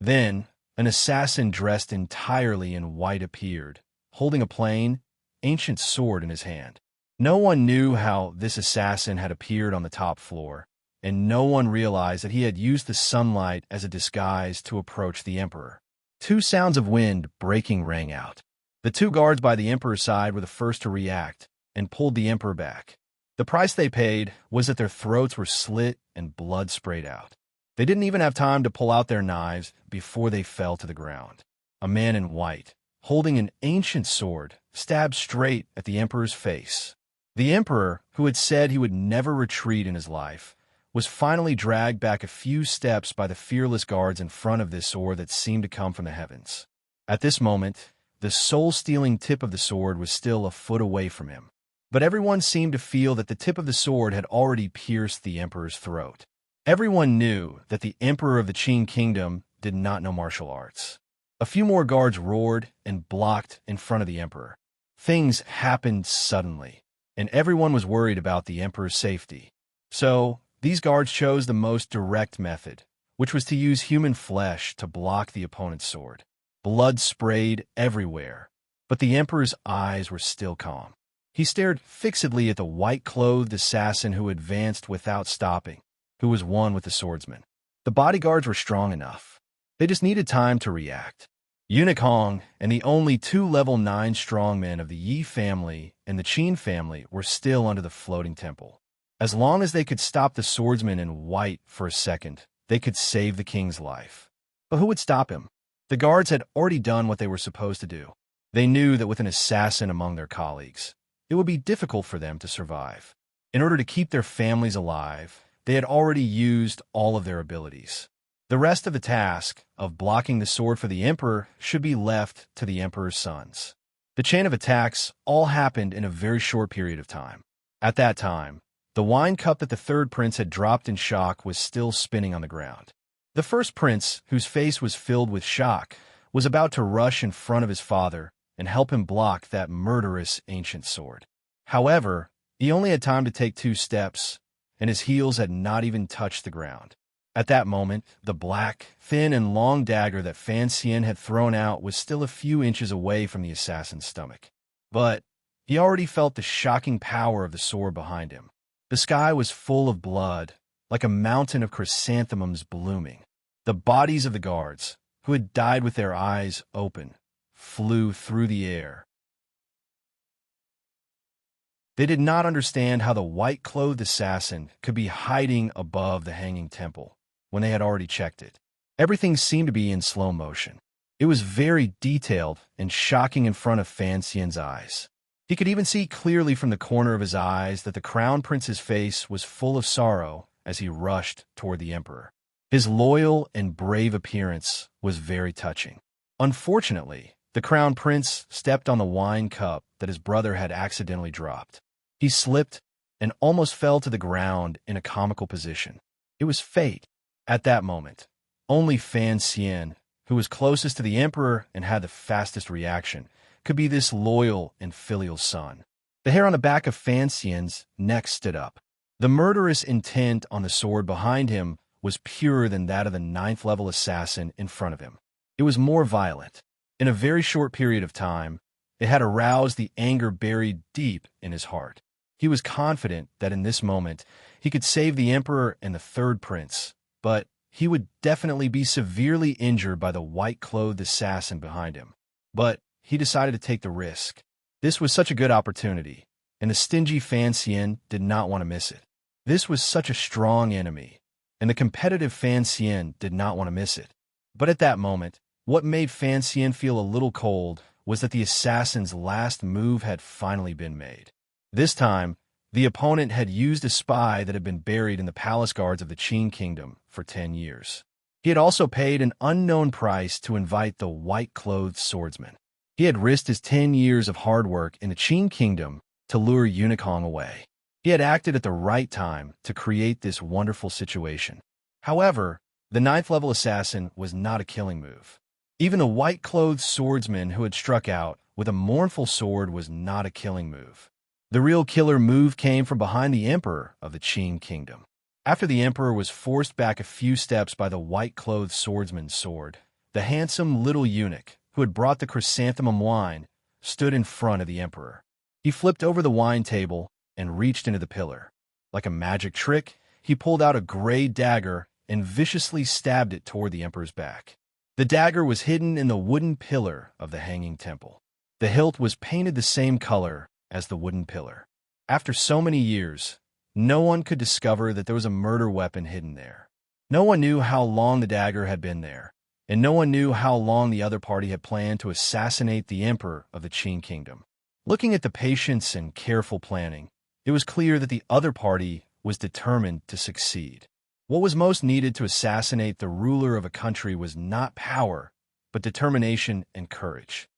Then, an assassin dressed entirely in white appeared, holding a plain, ancient sword in his hand. No one knew how this assassin had appeared on the top floor, and no one realized that he had used the sunlight as a disguise to approach the emperor. 2 sounds of wind breaking rang out. The 2 guards by the emperor's side were the first to react and pulled the emperor back. The price they paid was that their throats were slit and blood sprayed out. They didn't even have time to pull out their knives before they fell to the ground. A man in white, holding an ancient sword, stabbed straight at the emperor's face. The emperor, who had said he would never retreat in his life, was finally dragged back a few steps by the fearless guards in front of this sword that seemed to come from the heavens. At this moment, the soul-stealing tip of the sword was still a foot away from him. But everyone seemed to feel that the tip of the sword had already pierced the emperor's throat. Everyone knew that the emperor of the Qing kingdom did not know martial arts. A few more guards roared and blocked in front of the emperor. Things happened suddenly, and everyone was worried about the emperor's safety. So, these guards chose the most direct method, which was to use human flesh to block the opponent's sword. Blood sprayed everywhere, but the emperor's eyes were still calm. He stared fixedly at the white-clothed assassin who advanced without stopping, who was one with the swordsman. The bodyguards were strong enough. They just needed time to react. Eunuch Hong and the only 2 level 9 strongmen of the Yi family and the Qin family were still under the floating temple. As long as they could stop the swordsman in white for a second, they could save the king's life. But who would stop him? The guards had already done what they were supposed to do. They knew that with an assassin among their colleagues, it would be difficult for them to survive. In order to keep their families alive, they had already used all of their abilities. The rest of the task of blocking the sword for the emperor should be left to the emperor's sons. The chain of attacks all happened in a very short period of time. At that time, the wine cup that the third prince had dropped in shock was still spinning on the ground. The first prince, whose face was filled with shock, was about to rush in front of his father and help him block that murderous ancient sword. However, he only had time to take 2 steps, and his heels had not even touched the ground. At that moment, the black, thin, and long dagger that Fan Xian had thrown out was still a few inches away from the assassin's stomach. But he already felt the shocking power of the sword behind him. The sky was full of blood, like a mountain of chrysanthemums blooming. The bodies of the guards, who had died with their eyes open, flew through the air. They did not understand how the white-clothed assassin could be hiding above the hanging temple when they had already checked it. Everything seemed to be in slow motion. It was very detailed and shocking in front of Fan Xian's eyes. He could even see clearly from the corner of his eyes that the crown prince's face was full of sorrow as he rushed toward the emperor. His loyal and brave appearance was very touching. Unfortunately, the crown prince stepped on the wine cup that his brother had accidentally dropped. He slipped and almost fell to the ground in a comical position. It was fate. At that moment, only Fan Xian, who was closest to the emperor and had the fastest reaction, could be this loyal and filial son. The hair on the back of Fan Xian's neck stood up. The murderous intent on the sword behind him was purer than that of the 9th-level assassin in front of him. It was more violent. In a very short period of time, it had aroused the anger buried deep in his heart. He was confident that in this moment he could save the emperor and the third prince, but he would definitely be severely injured by the white-clothed assassin behind him. But he decided to take the risk. This was such a good opportunity, and the stingy Fan Xian did not want to miss it. This was such a strong enemy, and the competitive Fan Xian did not want to miss it. But at that moment, what made Fan Xian feel a little cold was that the assassin's last move had finally been made. This time, the opponent had used a spy that had been buried in the palace guards of the Qin kingdom for 10 years. He had also paid an unknown price to invite the white-clothed swordsman. He had risked his 10 years of hard work in the Qin kingdom to lure Unikong away. He had acted at the right time to create this wonderful situation. However, the 9th-level assassin was not a killing move. Even the white-clothed swordsman who had struck out with a mournful sword was not a killing move. The real killer move came from behind the emperor of the Qin kingdom. After the emperor was forced back a few steps by the white-clothed swordsman's sword, the handsome little eunuch, who had brought the chrysanthemum wine, stood in front of the emperor. He flipped over the wine table and reached into the pillar. Like a magic trick, he pulled out a gray dagger and viciously stabbed it toward the emperor's back. The dagger was hidden in the wooden pillar of the hanging temple. The hilt was painted the same color as the wooden pillar. After so many years, no one could discover that there was a murder weapon hidden there. No one knew how long the dagger had been there, and no one knew how long the other party had planned to assassinate the emperor of the Qin kingdom. Looking at the patience and careful planning, it was clear that the other party was determined to succeed. What was most needed to assassinate the ruler of a country was not power, but determination and courage.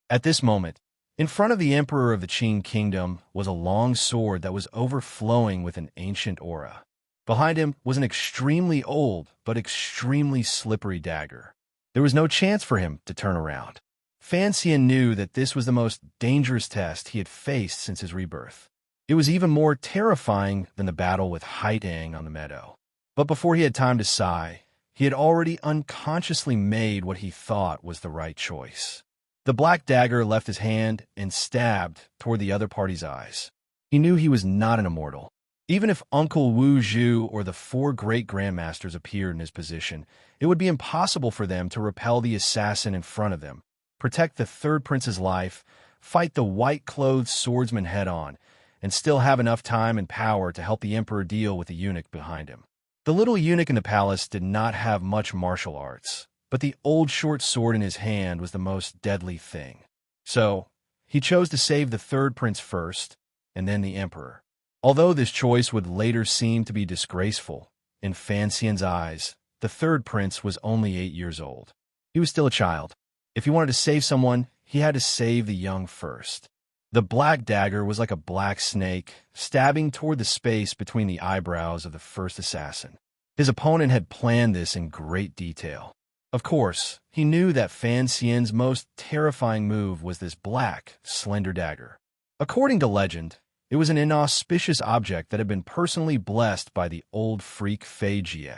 At this moment, in front of the emperor of the Qin kingdom was a long sword that was overflowing with an ancient aura. Behind him was an extremely old but extremely slippery dagger. There was no chance for him to turn around. Fan Xian knew that this was the most dangerous test he had faced since his rebirth. It was even more terrifying than the battle with Haidang on the meadow. But before he had time to sigh, he had already unconsciously made what he thought was the right choice. The black dagger left his hand and stabbed toward the other party's eyes. He knew he was not an immortal. Even if Uncle Wu Zhu or the 4 great grandmasters appeared in his position, it would be impossible for them to repel the assassin in front of them, protect the third prince's life, fight the white-clothed swordsman head-on, and still have enough time and power to help the emperor deal with the eunuch behind him. The little eunuch in the palace did not have much martial arts, but the old short sword in his hand was the most deadly thing. So, he chose to save the third prince first, and then the emperor. Although this choice would later seem to be disgraceful, in Fan Xian's eyes, the third prince was only 8 years old. He was still a child. If he wanted to save someone, he had to save the young first. The black dagger was like a black snake, stabbing toward the space between the eyebrows of the first assassin. His opponent had planned this in great detail. Of course, he knew that Fan Xian's most terrifying move was this black, slender dagger. According to legend, it was an inauspicious object that had been personally blessed by the old freak Fei Jie.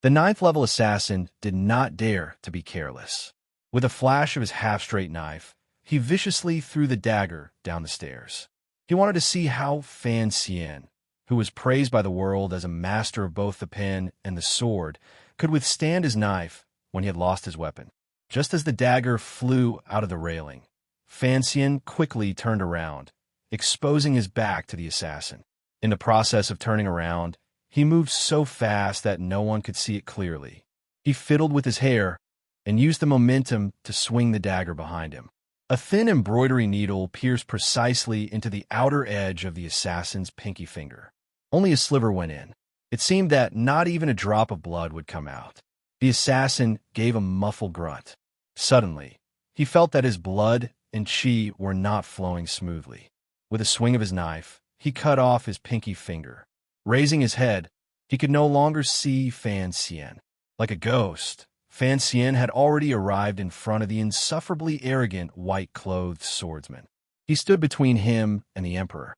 The ninth-level assassin did not dare to be careless. With a flash of his half-straight knife, he viciously threw the dagger down the stairs. He wanted to see how Fan Xian, who was praised by the world as a master of both the pen and the sword, could withstand his knife when he had lost his weapon. Just as the dagger flew out of the railing, Fan Xian quickly turned around, exposing his back to the assassin. In the process of turning around, he moved so fast that no one could see it clearly. He fiddled with his hair and used the momentum to swing the dagger behind him. A thin embroidery needle pierced precisely into the outer edge of the assassin's pinky finger. Only a sliver went in. It seemed that not even a drop of blood would come out. The assassin gave a muffled grunt. Suddenly, he felt that his blood and qi were not flowing smoothly. With a swing of his knife, he cut off his pinky finger. Raising his head, he could no longer see Fan Xian. Like a ghost, Fan Xian had already arrived in front of the insufferably arrogant white-clothed swordsman. He stood between him and the emperor.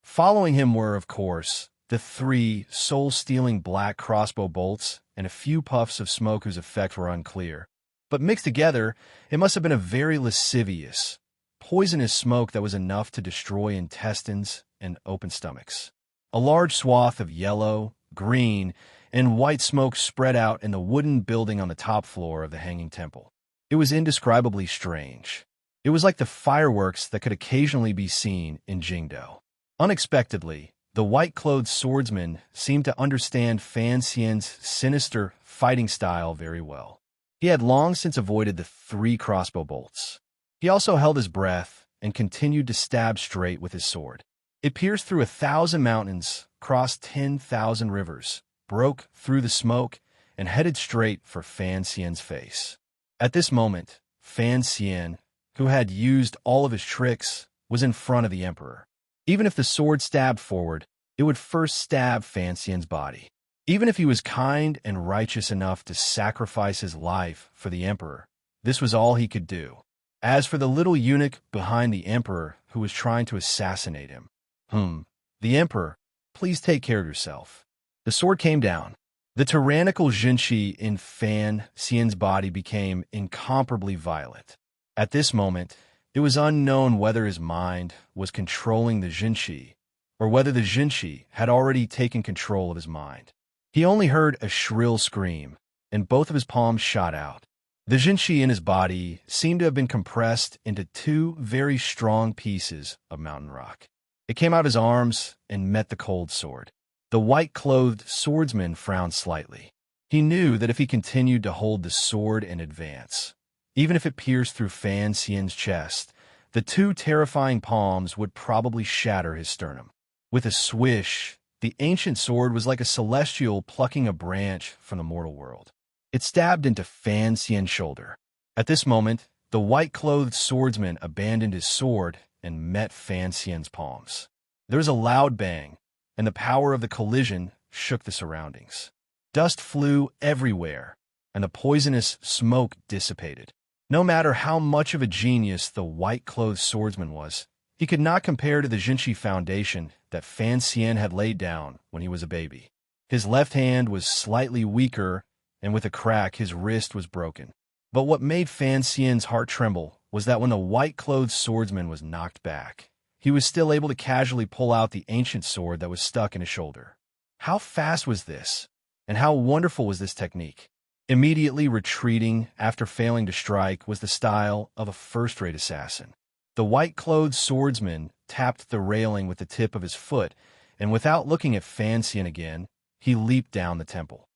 Following him were, of course, the 3 soul-stealing black crossbow bolts and a few puffs of smoke whose effect were unclear. But mixed together, it must have been a very lascivious, poisonous smoke that was enough to destroy intestines and open stomachs. A large swath of yellow, green, and white smoke spread out in the wooden building on the top floor of the Hanging Temple. It was indescribably strange. It was like the fireworks that could occasionally be seen in Jingdo. Unexpectedly, the white-clothed swordsman seemed to understand Fan Xian's sinister fighting style very well. He had long since avoided the 3 crossbow bolts. He also held his breath and continued to stab straight with his sword. It pierced through 1,000 mountains, crossed 10,000 rivers, broke through the smoke, and headed straight for Fan Xian's face. At this moment, Fan Xian, who had used all of his tricks, was in front of the emperor. Even if the sword stabbed forward, it would first stab Fan Xian's body. Even if he was kind and righteous enough to sacrifice his life for the emperor, this was all he could do. As for the little eunuch behind the emperor who was trying to assassinate him, the emperor, please take care of yourself. The sword came down. The tyrannical Jinqi in Fan Xian's body became incomparably violent. At this moment, it was unknown whether his mind was controlling the Jinqi or whether the Jinqi had already taken control of his mind. He only heard a shrill scream, and both of his palms shot out. The Jinqi in his body seemed to have been compressed into 2 very strong pieces of mountain rock. It came out of his arms and met the cold sword. The white-clothed swordsman frowned slightly. He knew that if he continued to hold the sword and advance, even if it pierced through Fan Xian's chest, the 2 terrifying palms would probably shatter his sternum. With a swish, the ancient sword was like a celestial plucking a branch from the mortal world. It stabbed into Fan Xian's shoulder. At this moment, the white-clothed swordsman abandoned his sword and met Fan Xian's palms. There was a loud bang, and the power of the collision shook the surroundings. Dust flew everywhere, and the poisonous smoke dissipated. No matter how much of a genius the white-clothed swordsman was, he could not compare to the Jinqi foundation that Fan Xian had laid down when he was a baby. His left hand was slightly weaker, and with a crack his wrist was broken. But what made Fan Xian's heart tremble was that when the white-clothed swordsman was knocked back, he was still able to casually pull out the ancient sword that was stuck in his shoulder. How fast was this? And how wonderful was this technique? Immediately retreating after failing to strike was the style of a first-rate assassin. The white-clothed swordsman tapped the railing with the tip of his foot, and without looking at Fan Xian again, he leaped down the temple.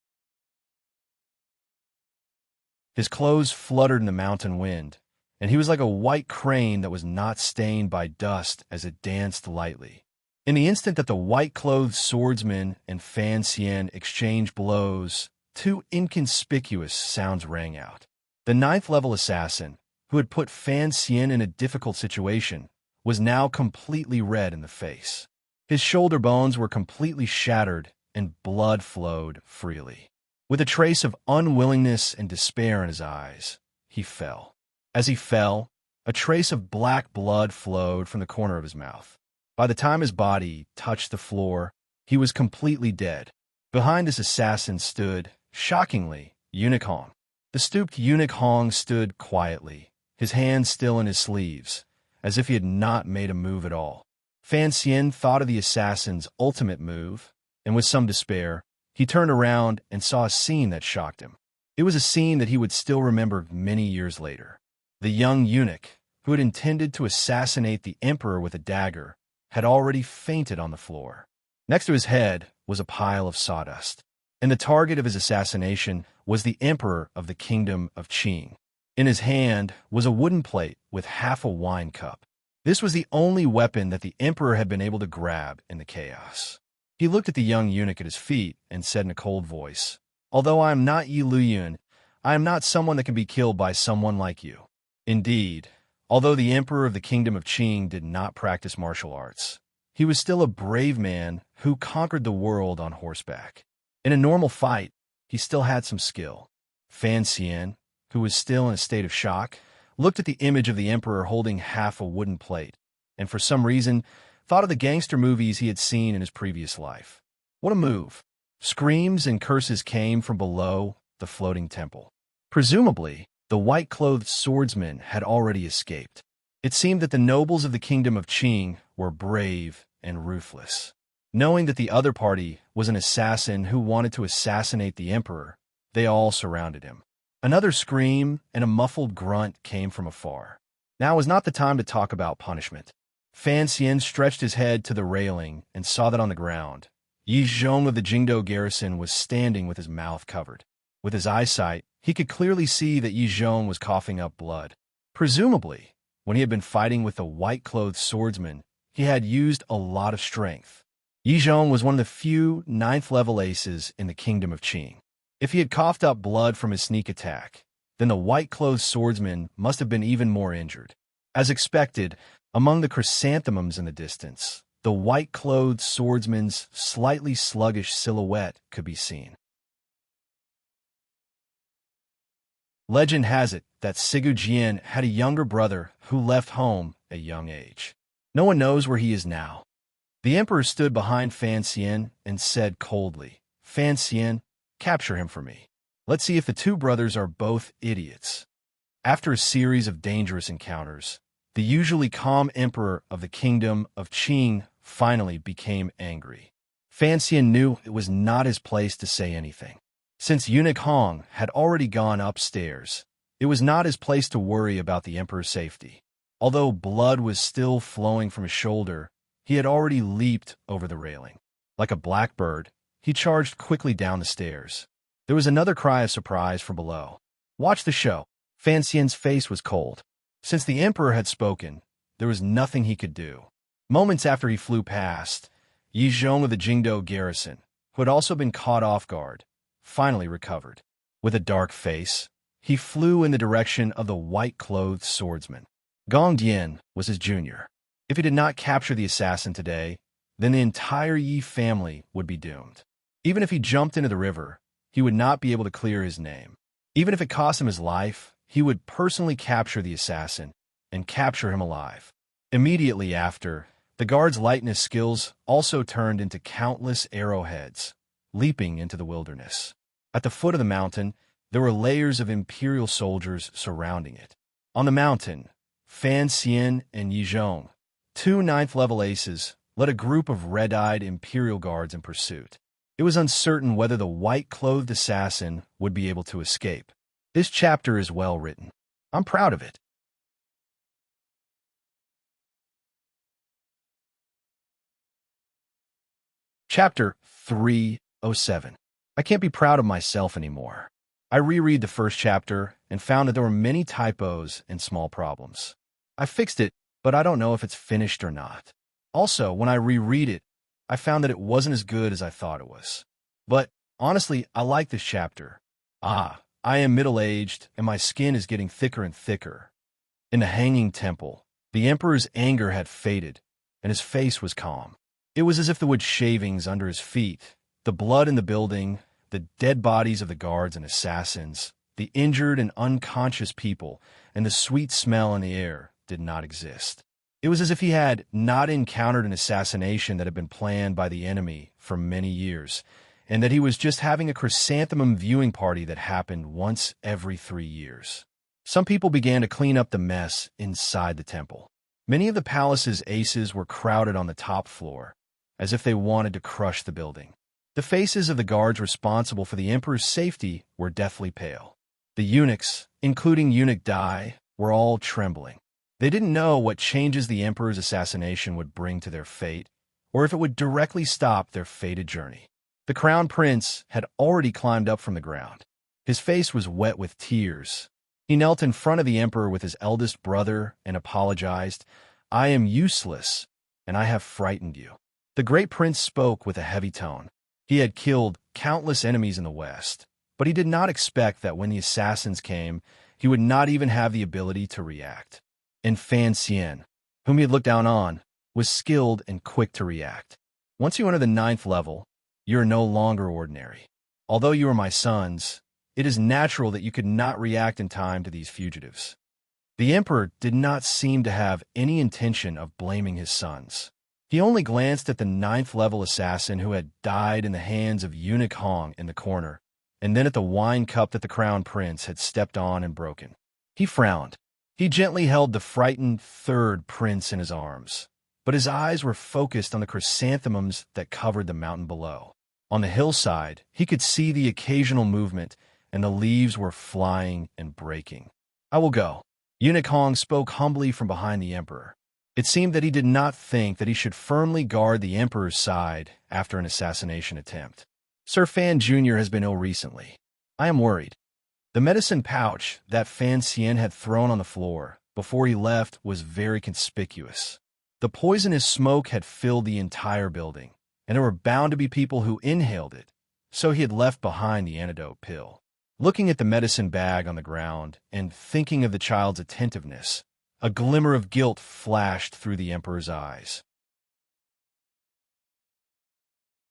His clothes fluttered in the mountain wind, and he was like a white crane that was not stained by dust as it danced lightly. In the instant that the white-clothed swordsman and Fan Xian exchanged blows, two inconspicuous sounds rang out. The ninth-level assassin, who had put Fan Xian in a difficult situation, was now completely red in the face. His shoulder bones were completely shattered and blood flowed freely. With a trace of unwillingness and despair in his eyes, he fell. As he fell, a trace of black blood flowed from the corner of his mouth. By the time his body touched the floor, he was completely dead. Behind this assassin stood, shockingly, Eunuch Hong. The stooped Eunuch Hong stood quietly, his hands still in his sleeves, as if he had not made a move at all. Fan Xian thought of the assassin's ultimate move, and with some despair, he turned around and saw a scene that shocked him. It was a scene that he would still remember many years later. The young eunuch, who had intended to assassinate the emperor with a dagger, had already fainted on the floor. Next to his head was a pile of sawdust, and the target of his assassination was the emperor of the kingdom of Qing. In his hand was a wooden plate with half a wine cup. This was the only weapon that the emperor had been able to grab in the chaos. He looked at the young eunuch at his feet and said in a cold voice, "Although I am not Yi Luyun, I am not someone that can be killed by someone like you." Indeed, although the emperor of the kingdom of Qing did not practice martial arts, he was still a brave man who conquered the world on horseback. In a normal fight, he still had some skill. Fan Xian, who was still in a state of shock, looked at the image of the emperor holding half a wooden plate, and for some reason, thought of the gangster movies he had seen in his previous life. What a move! Screams and curses came from below the floating temple. Presumably, the white-clothed swordsman had already escaped. It seemed that the nobles of the kingdom of Qing were brave and ruthless. Knowing that the other party was an assassin who wanted to assassinate the emperor, they all surrounded him. Another scream and a muffled grunt came from afar. Now was not the time to talk about punishment. Fan Xian stretched his head to the railing and saw that on the ground, Yi Zhong of the Jingdo garrison was standing with his mouth covered. With his eyesight, he could clearly see that Yi Zhong was coughing up blood. Presumably, when he had been fighting with the white-clothed swordsman, he had used a lot of strength. Yi Zhong was one of the few ninth-level aces in the kingdom of Qing. If he had coughed up blood from his sneak attack, then the white-clothed swordsman must have been even more injured. As expected, among the chrysanthemums in the distance, the white-clothed swordsman's slightly sluggish silhouette could be seen. Legend has it that Sigu Jian had a younger brother who left home at a young age. No one knows where he is now. The emperor stood behind Fan Xian and said coldly, "Fan Xian, capture him for me. Let's see if the two brothers are both idiots." After a series of dangerous encounters, the usually calm emperor of the kingdom of Qing finally became angry. Fan Xian knew it was not his place to say anything. Since Eunuch Hong had already gone upstairs, it was not his place to worry about the emperor's safety. Although blood was still flowing from his shoulder, he had already leaped over the railing. Like a blackbird, he charged quickly down the stairs. There was another cry of surprise from below. "Watch the show." Fan Xian's face was cold. Since the emperor had spoken, there was nothing he could do. Moments after he flew past, Yi Zhong of the Jingdo garrison, who had also been caught off guard, finally recovered. With a dark face, he flew in the direction of the white-clothed swordsman. Gong Dian was his junior. If he did not capture the assassin today, then the entire Yi family would be doomed. Even if he jumped into the river, he would not be able to clear his name. Even if it cost him his life, he would personally capture the assassin and capture him alive. Immediately after, the guard's lightness skills also turned into countless arrowheads, leaping into the wilderness. At the foot of the mountain, there were layers of imperial soldiers surrounding it. On the mountain, Fan Xian and Yi Zhong, two ninth-level aces, led a group of red-eyed imperial guards in pursuit. It was uncertain whether the white-clothed assassin would be able to escape. This chapter is well written. I'm proud of it. Chapter 307. I can't be proud of myself anymore. I reread the first chapter and found that there were many typos and small problems. I fixed it, but I don't know if it's finished or not. Also, when I reread it, I found that it wasn't as good as I thought it was. But Honestly, I like this chapter. I am middle-aged, and my skin is getting thicker and thicker. In the hanging temple, the emperor's anger had faded, and his face was calm. It was as if the wood shavings under his feet, the blood in the building, the dead bodies of the guards and assassins, the injured and unconscious people, and the sweet smell in the air did not exist. It was as if he had not encountered an assassination that had been planned by the enemy for many years, and that he was just having a chrysanthemum viewing party that happened once every 3 years. Some people began to clean up the mess inside the temple. Many of the palace's aces were crowded on the top floor, as if they wanted to crush the building. The faces of the guards responsible for the emperor's safety were deathly pale. The eunuchs, including Eunuch Dai, were all trembling. They didn't know what changes the emperor's assassination would bring to their fate, or if it would directly stop their fated journey. The crown prince had already climbed up from the ground. His face was wet with tears. He knelt in front of the emperor with his eldest brother and apologized. "I am useless, and I have frightened you." The great prince spoke with a heavy tone. He had killed countless enemies in the West, but he did not expect that when the assassins came, he would not even have the ability to react. And Fan Xian, whom he had looked down on, was skilled and quick to react. Once you enter the 9th level, you are no longer ordinary. Although you are my sons, it is natural that you could not react in time to these fugitives. The emperor did not seem to have any intention of blaming his sons. He only glanced at the 9th level assassin who had died in the hands of Eunuch Hong in the corner, and then at the wine cup that the crown prince had stepped on and broken. He frowned. He gently held the frightened third prince in his arms, but his eyes were focused on the chrysanthemums that covered the mountain below. On the hillside, he could see the occasional movement, and the leaves were flying and breaking. "I will go." Eunuch Hong spoke humbly from behind the emperor. It seemed that he did not think that he should firmly guard the emperor's side after an assassination attempt. "Sir Fan Jr. has been ill recently. I am worried." The medicine pouch that Fan Xian had thrown on the floor before he left was very conspicuous. The poisonous smoke had filled the entire building, and there were bound to be people who inhaled it, so he had left behind the antidote pill. Looking at the medicine bag on the ground and thinking of the child's attentiveness, a glimmer of guilt flashed through the emperor's eyes.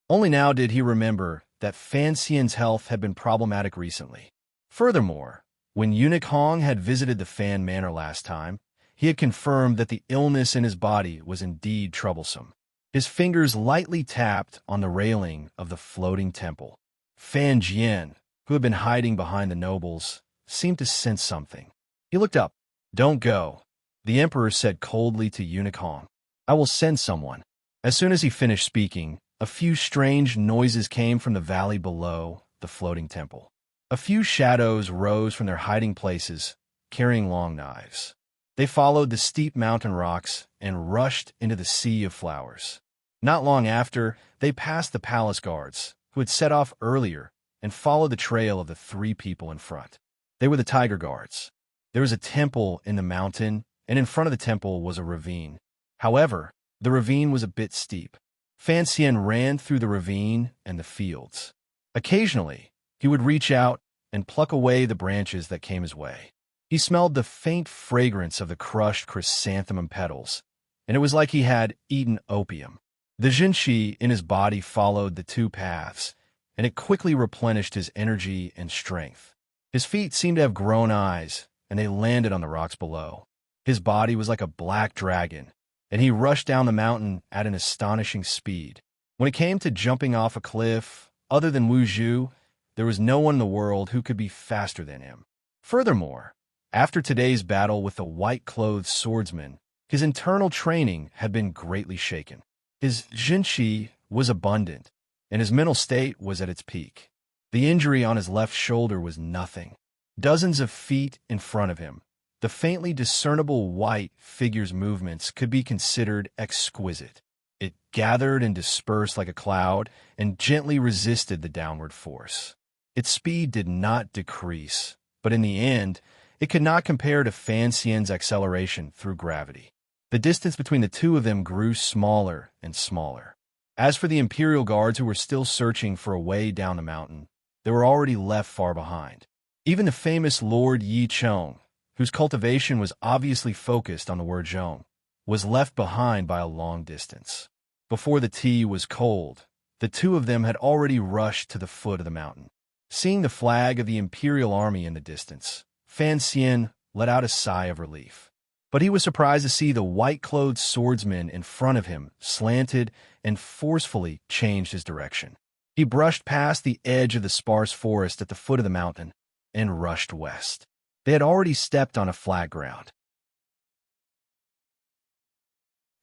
Only now did he remember that Fan Xian's health had been problematic recently. Furthermore, when Eunuch Hong had visited the Fan Manor last time, he had confirmed that the illness in his body was indeed troublesome. His fingers lightly tapped on the railing of the floating temple. Fan Jian, who had been hiding behind the nobles, seemed to sense something. He looked up. "Don't go," the emperor said coldly to Eunuch Hong. "I will send someone." As soon as he finished speaking, a few strange noises came from the valley below the floating temple. A few shadows rose from their hiding places, carrying long knives. They followed the steep mountain rocks and rushed into the sea of flowers. Not long after, they passed the palace guards, who had set off earlier, and followed the trail of the 3 people in front. They were the tiger guards. There was a temple in the mountain, and in front of the temple was a ravine. However, the ravine was a bit steep. Fan Xian ran through the ravine and the fields. Occasionally, he would reach out and pluck away the branches that came his way. He smelled the faint fragrance of the crushed chrysanthemum petals, and it was like he had eaten opium. The Jinshi in his body followed the 2 paths, and it quickly replenished his energy and strength. His feet seemed to have grown eyes, and they landed on the rocks below. His body was like a black dragon, and he rushed down the mountain at an astonishing speed. When it came to jumping off a cliff, other than Wu Zhu, there was no one in the world who could be faster than him. Furthermore, after today's battle with the white-clothed swordsman, his internal training had been greatly shaken. His Jinshi was abundant, and his mental state was at its peak. The injury on his left shoulder was nothing. Dozens of feet in front of him, the faintly discernible white figure's movements could be considered exquisite. It gathered and dispersed like a cloud and gently resisted the downward force. Its speed did not decrease, but in the end, it could not compare to Fan Xian's acceleration through gravity. The distance between the 2 of them grew smaller and smaller. As for the Imperial Guards who were still searching for a way down the mountain, they were already left far behind. Even the famous Lord Yi Chong, whose cultivation was obviously focused on the word zhong, was left behind by a long distance. Before the tea was cold, the two of them had already rushed to the foot of the mountain. Seeing the flag of the Imperial Army in the distance, Fan Xian let out a sigh of relief. But he was surprised to see the white-clothed swordsman in front of him slanted and forcefully changed his direction. He brushed past the edge of the sparse forest at the foot of the mountain and rushed west. They had already stepped on a flat ground.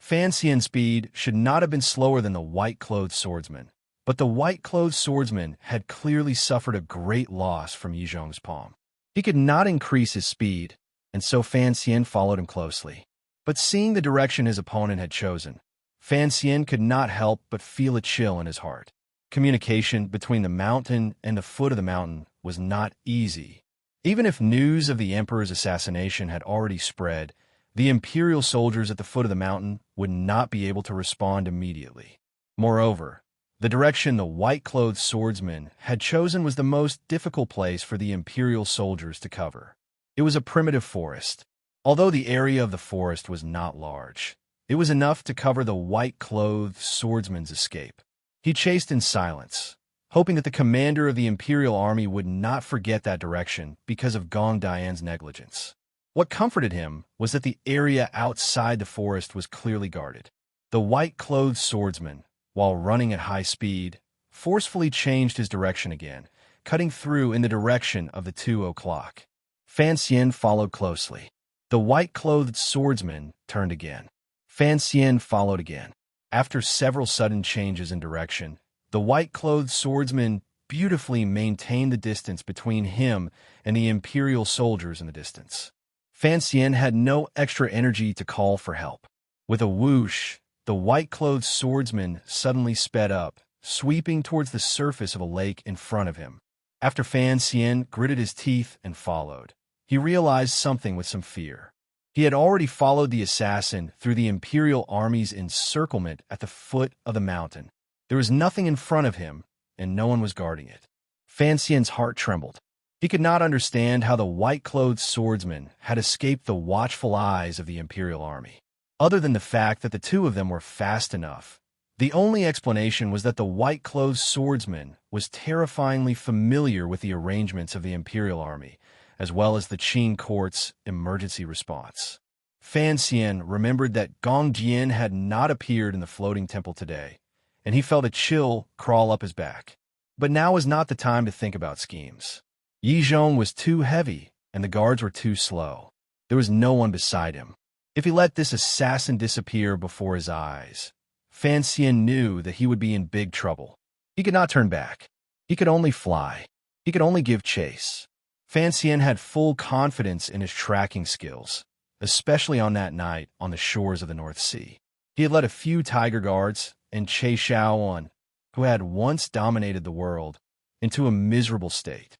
Fan Xian's speed should not have been slower than the white-clothed swordsman, but the white-clothed swordsman had clearly suffered a great loss from Yi Zhong's palm. He could not increase his speed, and so Fan Xian followed him closely. But seeing the direction his opponent had chosen, Fan Xian could not help but feel a chill in his heart. Communication between the mountain and the foot of the mountain was not easy. Even if news of the emperor's assassination had already spread, the imperial soldiers at the foot of the mountain would not be able to respond immediately. Moreover, the direction the white-clothed swordsman had chosen was the most difficult place for the imperial soldiers to cover. It was a primitive forest. Although the area of the forest was not large, it was enough to cover the white-clothed swordsman's escape. He chased in silence, hoping that the commander of the imperial army would not forget that direction because of Gong Dian's negligence. What comforted him was that the area outside the forest was clearly guarded. The white-clothed swordsman, while running at high speed, forcefully changed his direction again, cutting through in the direction of the 2 o'clock. Fan Xian followed closely. The white-clothed swordsman turned again. Fan Xian followed again. After several sudden changes in direction, the white-clothed swordsman beautifully maintained the distance between him and the imperial soldiers in the distance. Fan Xian had no extra energy to call for help. With a whoosh, the white-clothed swordsman suddenly sped up, sweeping towards the surface of a lake in front of him. After Fan Xian gritted his teeth and followed, he realized something with some fear. He had already followed the assassin through the Imperial Army's encirclement at the foot of the mountain. There was nothing in front of him, and no one was guarding it. Fan Xian's heart trembled. He could not understand how the white-clothed swordsman had escaped the watchful eyes of the Imperial Army. Other than the fact that the two of them were fast enough, the only explanation was that the white-clothed swordsman was terrifyingly familiar with the arrangements of the Imperial Army, as well as the Qin court's emergency response. Fan Xian remembered that Gong Jian had not appeared in the floating temple today, and he felt a chill crawl up his back. But now was not the time to think about schemes. Yi Zhong was too heavy, and the guards were too slow. There was no one beside him. If he let this assassin disappear before his eyes, Fan Xian knew that he would be in big trouble. He could not turn back. He could only fly. He could only give chase. Fan Xian had full confidence in his tracking skills, especially on that night on the shores of the North Sea. He had led a few tiger guards and Che Xiaoan, who had once dominated the world, into a miserable state.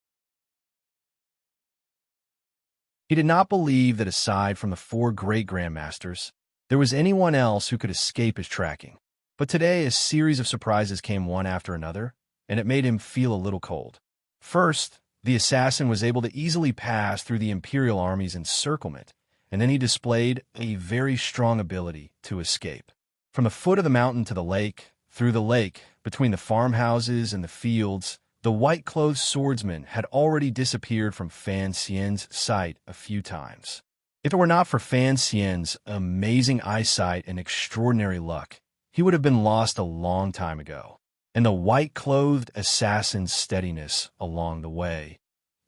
He did not believe that aside from the 4 great grandmasters, there was anyone else who could escape his tracking. But today a series of surprises came one after another, and it made him feel a little cold. First, the assassin was able to easily pass through the Imperial Army's encirclement, and then he displayed a very strong ability to escape. From the foot of the mountain to the lake, through the lake, between the farmhouses and the fields, the white-clothed swordsman had already disappeared from Fan Xian's sight a few times. If it were not for Fan Xian's amazing eyesight and extraordinary luck, he would have been lost a long time ago. And the white-clothed assassin's steadiness along the way,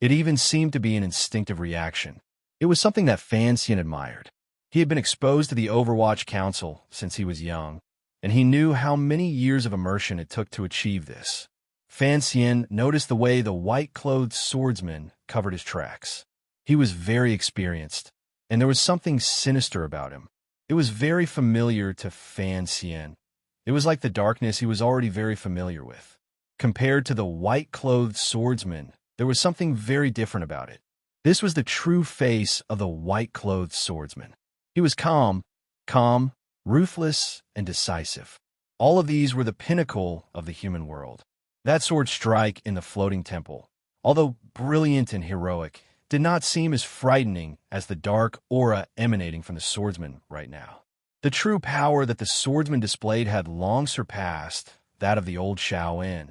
it even seemed to be an instinctive reaction. It was something that Fan Xian admired. He had been exposed to the Overwatch Council since he was young, and he knew how many years of immersion it took to achieve this. Fan Xian noticed the way the white-clothed swordsman covered his tracks. He was very experienced, and there was something sinister about him. It was very familiar to Fan Xian. It was like the darkness he was already very familiar with. Compared to the white-clothed swordsman, there was something very different about it. This was the true face of the white-clothed swordsman. He was calm, ruthless, and decisive. All of these were the pinnacle of the human world. That sword strike in the floating temple, although brilliant and heroic, did not seem as frightening as the dark aura emanating from the swordsman right now. The true power that the swordsman displayed had long surpassed that of the old Shaoyin,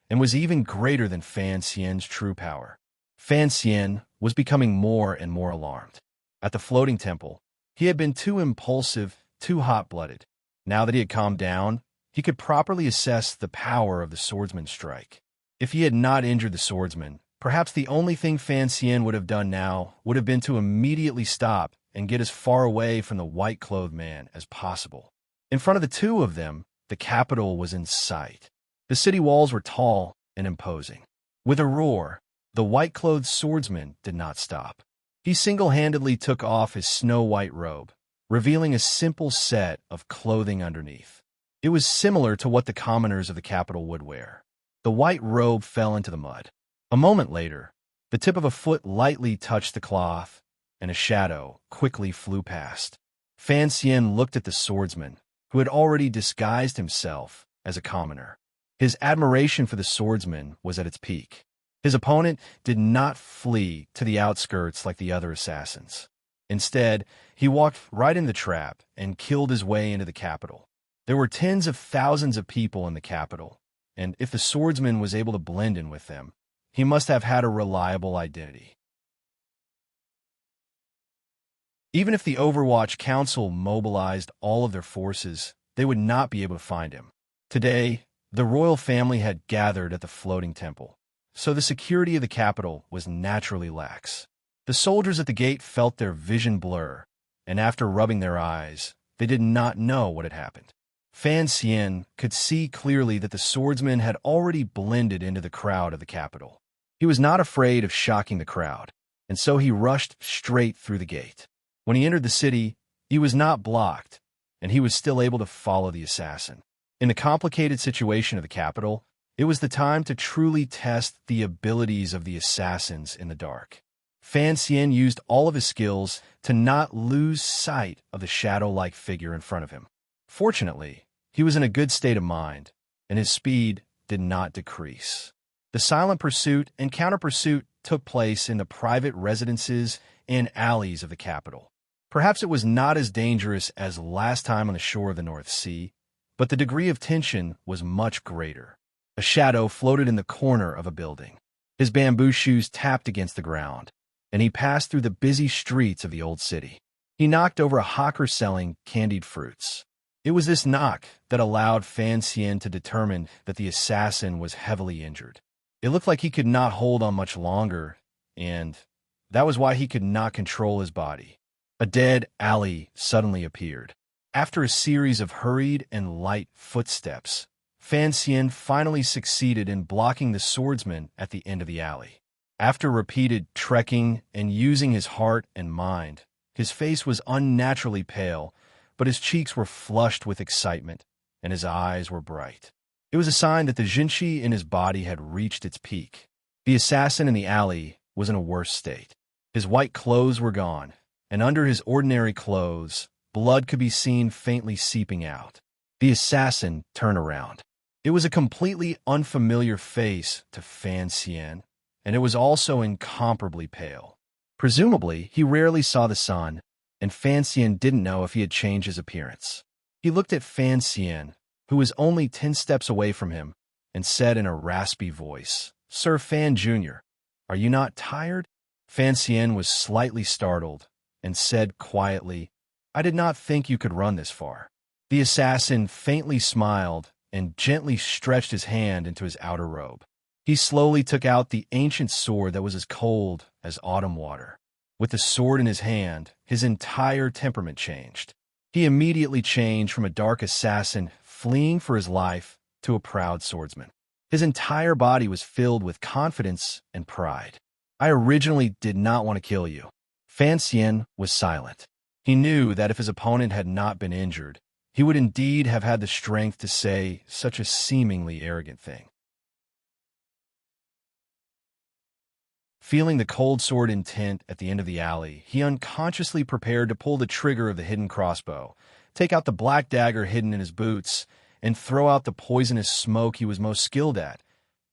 and was even greater than Fan Xian's true power. Fan Xian was becoming more and more alarmed. At the floating temple, he had been too impulsive, too hot-blooded. Now that he had calmed down, he could properly assess the power of the swordsman's strike. If he had not injured the swordsman, perhaps the only thing Fan Xian would have done now would have been to immediately stop and get as far away from the white-clothed man as possible. In front of the two of them, the capital was in sight. The city walls were tall and imposing. With a roar, the white-clothed swordsman did not stop. He single-handedly took off his snow-white robe, revealing a simple set of clothing underneath. It was similar to what the commoners of the capital would wear. The white robe fell into the mud. A moment later, the tip of a foot lightly touched the cloth, and a shadow quickly flew past. Fan Xian looked at the swordsman, who had already disguised himself as a commoner. His admiration for the swordsman was at its peak. His opponent did not flee to the outskirts like the other assassins. Instead, he walked right in the trap and killed his way into the capital. There were tens of thousands of people in the capital, and if the swordsman was able to blend in with them, he must have had a reliable identity. Even if the Overwatch Council mobilized all of their forces, they would not be able to find him. Today, the royal family had gathered at the floating temple, so the security of the capital was naturally lax. The soldiers at the gate felt their vision blur, and after rubbing their eyes, they did not know what had happened. Fan Xian could see clearly that the swordsman had already blended into the crowd of the capital. He was not afraid of shocking the crowd, and so he rushed straight through the gate. When he entered the city, he was not blocked, and he was still able to follow the assassin. In the complicated situation of the capital, it was the time to truly test the abilities of the assassins in the dark. Fan Xian used all of his skills to not lose sight of the shadow-like figure in front of him. Fortunately, he was in a good state of mind, and his speed did not decrease. The silent pursuit and counter-pursuit took place in the private residences and alleys of the capital. Perhaps it was not as dangerous as last time on the shore of the North Sea, but the degree of tension was much greater. A shadow floated in the corner of a building. His bamboo shoes tapped against the ground, and he passed through the busy streets of the old city. He knocked over a hawker selling candied fruits. It was this knock that allowed Fan Xian to determine that the assassin was heavily injured. It looked like he could not hold on much longer, and that was why he could not control his body. A dead alley suddenly appeared. After a series of hurried and light footsteps, Fan Xian finally succeeded in blocking the swordsman at the end of the alley. After repeated trekking and using his heart and mind, his face was unnaturally pale, but his cheeks were flushed with excitement, and his eyes were bright. It was a sign that the Jinshi in his body had reached its peak. The assassin in the alley was in a worse state. His white clothes were gone, and under his ordinary clothes, blood could be seen faintly seeping out. The assassin turned around. It was a completely unfamiliar face to Fan Xian, and it was also incomparably pale. Presumably, he rarely saw the sun, and Fan Xian didn't know if he had changed his appearance. He looked at Fan Xian, who was only 10 steps away from him, and said in a raspy voice, "Sir Fan Jr., are you not tired?" Fan Xian was slightly startled, and said quietly, "I did not think you could run this far." The assassin faintly smiled and gently stretched his hand into his outer robe. He slowly took out the ancient sword that was as cold as autumn water. With the sword in his hand, his entire temperament changed. He immediately changed from a dark assassin fleeing for his life to a proud swordsman. His entire body was filled with confidence and pride. "I originally did not want to kill you." Fan Xian was silent. He knew that if his opponent had not been injured, he would indeed have had the strength to say such a seemingly arrogant thing. Feeling the cold sword intent at the end of the alley, he unconsciously prepared to pull the trigger of the hidden crossbow, take out the black dagger hidden in his boots, and throw out the poisonous smoke he was most skilled at.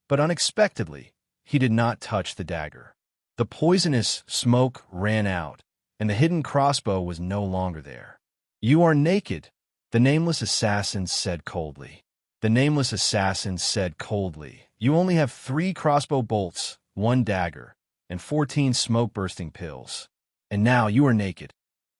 But unexpectedly, he did not touch the dagger. The poisonous smoke ran out, and the hidden crossbow was no longer there. "You are naked," the nameless assassin said coldly. The nameless assassin said coldly, "You only have 3 crossbow bolts, 1 dagger, and 14 smoke-bursting pills. And now you are naked."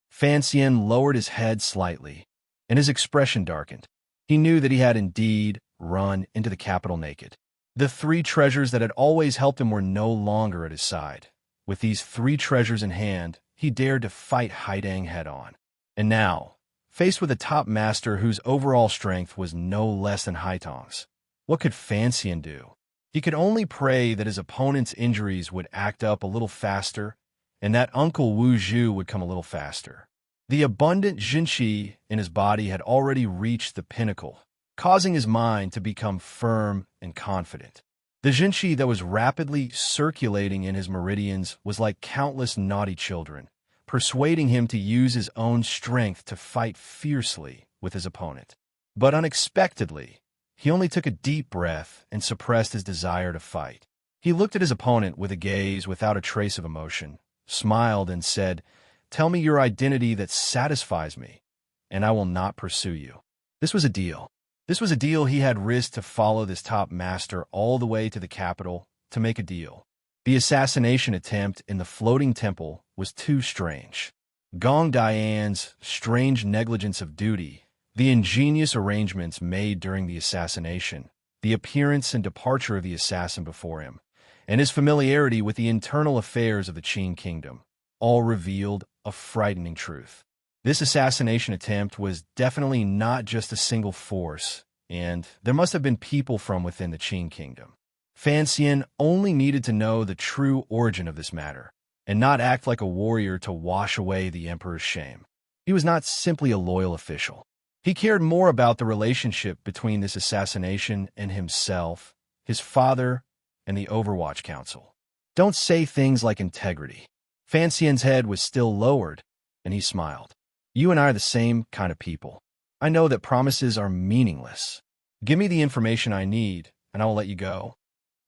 Fan Xian lowered his head slightly, and his expression darkened. He knew that he had indeed run into the capital naked. The 3 treasures that had always helped him were no longer at his side. With these 3 treasures in hand, he dared to fight Haidang head-on. And now, faced with a top master whose overall strength was no less than Haitong's, what could Fan Xian do? He could only pray that his opponent's injuries would act up a little faster, and that Uncle Wu Zhu would come a little faster. The abundant Jinqi in his body had already reached the pinnacle, causing his mind to become firm and confident. The Jinqi that was rapidly circulating in his meridians was like countless naughty children, persuading him to use his own strength to fight fiercely with his opponent. But unexpectedly, he only took a deep breath and suppressed his desire to fight. He looked at his opponent with a gaze without a trace of emotion, smiled and said, "Tell me your identity that satisfies me, and I will not pursue you." This was a deal. This was a deal he had risked to follow this top master all the way to the capital to make a deal. The assassination attempt in the floating temple was too strange. Gong Dian's strange negligence of duty, the ingenious arrangements made during the assassination, the appearance and departure of the assassin before him, and his familiarity with the internal affairs of the Qin kingdom, all revealed a frightening truth. This assassination attempt was definitely not just a single force, and there must have been people from within the Qin kingdom. Fan Xian only needed to know the true origin of this matter, and not act like a warrior to wash away the emperor's shame. He was not simply a loyal official. He cared more about the relationship between this assassination and himself, his father, and the Overwatch Council. Don't say things like integrity. Fan Xian's head was still lowered, and he smiled. "You and I are the same kind of people. I know that promises are meaningless. Give me the information I need, and I will let you go."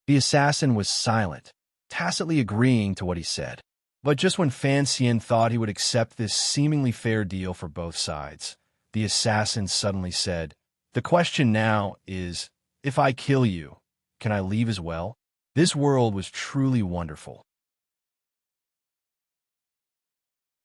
The assassin was silent, tacitly agreeing to what he said. But just when Fan Xian thought he would accept this seemingly fair deal for both sides, the assassin suddenly said, "The question now is, if I kill you, can I leave as well?" This world was truly wonderful.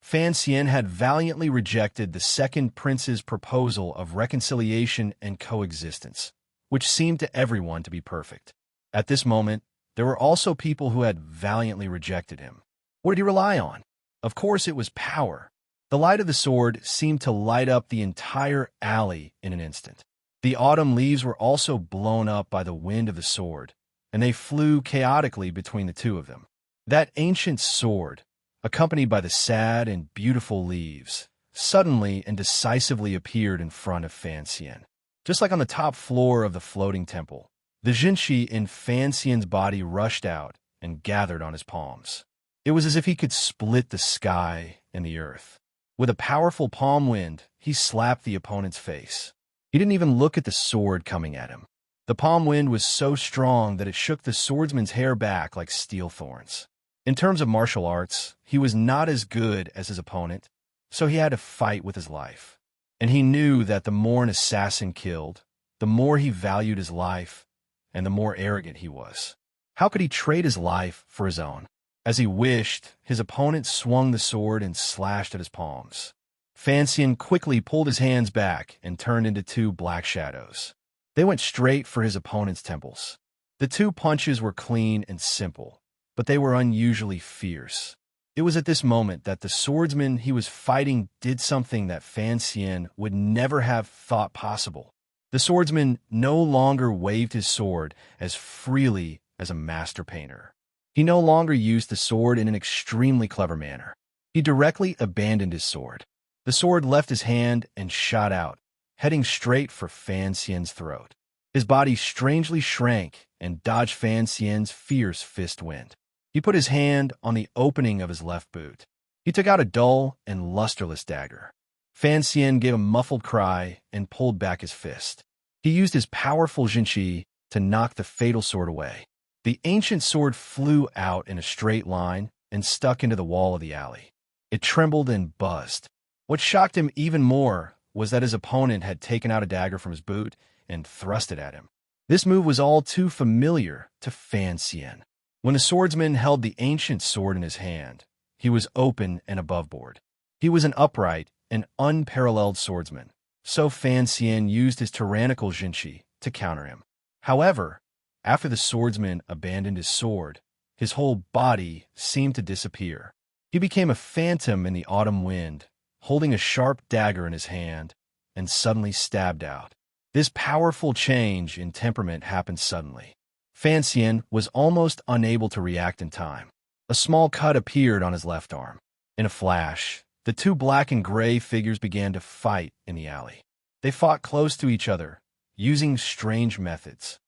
Fan Xian had valiantly rejected the second prince's proposal of reconciliation and coexistence, which seemed to everyone to be perfect. At this moment, there were also people who had valiantly rejected him. What did he rely on? Of course, it was power. The light of the sword seemed to light up the entire alley in an instant. The autumn leaves were also blown up by the wind of the sword, and they flew chaotically between the two of them. That ancient sword, accompanied by the sad and beautiful leaves, suddenly and decisively appeared in front of Fan Xian. Just like on the top floor of the floating temple, the Jinqi in Fan Xian's body rushed out and gathered on his palms. It was as if he could split the sky and the earth. With a powerful palm wind, he slapped the opponent's face. He didn't even look at the sword coming at him. The palm wind was so strong that it shook the swordsman's hair back like steel thorns. In terms of martial arts, he was not as good as his opponent, so he had to fight with his life. And he knew that the more an assassin killed, the more he valued his life, and the more arrogant he was. How could he trade his life for his own? As he wished, his opponent swung the sword and slashed at his palms. Fan Xian quickly pulled his hands back and turned into 2 black shadows. They went straight for his opponent's temples. The 2 punches were clean and simple, but they were unusually fierce. It was at this moment that the swordsman he was fighting did something that Fan Xian would never have thought possible. The swordsman no longer waved his sword as freely as a master painter. He no longer used the sword in an extremely clever manner. He directly abandoned his sword. The sword left his hand and shot out, heading straight for Fan Xian's throat. His body strangely shrank and dodged Fan Xian's fierce fist wind. He put his hand on the opening of his left boot. He took out a dull and lusterless dagger. Fan Xian gave a muffled cry and pulled back his fist. He used his powerful jinqi to knock the fatal sword away. The ancient sword flew out in a straight line and stuck into the wall of the alley. It trembled and buzzed. What shocked him even more was that his opponent had taken out a dagger from his boot and thrust it at him. This move was all too familiar to Fan Xian. When the swordsman held the ancient sword in his hand, he was open and aboveboard. He was an upright and unparalleled swordsman, so Fan Xian used his tyrannical jinqi to counter him. However, after the swordsman abandoned his sword, his whole body seemed to disappear. He became a phantom in the autumn wind, holding a sharp dagger in his hand, and suddenly stabbed out. This powerful change in temperament happened suddenly. Fan Xian was almost unable to react in time. A small cut appeared on his left arm. In a flash, the two black and gray figures began to fight in the alley. They fought close to each other, using strange methods.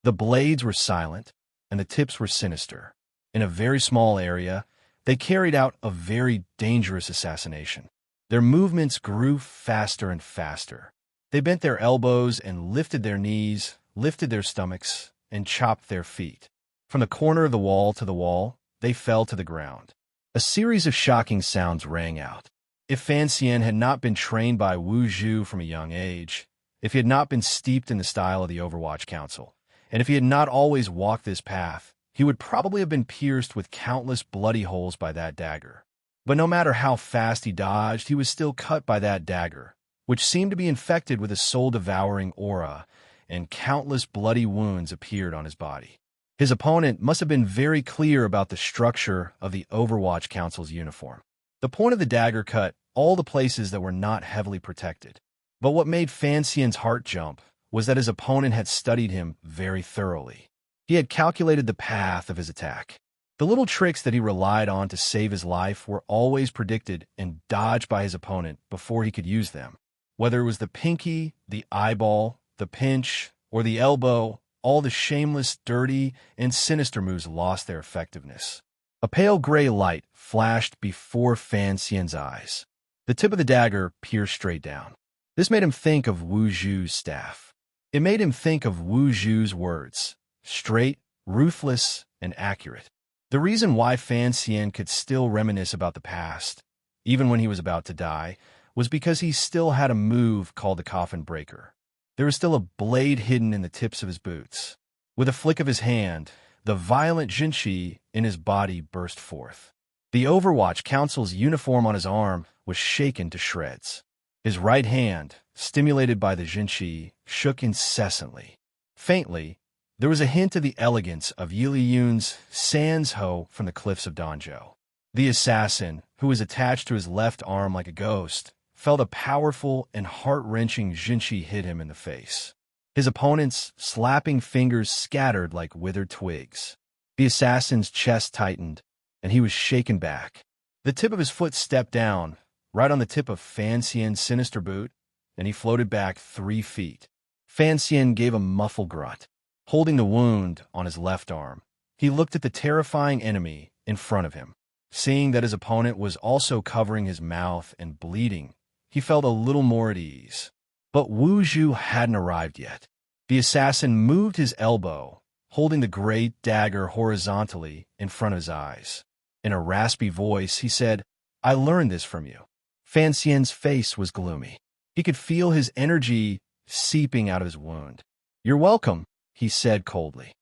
The blades were silent, and the tips were sinister. In a very small area, they carried out a very dangerous assassination. Their movements grew faster and faster. They bent their elbows and lifted their knees, lifted their stomachs, and chopped their feet. From the corner of the wall to the wall, they fell to the ground. A series of shocking sounds rang out. If Fan Xian had not been trained by Wu Zhu from a young age, if he had not been steeped in the style of the Overwatch Council, and if he had not always walked this path, he would probably have been pierced with countless bloody holes by that dagger. But no matter how fast he dodged, he was still cut by that dagger, which seemed to be infected with a soul-devouring aura, and countless bloody wounds appeared on his body. His opponent must have been very clear about the structure of the Overwatch Council's uniform. The point of the dagger cut all the places that were not heavily protected. But what made Fan Xian's heart jump was that his opponent had studied him very thoroughly. He had calculated the path of his attack. The little tricks that he relied on to save his life were always predicted and dodged by his opponent before he could use them. Whether it was the pinky, the eyeball, the pinch, or the elbow, all the shameless, dirty, and sinister moves lost their effectiveness. A pale gray light flashed before Fan Xian's eyes. The tip of the dagger pierced straight down. This made him think of Wu Zhu's staff. It made him think of Wu Zhu's words, straight, ruthless, and accurate. The reason why Fan Xian could still reminisce about the past, even when he was about to die, was because he still had a move called the Coffin Breaker. There was still a blade hidden in the tips of his boots. With a flick of his hand, the violent jinqi in his body burst forth. The Overwatch Council's uniform on his arm was shaken to shreds. His right hand, stimulated by the jinqi, shook incessantly. Faintly, there was a hint of the elegance of Yili Yun's Sans Ho from the cliffs of Danzhou. The assassin, who was attached to his left arm like a ghost, felt a powerful and heart-wrenching jinqi hit him in the face. His opponent's slapping fingers scattered like withered twigs. The assassin's chest tightened, and he was shaken back. The tip of his foot stepped down, right on the tip of Fan Xian's sinister boot, and he floated back 3 feet. Fan Xian gave a muffled grunt. Holding the wound on his left arm, he looked at the terrifying enemy in front of him. Seeing that his opponent was also covering his mouth and bleeding, he felt a little more at ease. But Wu Zhu hadn't arrived yet. The assassin moved his elbow, holding the great dagger horizontally in front of his eyes. In a raspy voice, he said, "I learned this from you." Fan Xian's face was gloomy. He could feel his energy seeping out of his wound. "You're welcome," he said coldly.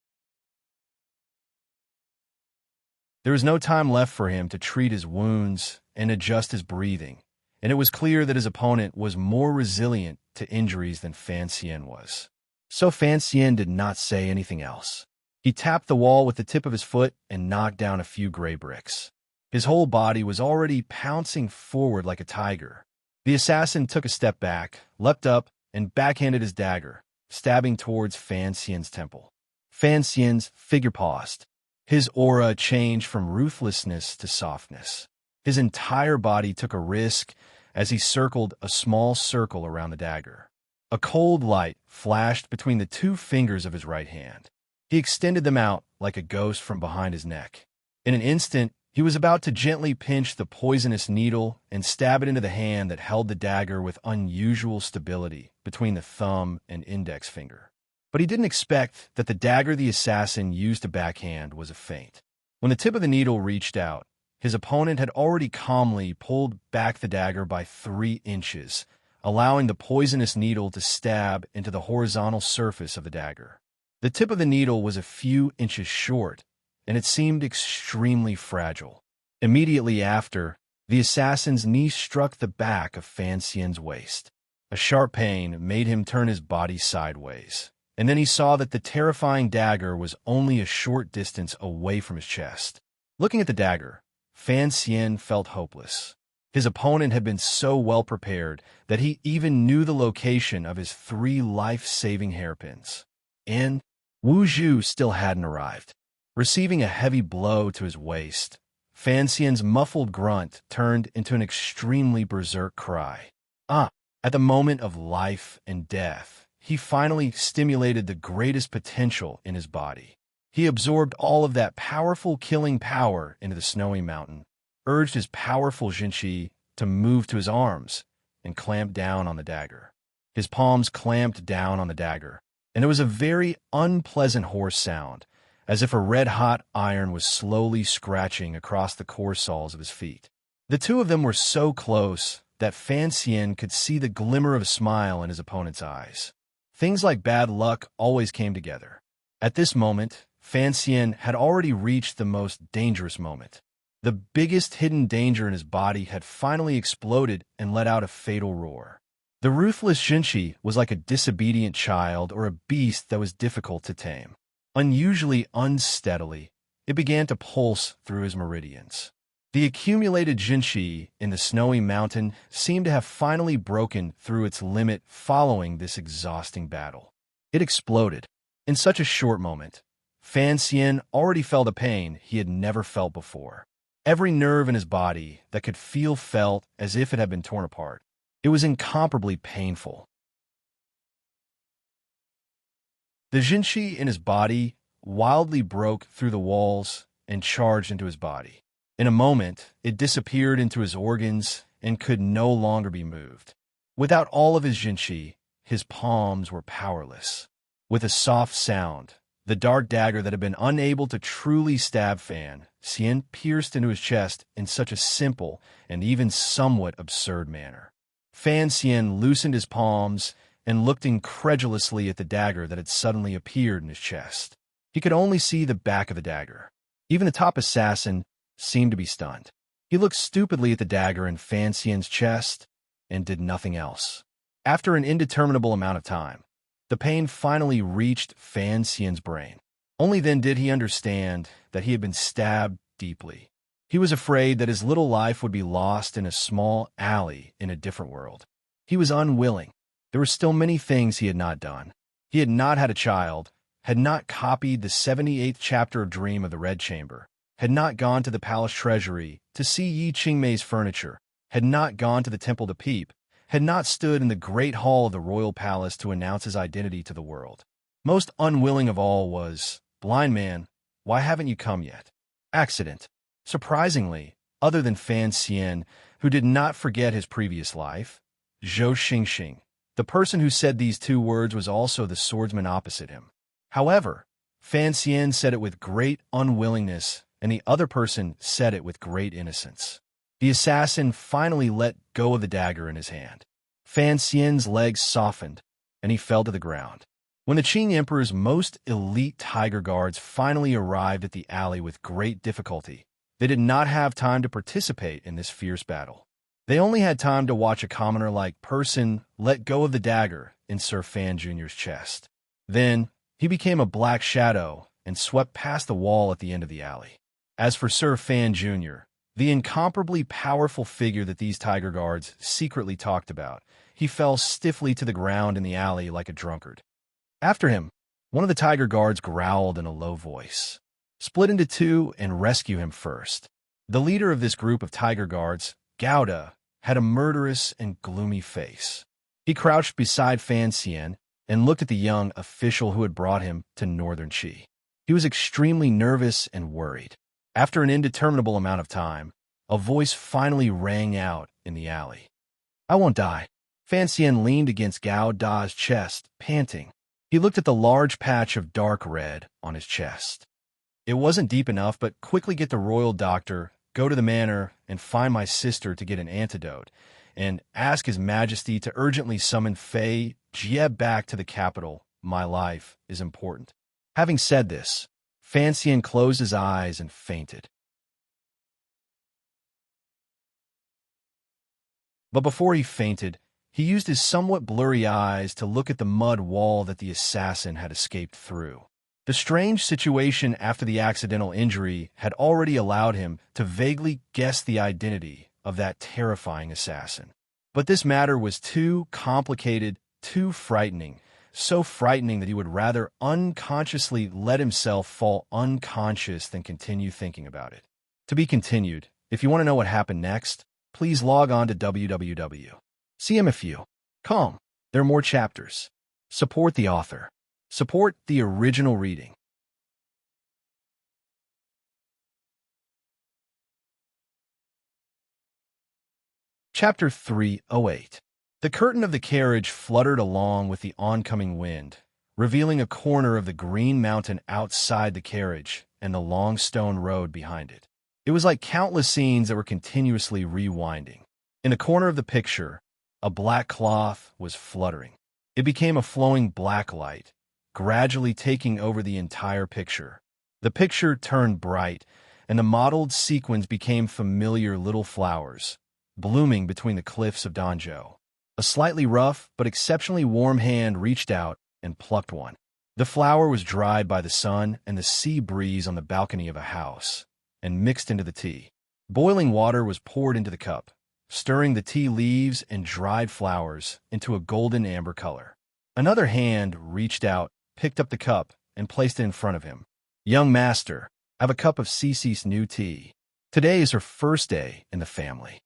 There was no time left for him to treat his wounds and adjust his breathing, and it was clear that his opponent was more resilient to injuries than Fan Xian was. So Fan Xian did not say anything else. He tapped the wall with the tip of his foot and knocked down a few gray bricks. His whole body was already pouncing forward like a tiger. The assassin took a step back, leapt up, and backhanded his dagger, stabbing towards Fan Xian's temple. Fan Xian's figure paused. His aura changed from ruthlessness to softness. His entire body took a risk as he circled a small circle around the dagger. A cold light flashed between the 2 fingers of his right hand. He extended them out like a ghost from behind his neck. In an instant, He was about to gently pinch the poisonous needle and stab it into the hand that held the dagger with unusual stability between the thumb and index finger. But he didn't expect that the dagger the assassin used to backhand was a feint. When the tip of the needle reached out, his opponent had already calmly pulled back the dagger by 3 inches, allowing the poisonous needle to stab into the horizontal surface of the dagger. The tip of the needle was a few inches short, and it seemed extremely fragile. Immediately after, the assassin's knee struck the back of Fan Xian's waist. A sharp pain made him turn his body sideways, and then he saw that the terrifying dagger was only a short distance away from his chest. Looking at the dagger, Fan Xian felt hopeless. His opponent had been so well prepared that he even knew the location of his 3 life-saving hairpins. And Wu Zhu still hadn't arrived. Receiving a heavy blow to his waist, Fan Xian's muffled grunt turned into an extremely berserk cry. At the moment of life and death, he finally stimulated the greatest potential in his body. He absorbed all of that powerful killing power into the snowy mountain, urged his powerful Jinqi to move to his arms, and clamped down on the dagger. His palms clamped down on the dagger, and there was a very unpleasant hoarse sound, as if a red-hot iron was slowly scratching across the core soles of his feet. The two of them were so close that Fan Xian could see the glimmer of a smile in his opponent's eyes. Things like bad luck always came together. At this moment, Fan Xian had already reached the most dangerous moment. The biggest hidden danger in his body had finally exploded and let out a fatal roar. The ruthless Jinqi was like a disobedient child or a beast that was difficult to tame. Unusually unsteadily, it began to pulse through his meridians. The accumulated Jinqi in the snowy mountain seemed to have finally broken through its limit following this exhausting battle. It exploded. In such a short moment, Fan Xian already felt a pain he had never felt before. Every nerve in his body that could feel felt as if it had been torn apart. It was incomparably painful. The Jinqi in his body wildly broke through the walls and charged into his body. In a moment, it disappeared into his organs and could no longer be moved. Without all of his Jinqi, his palms were powerless. With a soft sound, the dark dagger that had been unable to truly stab Fan Xian pierced into his chest in such a simple and even somewhat absurd manner. Fan Xian loosened his palms and looked incredulously at the dagger that had suddenly appeared in his chest. He could only see the back of the dagger. Even the top assassin seemed to be stunned. He looked stupidly at the dagger in Fan Xian's chest and did nothing else. After an indeterminable amount of time, the pain finally reached Fan Xian's brain. Only then did he understand that he had been stabbed deeply. He was afraid that his little life would be lost in a small alley in a different world. He was unwilling. There were still many things he had not done. He had not had a child, had not copied the 78th chapter of Dream of the Red Chamber, had not gone to the palace treasury to see Yi Qingmei's furniture, had not gone to the temple to peep, had not stood in the great hall of the royal palace to announce his identity to the world. Most unwilling of all was, "Blind man, why haven't you come yet?" Accident. Surprisingly, other than Fan Xian, who did not forget his previous life, Zhou Xingxing, the person who said these 2 words, was also the swordsman opposite him. However, Fan Xian said it with great unwillingness, and the other person said it with great innocence. The assassin finally let go of the dagger in his hand. Fan Xian's legs softened, and he fell to the ground. When the Qing Emperor's most elite tiger guards finally arrived at the alley with great difficulty, they did not have time to participate in this fierce battle. They only had time to watch a commoner-like person let go of the dagger in Sir Fan Jr.'s chest. Then, he became a black shadow and swept past the wall at the end of the alley. As for Sir Fan Jr., the incomparably powerful figure that these tiger guards secretly talked about, he fell stiffly to the ground in the alley like a drunkard. After him, one of the tiger guards growled in a low voice. "Split into 2 and rescue him first." The leader of this group of tiger guards, Gouda, had a murderous and gloomy face. He crouched beside Fan Xian and looked at the young official who had brought him to Northern Qi. He was extremely nervous and worried. After an indeterminable amount of time, a voice finally rang out in the alley. I won't die. Fan Xian leaned against Gao Da's chest, panting. He looked at the large patch of dark red on his chest. It wasn't deep enough, but quickly get the royal doctor, go to the manor, and find my sister to get an antidote, and ask His Majesty to urgently summon Fei Jie back to the capital. My life is important. Having said this, Fan Xian closed his eyes and fainted. But before he fainted, he used his somewhat blurry eyes to look at the mud wall that the assassin had escaped through. The strange situation after the accidental injury had already allowed him to vaguely guess the identity of that terrifying assassin. But this matter was too complicated, too frightening, so frightening that he would rather unconsciously let himself fall unconscious than continue thinking about it. To be continued. If you want to know what happened next, please log on to www.cmfu.com. There are more chapters. Support the author. Support the original reading. Chapter 308. The curtain of the carriage fluttered along with the oncoming wind, revealing a corner of the green mountain outside the carriage and the long stone road behind it. It was like countless scenes that were continuously rewinding. In the corner of the picture, a black cloth was fluttering. It became a flowing black light, gradually taking over the entire picture. The picture turned bright, and the mottled sequins became familiar little flowers, blooming between the cliffs of Danzhou. A slightly rough but exceptionally warm hand reached out and plucked one. The flower was dried by the sun and the sea breeze on the balcony of a house, and mixed into the tea. Boiling water was poured into the cup, stirring the tea leaves and dried flowers into a golden amber color. Another hand reached out, picked up the cup, and placed it in front of him. Young master, have a cup of Cece's new tea. Today is her first day in the family.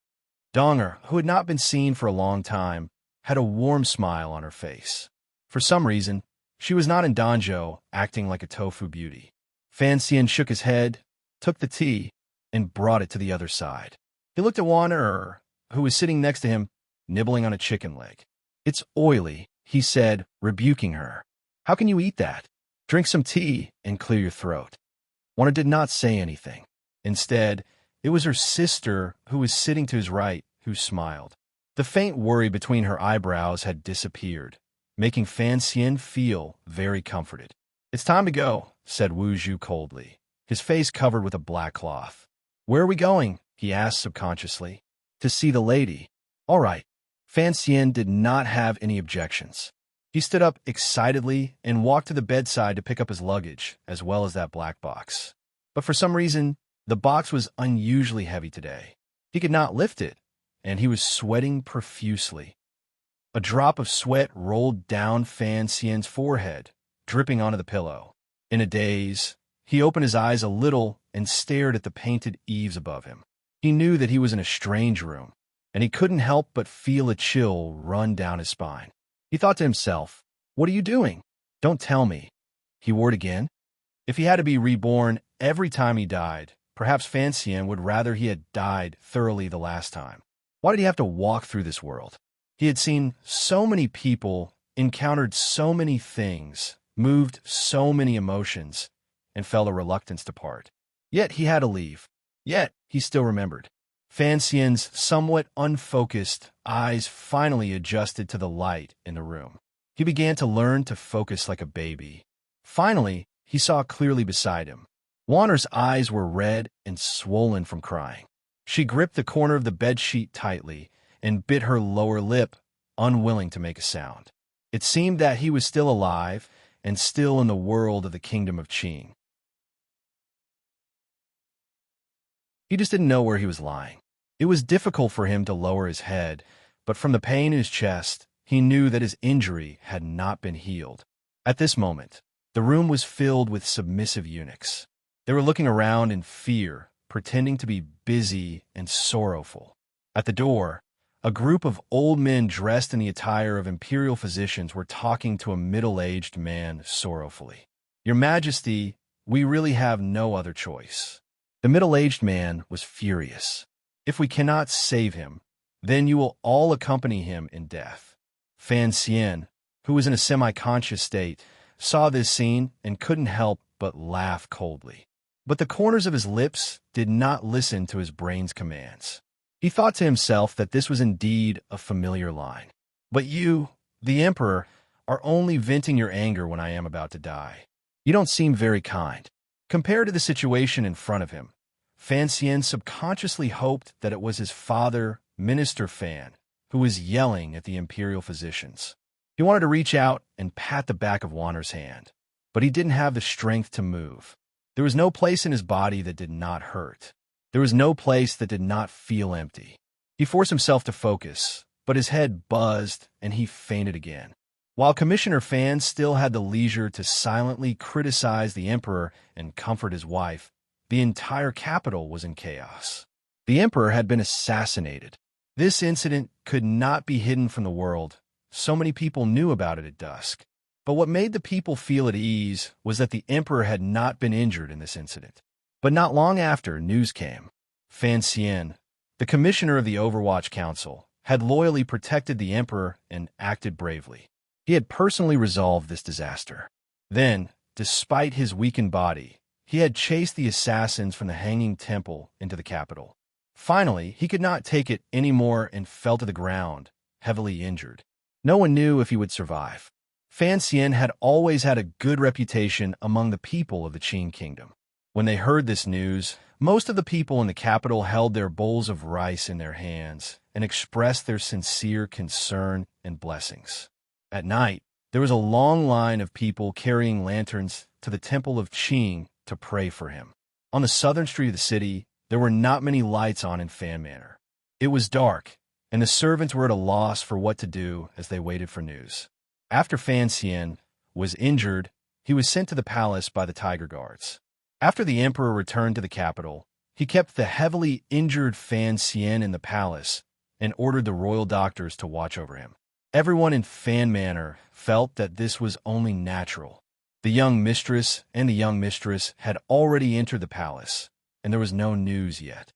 Donger, who had not been seen for a long time, had a warm smile on her face. For some reason, she was not in Danzhou, acting like a tofu beauty. Fan Xian shook his head, took the tea, and brought it to the other side. He looked at Wan who was sitting next to him, nibbling on a chicken leg. It's oily, he said, rebuking her. How can you eat that? Drink some tea and clear your throat. Wan did not say anything. Instead, it was her sister, who was sitting to his right, who smiled. The faint worry between her eyebrows had disappeared, making Fan Xian feel very comforted. It's time to go, said Wu Zhu coldly, his face covered with a black cloth. Where are we going? He asked subconsciously. To see the lady. All right. Fan Xian did not have any objections. He stood up excitedly and walked to the bedside to pick up his luggage, as well as that black box. But for some reason, the box was unusually heavy today. He could not lift it, and he was sweating profusely. A drop of sweat rolled down Fan Xian's forehead, dripping onto the pillow. In a daze, he opened his eyes a little and stared at the painted eaves above him. He knew that he was in a strange room, and he couldn't help but feel a chill run down his spine. He thought to himself, what are you doing? Don't tell me. He warred again. If he had to be reborn every time he died, perhaps Fan Xian would rather he had died thoroughly the last time. Why did he have to walk through this world? He had seen so many people, encountered so many things, moved so many emotions, and felt a reluctance to part. Yet he had to leave. Yet he still remembered. Fan Xian's somewhat unfocused eyes finally adjusted to the light in the room. He began to learn to focus like a baby. Finally, he saw clearly beside him. Wanner's eyes were red and swollen from crying. She gripped the corner of the bedsheet tightly and bit her lower lip, unwilling to make a sound. It seemed that he was still alive and still in the world of the kingdom of Qing. He just didn't know where he was lying. It was difficult for him to lower his head, but from the pain in his chest, he knew that his injury had not been healed. At this moment, the room was filled with submissive eunuchs. They were looking around in fear, pretending to be busy and sorrowful. At the door, a group of old men dressed in the attire of imperial physicians were talking to a middle-aged man sorrowfully. Your Majesty, we really have no other choice. The middle-aged man was furious. "If we cannot save him, then you will all accompany him in death." Fan Xian, who was in a semi-conscious state, saw this scene and couldn't help but laugh coldly. But the corners of his lips did not listen to his brain's commands. He thought to himself that this was indeed a familiar line. "But you, the Emperor, are only venting your anger when I am about to die. You don't seem very kind." Compared to the situation in front of him, Fan Xian subconsciously hoped that it was his father, Minister Fan, who was yelling at the imperial physicians. He wanted to reach out and pat the back of Wanner's hand, but he didn't have the strength to move. There was no place in his body that did not hurt. There was no place that did not feel empty. He forced himself to focus, but his head buzzed and he fainted again. While Commissioner Fan still had the leisure to silently criticize the Emperor and comfort his wife, the entire capital was in chaos. The Emperor had been assassinated. This incident could not be hidden from the world. So many people knew about it at dusk. But what made the people feel at ease was that the Emperor had not been injured in this incident. But not long after, news came. Fan Xian, the commissioner of the Overwatch Council, had loyally protected the Emperor and acted bravely. He had personally resolved this disaster. Then, despite his weakened body, he had chased the assassins from the Hanging Temple into the capital. Finally, he could not take it anymore and fell to the ground, heavily injured. No one knew if he would survive. Fan Xian had always had a good reputation among the people of the Qin Kingdom. When they heard this news, most of the people in the capital held their bowls of rice in their hands and expressed their sincere concern and blessings. At night, there was a long line of people carrying lanterns to the Temple of Qing to pray for him. On the southern street of the city, there were not many lights on in Fan Manor. It was dark, and the servants were at a loss for what to do as they waited for news. After Fan Xian was injured, he was sent to the palace by the Tiger Guards. After the Emperor returned to the capital, he kept the heavily injured Fan Xian in the palace and ordered the royal doctors to watch over him. Everyone in Fan Manor felt that this was only natural. The young mistress and the young mistress had already entered the palace, and there was no news yet.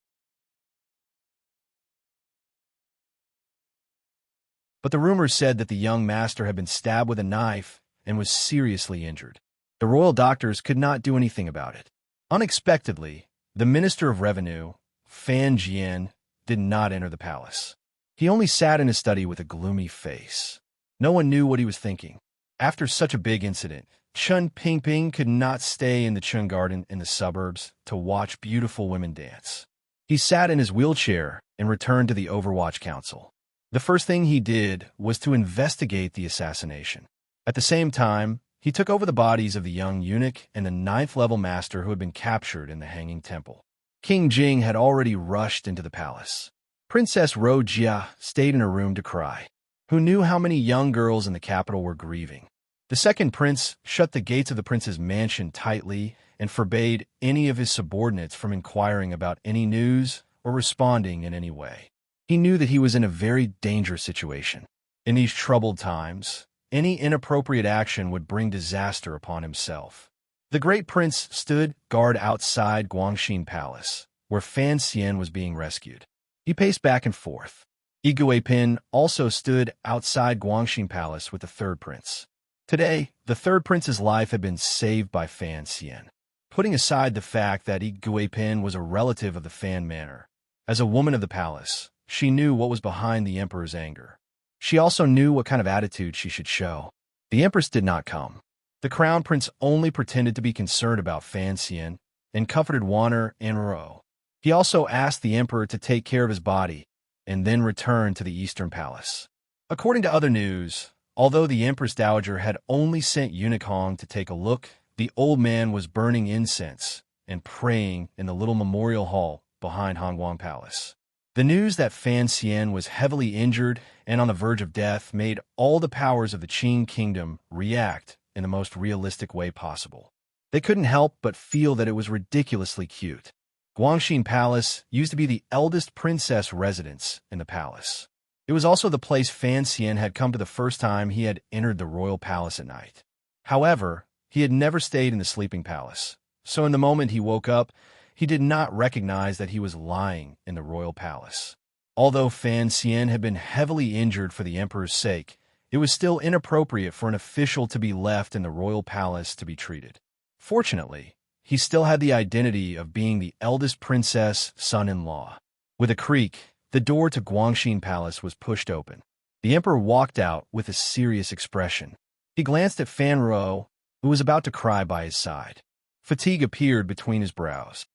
But the rumors said that the young master had been stabbed with a knife and was seriously injured. The royal doctors could not do anything about it. Unexpectedly, the Minister of Revenue, Fan Jian, did not enter the palace. He only sat in his study with a gloomy face. No one knew what he was thinking. After such a big incident, Chun Pingping could not stay in the Chun Garden in the suburbs to watch beautiful women dance. He sat in his wheelchair and returned to the Overwatch Council. The first thing he did was to investigate the assassination. At the same time, he took over the bodies of the young eunuch and the 9th-level master who had been captured in the Hanging Temple. King Jing had already rushed into the palace. Princess Ro Jia stayed in her room to cry. Who knew how many young girls in the capital were grieving? The second prince shut the gates of the prince's mansion tightly and forbade any of his subordinates from inquiring about any news or responding in any way. He knew that he was in a very dangerous situation. In these troubled times, any inappropriate action would bring disaster upon himself. The great prince stood guard outside Guangxin Palace, where Fan Xian was being rescued. He paced back and forth. Igui Pin also stood outside Guangxin Palace with the third prince. Today, the third prince's life had been saved by Fan Xian. Putting aside the fact that Igui Pin was a relative of the Fan Manor, as a woman of the palace, she knew what was behind the Emperor's anger. She also knew what kind of attitude she should show. The Empress did not come. The Crown Prince only pretended to be concerned about Fan Xian and comforted Wanner and Ro. He also asked the Emperor to take care of his body and then return to the Eastern Palace. According to other news, although the Empress Dowager had only sent Eunuch Hong to take a look, the old man was burning incense and praying in the little memorial hall behind Hongguang Palace. The news that Fan Xian was heavily injured and on the verge of death made all the powers of the Qing Kingdom react in the most realistic way possible. They couldn't help but feel that it was ridiculously cute. Guangxin Palace used to be the eldest princess residence in the palace. It was also the place Fan Xian had come to the first time he had entered the royal palace at night. However, he had never stayed in the sleeping palace, so in the moment he woke up, he did not recognize that he was lying in the royal palace. Although Fan Xian had been heavily injured for the emperor's sake, it was still inappropriate for an official to be left in the royal palace to be treated. Fortunately, he still had the identity of being the eldest princess son-in-law. With a creak, the door to Guangxin Palace was pushed open. The emperor walked out with a serious expression. He glanced at Fan Ruo, who was about to cry by his side. Fatigue appeared between his brows.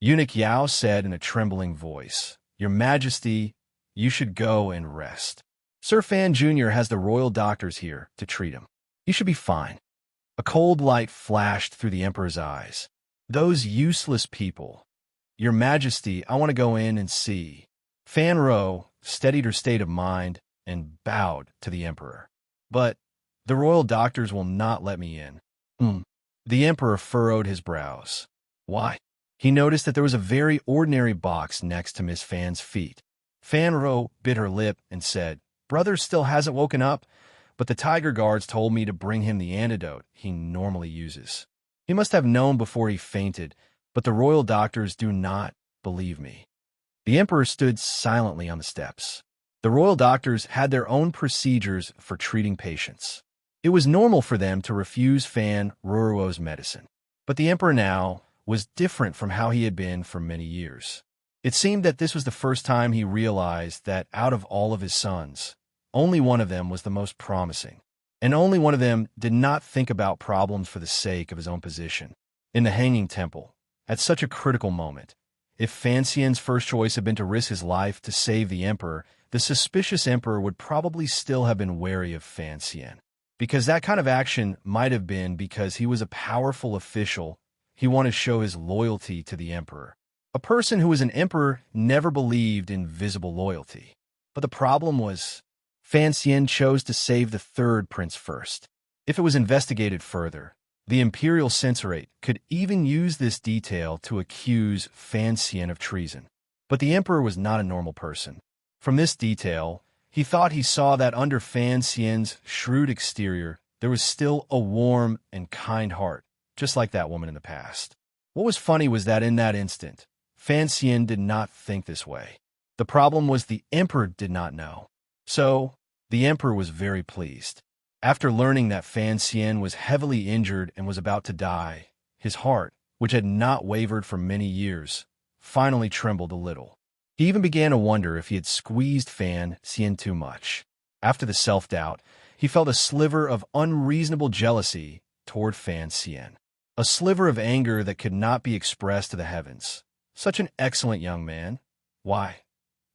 Eunuch Yao said in a trembling voice, "Your Majesty, you should go and rest. Sir Fan Jr. has the royal doctors here to treat him. You should be fine." A cold light flashed through the emperor's eyes. "Those useless people. Your Majesty, I want to go in and see." Fan Ruo steadied her state of mind and bowed to the emperor. "But the royal doctors will not let me in." The emperor furrowed his brows. "Why?" He noticed that there was a very ordinary box next to Miss Fan's feet. Fan Ruo bit her lip and said, "Brother still hasn't woken up, but the tiger guards told me to bring him the antidote he normally uses. He must have known before he fainted, but the royal doctors do not believe me." The emperor stood silently on the steps. The royal doctors had their own procedures for treating patients. It was normal for them to refuse Fan Ruo's medicine. But the emperor now was different from how he had been for many years. It seemed that this was the first time he realized that out of all of his sons, only one of them was the most promising, and only one of them did not think about problems for the sake of his own position. In the Hanging Temple, at such a critical moment, if Fan Xian's first choice had been to risk his life to save the emperor, the suspicious emperor would probably still have been wary of Fan Xian. Because that kind of action might have been because he was a powerful official. He wanted to show his loyalty to the emperor. A person who was an emperor never believed in visible loyalty. But the problem was, Fan Xian chose to save the third prince first. If it was investigated further, the imperial censorate could even use this detail to accuse Fan Xian of treason. But the emperor was not a normal person. From this detail, he thought he saw that under Fan Xian's shrewd exterior, there was still a warm and kind heart, just like that woman in the past. What was funny was that in that instant, Fan Xian did not think this way. The problem was the emperor did not know. So, the emperor was very pleased. After learning that Fan Xian was heavily injured and was about to die, his heart, which had not wavered for many years, finally trembled a little. He even began to wonder if he had squeezed Fan Xian too much. After the self-doubt, he felt a sliver of unreasonable jealousy toward Fan Xian. A sliver of anger that could not be expressed to the heavens. Such an excellent young man. Why?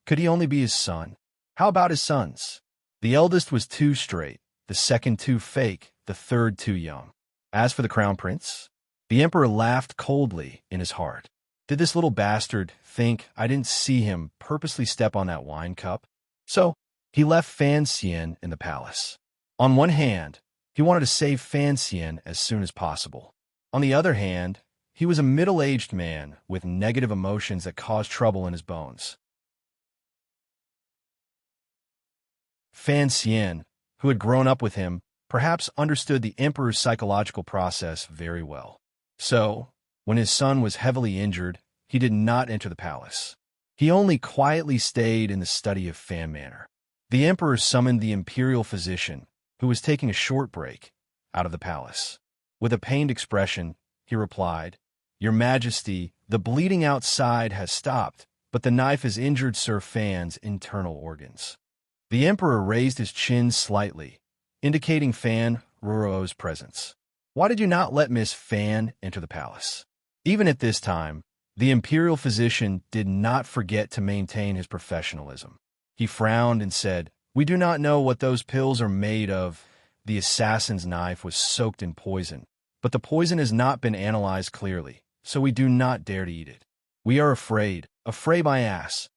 Could he only be his son? How about his sons? The eldest was too straight, the second too fake, the third too young. As for the crown prince, the emperor laughed coldly in his heart. Did this little bastard think I didn't see him purposely step on that wine cup? So, he left Fan Xian in the palace. On one hand, he wanted to save Fan Xian as soon as possible. On the other hand, he was a middle-aged man with negative emotions that caused trouble in his bones. Fan Xian, who had grown up with him, perhaps understood the emperor's psychological process very well. So, when his son was heavily injured, he did not enter the palace. He only quietly stayed in the study of Fan Manor. The emperor summoned the imperial physician, who was taking a short break, out of the palace. With a pained expression, he replied, "Your Majesty, the bleeding outside has stopped, but the knife has injured Sir Fan's internal organs." The emperor raised his chin slightly, indicating Fan Ruo's presence. "Why did you not let Miss Fan enter the palace?" Even at this time, the imperial physician did not forget to maintain his professionalism. He frowned and said, "We do not know what those pills are made of. The assassin's knife was soaked in poison, but the poison has not been analyzed clearly, so we do not dare to eat it. We are afraid my ass."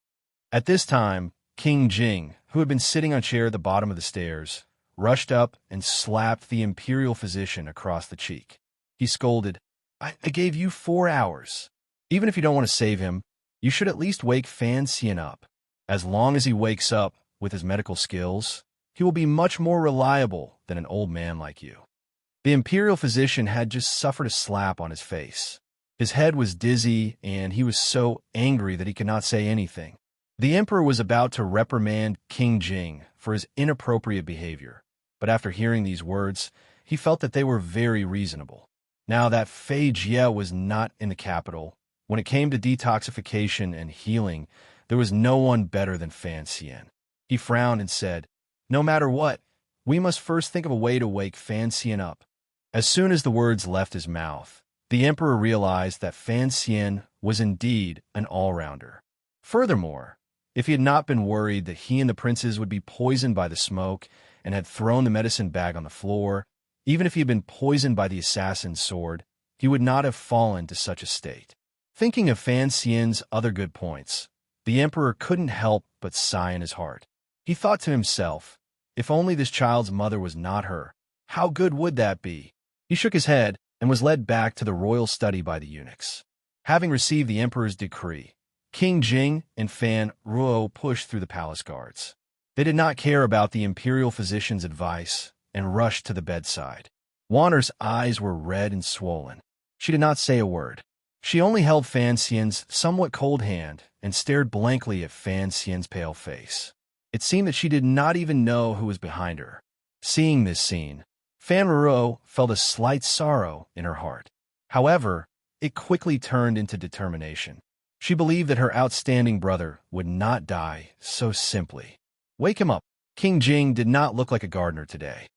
At this time, King Jing, who had been sitting on a chair at the bottom of the stairs, rushed up and slapped the imperial physician across the cheek. He scolded, I gave you 4 hours. Even if you don't want to save him, you should at least wake Fan Xian up. As long as he wakes up with his medical skills, he will be much more reliable than an old man like you." The imperial physician had just suffered a slap on his face. His head was dizzy, and he was so angry that he could not say anything. The emperor was about to reprimand King Jing for his inappropriate behavior, but after hearing these words, he felt that they were very reasonable. Now that Fei Jie was not in the capital, when it came to detoxification and healing, there was no one better than Fan Xian. He frowned and said, "No matter what, we must first think of a way to wake Fan Xian up." As soon as the words left his mouth, the emperor realized that Fan Xian was indeed an all-rounder. Furthermore, if he had not been worried that he and the princes would be poisoned by the smoke and had thrown the medicine bag on the floor, even if he had been poisoned by the assassin's sword, he would not have fallen to such a state. Thinking of Fan Xian's other good points, the emperor couldn't help but sigh in his heart. He thought to himself, if only this child's mother was not her, how good would that be? He shook his head and was led back to the royal study by the eunuchs. Having received the emperor's decree, King Jing and Fan Ruo pushed through the palace guards. They did not care about the imperial physician's advice and rushed to the bedside. Wanner's eyes were red and swollen. She did not say a word. She only held Fan Xian's somewhat cold hand and stared blankly at Fan Xian's pale face. It seemed that she did not even know who was behind her. Seeing this scene, Fan Ruo felt a slight sorrow in her heart. However, it quickly turned into determination. She believed that her outstanding brother would not die so simply. Wake him up. King Jing did not look like a gardener today.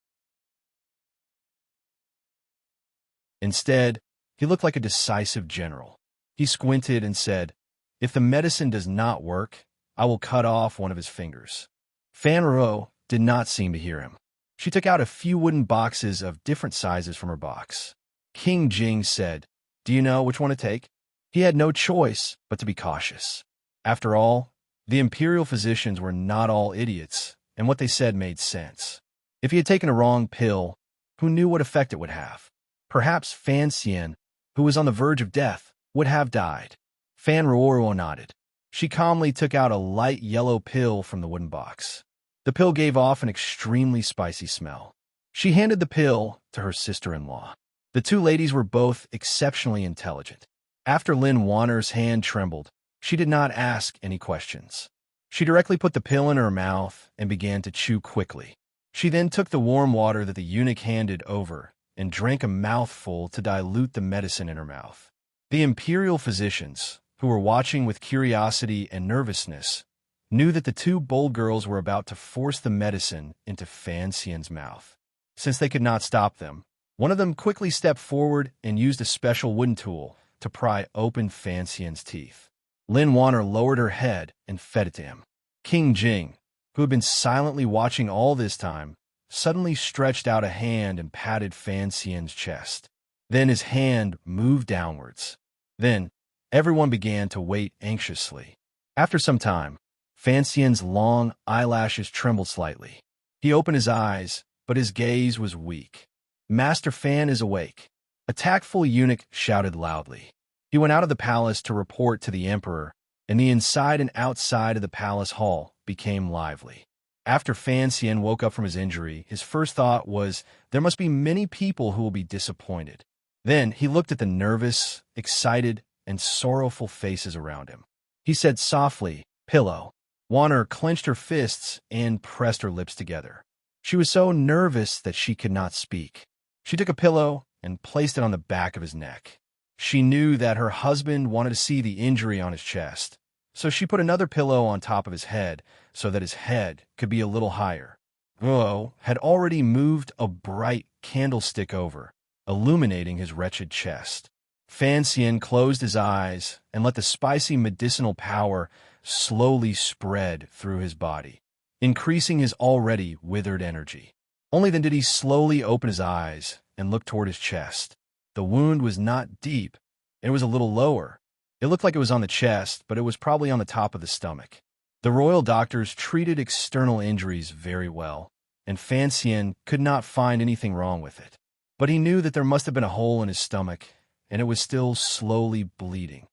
Instead, he looked like a decisive general. He squinted and said, "If the medicine does not work, I will cut off one of his fingers." Fan Ruo did not seem to hear him. She took out a few wooden boxes of different sizes from her box. King Jing said, "Do you know which one to take?" He had no choice but to be cautious. After all, the imperial physicians were not all idiots, and what they said made sense. If he had taken a wrong pill, who knew what effect it would have? Perhaps Fan Xian, who was on the verge of death, would have died. Fan Ruo nodded. She calmly took out a light yellow pill from the wooden box. The pill gave off an extremely spicy smell. She handed the pill to her sister-in-law. The two ladies were both exceptionally intelligent. After Lin Wanner's hand trembled, she did not ask any questions. She directly put the pill in her mouth and began to chew quickly. She then took the warm water that the eunuch handed over and drank a mouthful to dilute the medicine in her mouth. The imperial physicians, who were watching with curiosity and nervousness, knew that the two bold girls were about to force the medicine into Fan Xian's mouth. Since they could not stop them, one of them quickly stepped forward and used a special wooden tool to pry open Fan Xian's teeth. Lin Wanner lowered her head and fed it to him. King Jing, who had been silently watching all this time, suddenly stretched out a hand and patted Fan Xian's chest. Then his hand moved downwards. Then everyone began to wait anxiously. After some time, Fan Xian's long eyelashes trembled slightly. He opened his eyes, but his gaze was weak. "Master Fan is awake," a tactful eunuch shouted loudly. He went out of the palace to report to the emperor, and the inside and outside of the palace hall became lively. After Fan Xian woke up from his injury, his first thought was, there must be many people who will be disappointed. Then he looked at the nervous, excited, and sorrowful faces around him. He said softly, "Pillow." Wanner clenched her fists and pressed her lips together. She was so nervous that she could not speak. She took a pillow and placed it on the back of his neck. She knew that her husband wanted to see the injury on his chest, so she put another pillow on top of his head so that his head could be a little higher. Ruo had already moved a bright candlestick over, illuminating his wretched chest. Fan Xian closed his eyes and let the spicy medicinal power slowly spread through his body, increasing his already withered energy. Only then did he slowly open his eyes and look toward his chest. The wound was not deep. It was a little lower. It looked like it was on the chest, but it was probably on the top of the stomach. The royal doctors treated external injuries very well, and Fan Xian could not find anything wrong with it. But he knew that there must have been a hole in his stomach, and it was still slowly bleeding.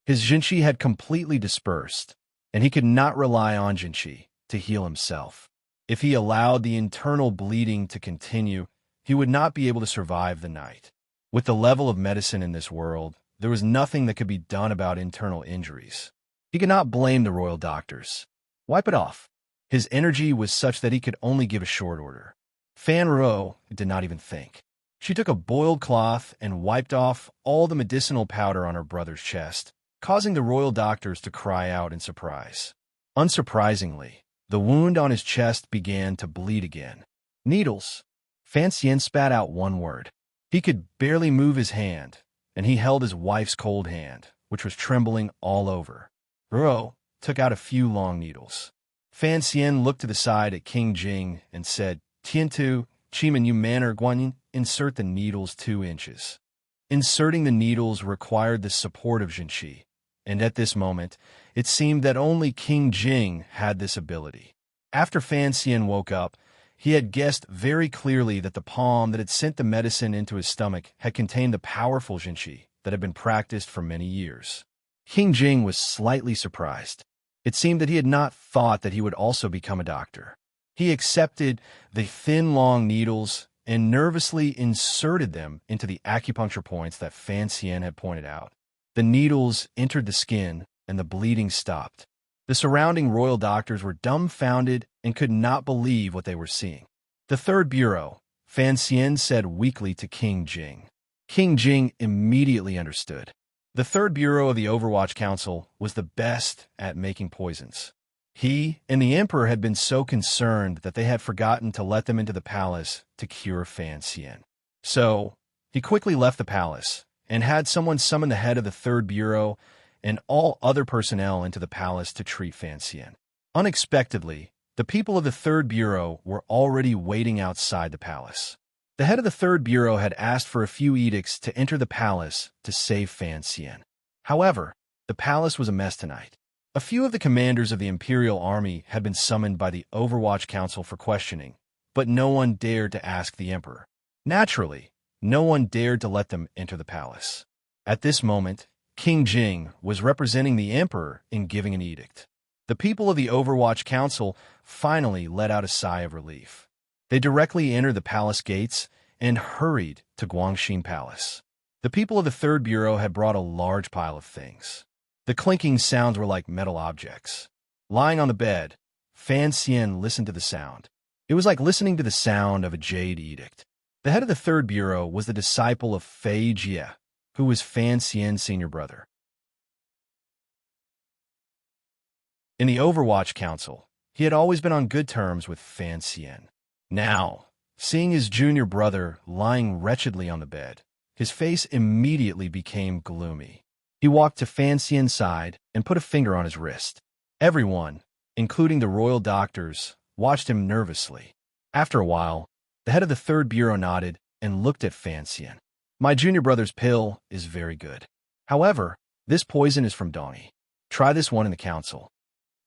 His Jinqi had completely dispersed, and he could not rely on Jinqi to heal himself. If he allowed the internal bleeding to continue, he would not be able to survive the night. With the level of medicine in this world, there was nothing that could be done about internal injuries. He could not blame the royal doctors. Wipe it off. His energy was such that he could only give a short order. Fan Ro did not even think. She took a boiled cloth and wiped off all the medicinal powder on her brother's chest, causing the royal doctors to cry out in surprise. Unsurprisingly, the wound on his chest began to bleed again. Needles. Fan Xian spat out one word. He could barely move his hand, and he held his wife's cold hand, which was trembling all over. Ro took out a few long needles. Fan Xian looked to the side at King Jing and said, Tiantu, Chiman Yu Manor Guanyin, insert the needles 2 inches. Inserting the needles required the support of Jinqi, and at this moment, it seemed that only King Jing had this ability. After Fan Xian woke up, he had guessed very clearly that the palm that had sent the medicine into his stomach had contained the powerful Jinqi that had been practiced for many years. King Jing was slightly surprised. It seemed that he had not thought that he would also become a doctor. He accepted the thin, long needles and nervously inserted them into the acupuncture points that Fan Xian had pointed out. The needles entered the skin, and the bleeding stopped. The surrounding royal doctors were dumbfounded and could not believe what they were seeing. The third bureau, Fan Xian said weakly to King Jing. King Jing immediately understood. The third bureau of the Overwatch Council was the best at making poisons. He and the emperor had been so concerned that they had forgotten to let them into the palace to cure Fan Xian. So, he quickly left the palace and had someone summon the head of the third bureau and all other personnel into the palace to treat Fan Xian. Unexpectedly, the people of the third bureau were already waiting outside the palace. The head of the third bureau had asked for a few edicts to enter the palace to save Fan Xian. However, the palace was a mess tonight. A few of the commanders of the Imperial Army had been summoned by the Overwatch Council for questioning, but no one dared to ask the emperor. Naturally, no one dared to let them enter the palace. At this moment, King Jing was representing the emperor in giving an edict. The people of the Overwatch Council finally let out a sigh of relief. They directly entered the palace gates and hurried to Guangxin Palace. The people of the third bureau had brought a large pile of things. The clinking sounds were like metal objects. Lying on the bed, Fan Xian listened to the sound. It was like listening to the sound of a jade edict. The head of the third bureau was the disciple of Fei Jie, who was Fan Xian's senior brother. In the Overwatch Council, he had always been on good terms with Fan Xian. Now, seeing his junior brother lying wretchedly on the bed, his face immediately became gloomy. He walked to Fan Xian's side and put a finger on his wrist. Everyone, including the royal doctors, watched him nervously. After a while, the head of the third bureau nodded and looked at Fan Xian. My junior brother's pill is very good. However, this poison is from Donnie. Try this one in the council.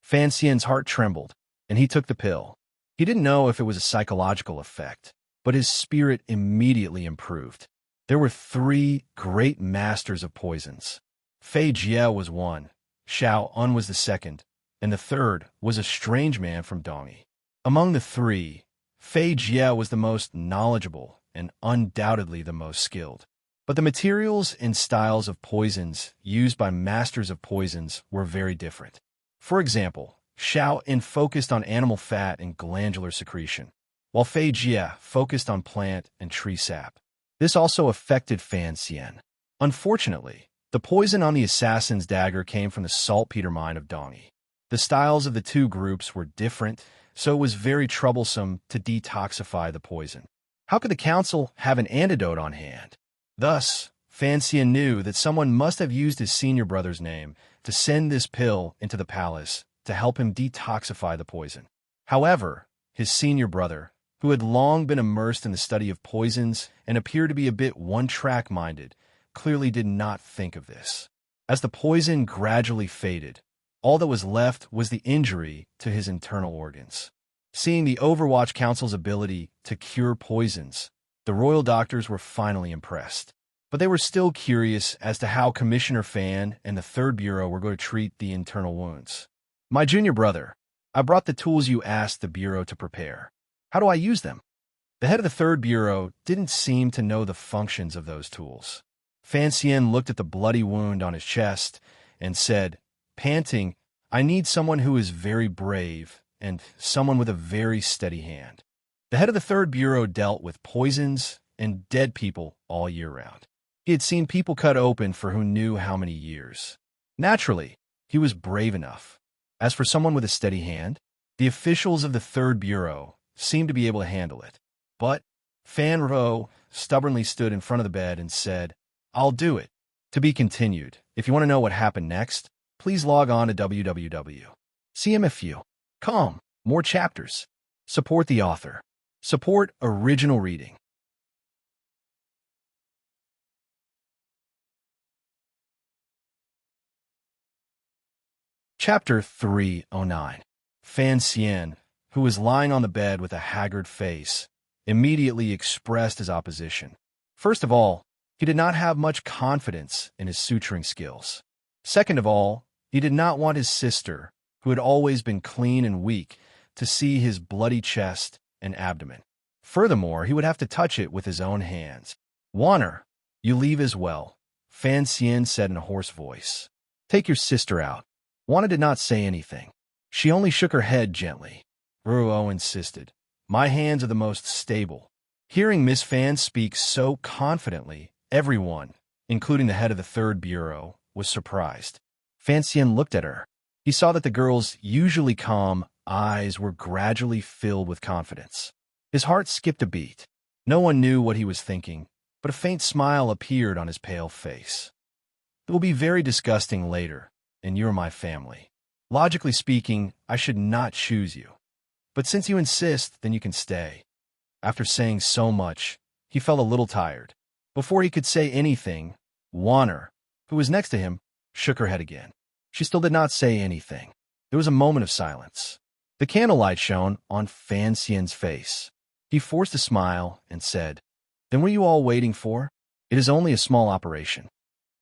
Fan Xian's heart trembled, and he took the pill. He didn't know if it was a psychological effect, but his spirit immediately improved. There were 3 great masters of poisons. Fei Jie was one, Xiao Un was the second, and the third was a strange man from Dongi. Among the 3, Fei Jie was the most knowledgeable and undoubtedly the most skilled. But the materials and styles of poisons used by masters of poisons were very different. For example, Xiao Un focused on animal fat and glandular secretion, while Fei Jie focused on plant and tree sap. This also affected Fan Xian. Unfortunately, the poison on the assassin's dagger came from the saltpeter mine of Dongi. The styles of the 2 groups were different, so it was very troublesome to detoxify the poison. How could the council have an antidote on hand? Thus, Fan Xian knew that someone must have used his senior brother's name to send this pill into the palace to help him detoxify the poison. However, his senior brother, who had long been immersed in the study of poisons and appeared to be a bit one-track minded, clearly did not think of this. As the poison gradually faded, all that was left was the injury to his internal organs. Seeing the Overwatch Council's ability to cure poisons, the royal doctors were finally impressed. But they were still curious as to how Commissioner Fan and the Third Bureau were going to treat the internal wounds. My junior brother, I brought the tools you asked the Bureau to prepare. How do I use them? The head of the third Bureau didn't seem to know the functions of those tools. Fan Xian looked at the bloody wound on his chest and said, panting, I need someone who is very brave and someone with a very steady hand. The head of the third Bureau dealt with poisons and dead people all year round. He had seen people cut open for who knew how many years. Naturally, he was brave enough. As for someone with a steady hand, the officials of the third Bureau seemed to be able to handle it. But Fan Ro stubbornly stood in front of the bed and said, I'll do it. To be continued. If you want to know what happened next, please log on to www.cmfu.com. More chapters. Support the author. Support original reading. Chapter 309. Fan Xian, who was lying on the bed with a haggard face, immediately expressed his opposition. First of all, he did not have much confidence in his suturing skills. Second of all, he did not want his sister, who had always been clean and weak, to see his bloody chest and abdomen. Furthermore, he would have to touch it with his own hands. Warner, you leave as well, Fan Xian said in a hoarse voice. Take your sister out. Wana did not say anything. She only shook her head gently. Ruo insisted. My hands are the most stable. Hearing Miss Fan speak so confidently, everyone, including the head of the third Bureau, was surprised. Fan Xian looked at her. He saw that the girl's usually calm eyes were gradually filled with confidence. His heart skipped a beat. No one knew what he was thinking, but a faint smile appeared on his pale face. It will be very disgusting later, and you're my family. Logically speaking, I should not choose you. But since you insist, then you can stay. After saying so much, he felt a little tired. Before he could say anything, Warner, who was next to him, shook her head again. She still did not say anything. There was a moment of silence. The candlelight shone on Fan Xian's face. He forced a smile and said, Then what are you all waiting for? It is only a small operation.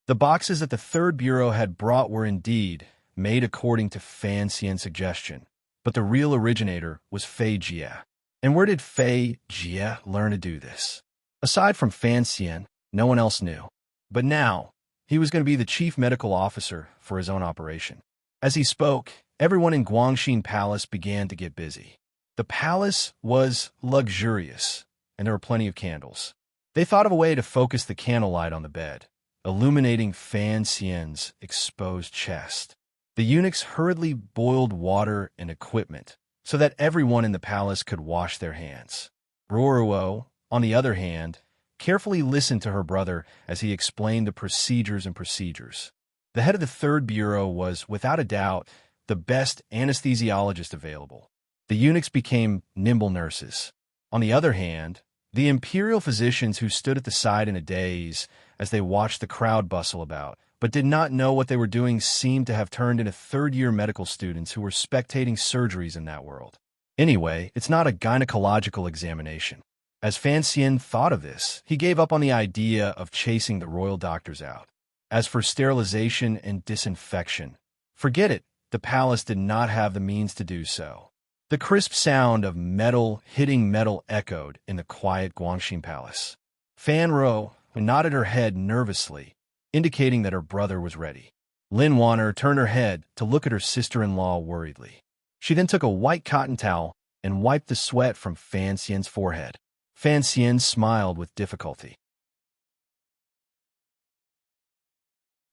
The boxes that the third Bureau had brought were indeed made according to Fan Xian's suggestion, but the real originator was Fei Jie. And where did Fei Jie learn to do this? Aside from Fan Xian, no one else knew. But now, he was going to be the chief medical officer for his own operation. As he spoke, everyone in Guangxin Palace began to get busy. The palace was luxurious, and there were plenty of candles. They thought of a way to focus the candlelight on the bed, illuminating Fan Xian's exposed chest. The eunuchs hurriedly boiled water and equipment so that everyone in the palace could wash their hands. Ruo, on the other hand, carefully listened to her brother as he explained the procedures. The head of the third Bureau was, without a doubt, the best anesthesiologist available. The eunuchs became nimble nurses. On the other hand, the imperial physicians who stood at the side in a daze as they watched the crowd bustle about, but did not know what they were doing, seemed to have turned into third-year medical students who were spectating surgeries in that world. Anyway, it's not a gynecological examination. As Fan Xian thought of this, he gave up on the idea of chasing the royal doctors out. As for sterilization and disinfection, forget it, the palace did not have the means to do so. The crisp sound of metal hitting metal echoed in the quiet Guangxin Palace. Fan Ro nodded her head nervously, indicating that her brother was ready. Lin Warner turned her head to look at her sister-in-law worriedly. She then took a white cotton towel and wiped the sweat from Fan Xian's forehead. Fan Xian smiled with difficulty.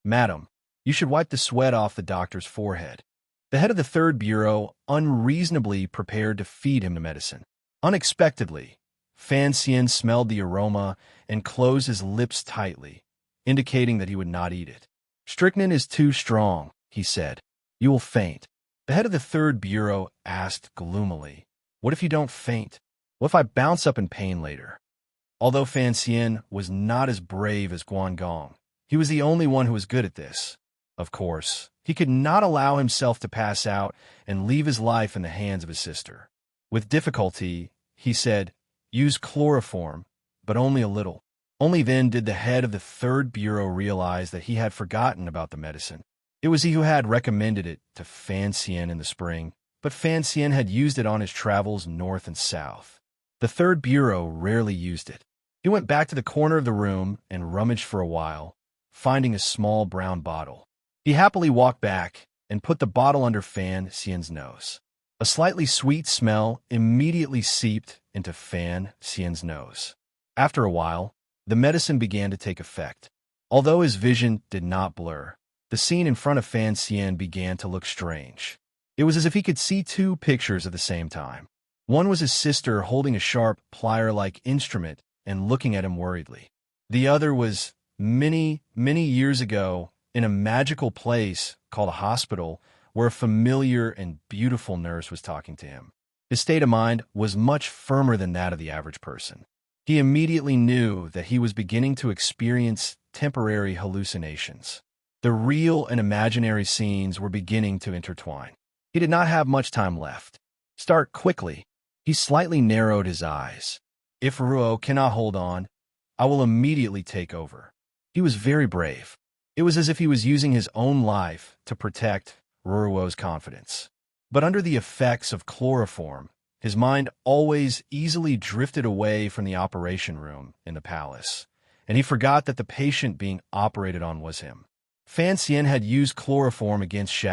Madam, you should wipe the sweat off the doctor's forehead. The head of the third Bureau unreasonably prepared to feed him the medicine. Unexpectedly, Fan Xian smelled the aroma and closed his lips tightly, indicating that he would not eat it. Strychnine is too strong, he said. You will faint. The head of the third Bureau asked gloomily, What if you don't faint? What if I bounce up in pain later? Although Fan Xian was not as brave as Guangong, he was the only one who was good at this. Of course, he could not allow himself to pass out and leave his life in the hands of his sister. With difficulty, he said, Use chloroform, but only a little. Only then did the head of the third Bureau realize that he had forgotten about the medicine. It was he who had recommended it to Fan Xian in the spring, but Fan Xian had used it on his travels north and south. The third bureau rarely used it. He went back to the corner of the room and rummaged for a while, finding a small brown bottle. He happily walked back and put the bottle under Fan Xian's nose. A slightly sweet smell immediately seeped into Fan Xian's nose. After a while, the medicine began to take effect. Although his vision did not blur, the scene in front of Fan Xian began to look strange. It was as if he could see two pictures at the same time. One was his sister holding a sharp, plier-like instrument and looking at him worriedly. The other was many, many years ago in a magical place called a hospital where a familiar and beautiful nurse was talking to him. His state of mind was much firmer than that of the average person. He immediately knew that he was beginning to experience temporary hallucinations. The real and imaginary scenes were beginning to intertwine. He did not have much time left. Start quickly. He slightly narrowed his eyes. If Ruo cannot hold on, I will immediately take over. He was very brave. It was as if he was using his own life to protect Ruo's confidence. But under the effects of chloroform, his mind always easily drifted away from the operation room in the palace, and he forgot that the patient being operated on was him. Fan Xian had used chloroform against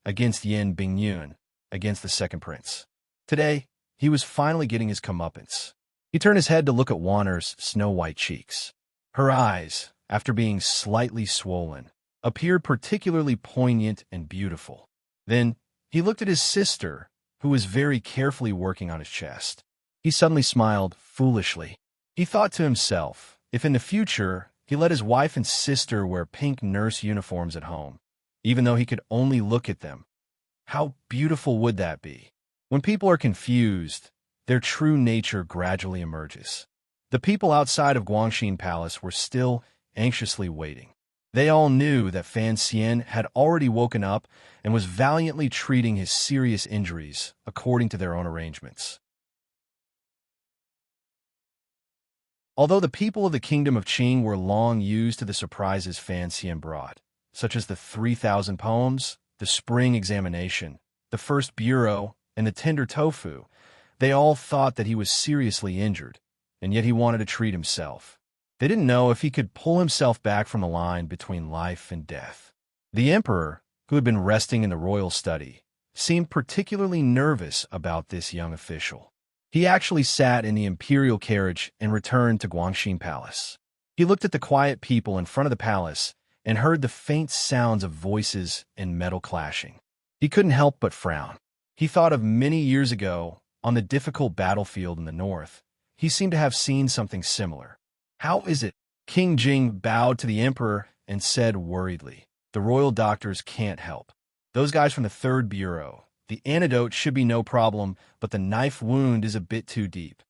against Yin Bingyun, against the second prince. Today, he was finally getting his comeuppance. He turned his head to look at Wanner's snow-white cheeks. Her eyes, after being slightly swollen, appeared particularly poignant and beautiful. Then, he looked at his sister, who was very carefully working on his chest. He suddenly smiled foolishly. He thought to himself, if in the future he let his wife and sister wear pink nurse uniforms at home, even though he could only look at them, how beautiful would that be? When people are confused, their true nature gradually emerges. The people outside of Guangxin Palace were still anxiously waiting. They all knew that Fan Xian had already woken up and was valiantly treating his serious injuries according to their own arrangements. Although the people of the Kingdom of Qing were long used to the surprises Fan Xian brought, such as the 3,000 poems, the spring examination, the first bureau, and the tender tofu, they all thought that he was seriously injured, and yet he wanted to treat himself. They didn't know if he could pull himself back from the line between life and death. The emperor, who had been resting in the royal study, seemed particularly nervous about this young official. He actually sat in the imperial carriage and returned to Guangxin Palace. He looked at the quiet people in front of the palace and heard the faint sounds of voices and metal clashing. He couldn't help but frown. He thought of many years ago, on the difficult battlefield in the north. He seemed to have seen something similar. How is it? King Jing bowed to the emperor and said worriedly, the royal doctors can't help. Those guys from the third bureau. The antidote should be no problem, but the knife wound is a bit too deep.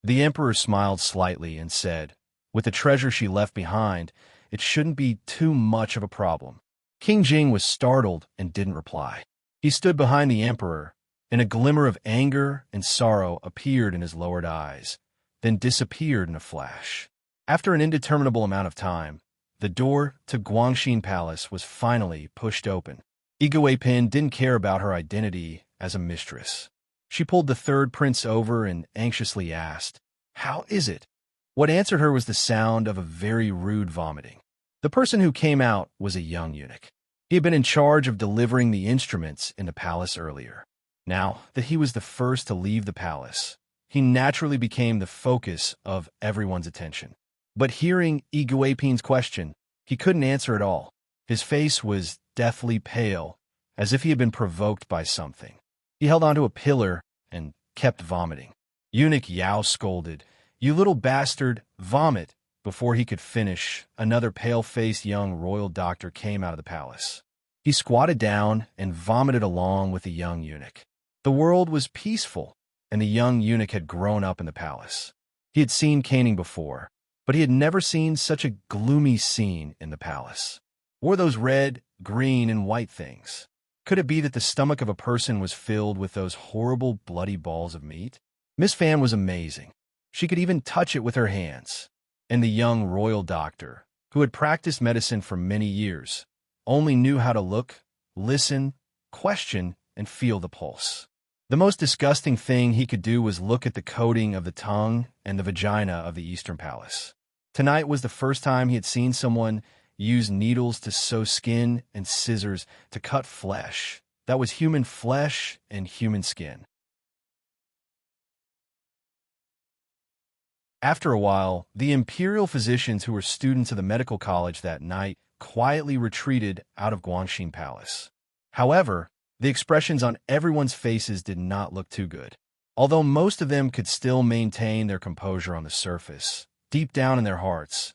The emperor smiled slightly and said, with the treasure she left behind, it shouldn't be too much of a problem. King Jing was startled and didn't reply. He stood behind the emperor, and a glimmer of anger and sorrow appeared in his lowered eyes, then disappeared in a flash. After an indeterminable amount of time, the door to Guangxin Palace was finally pushed open. Igwe Pin didn't care about her identity as a mistress. She pulled the third prince over and anxiously asked, "How is it?" What answered her was the sound of a very rude vomiting. The person who came out was a young eunuch. He had been in charge of delivering the instruments in the palace earlier. Now that he was the first to leave the palace, he naturally became the focus of everyone's attention. But hearing Igwe Pin's question, he couldn't answer at all. His face was deathly pale, as if he had been provoked by something. He held onto a pillar and kept vomiting. Eunuch Yao scolded, "You little bastard, vomit!" Before he could finish, another pale-faced young royal doctor came out of the palace. He squatted down and vomited along with the young eunuch. The world was peaceful, and the young eunuch had grown up in the palace. He had seen caning before, but he had never seen such a gloomy scene in the palace. Were those red, green, and white things? Could it be that the stomach of a person was filled with those horrible bloody balls of meat? Miss Fan was amazing. She could even touch it with her hands. And the young royal doctor, who had practiced medicine for many years, only knew how to look, listen, question, and feel the pulse. The most disgusting thing he could do was look at the coating of the tongue and the vagina of the Eastern Palace. Tonight was the first time he had seen someone use needles to sew skin and scissors to cut flesh. That was human flesh and human skin. After a while, the imperial physicians who were students of the medical college that night quietly retreated out of Guangxin Palace. However, the expressions on everyone's faces did not look too good. Although most of them could still maintain their composure on the surface, deep down in their hearts,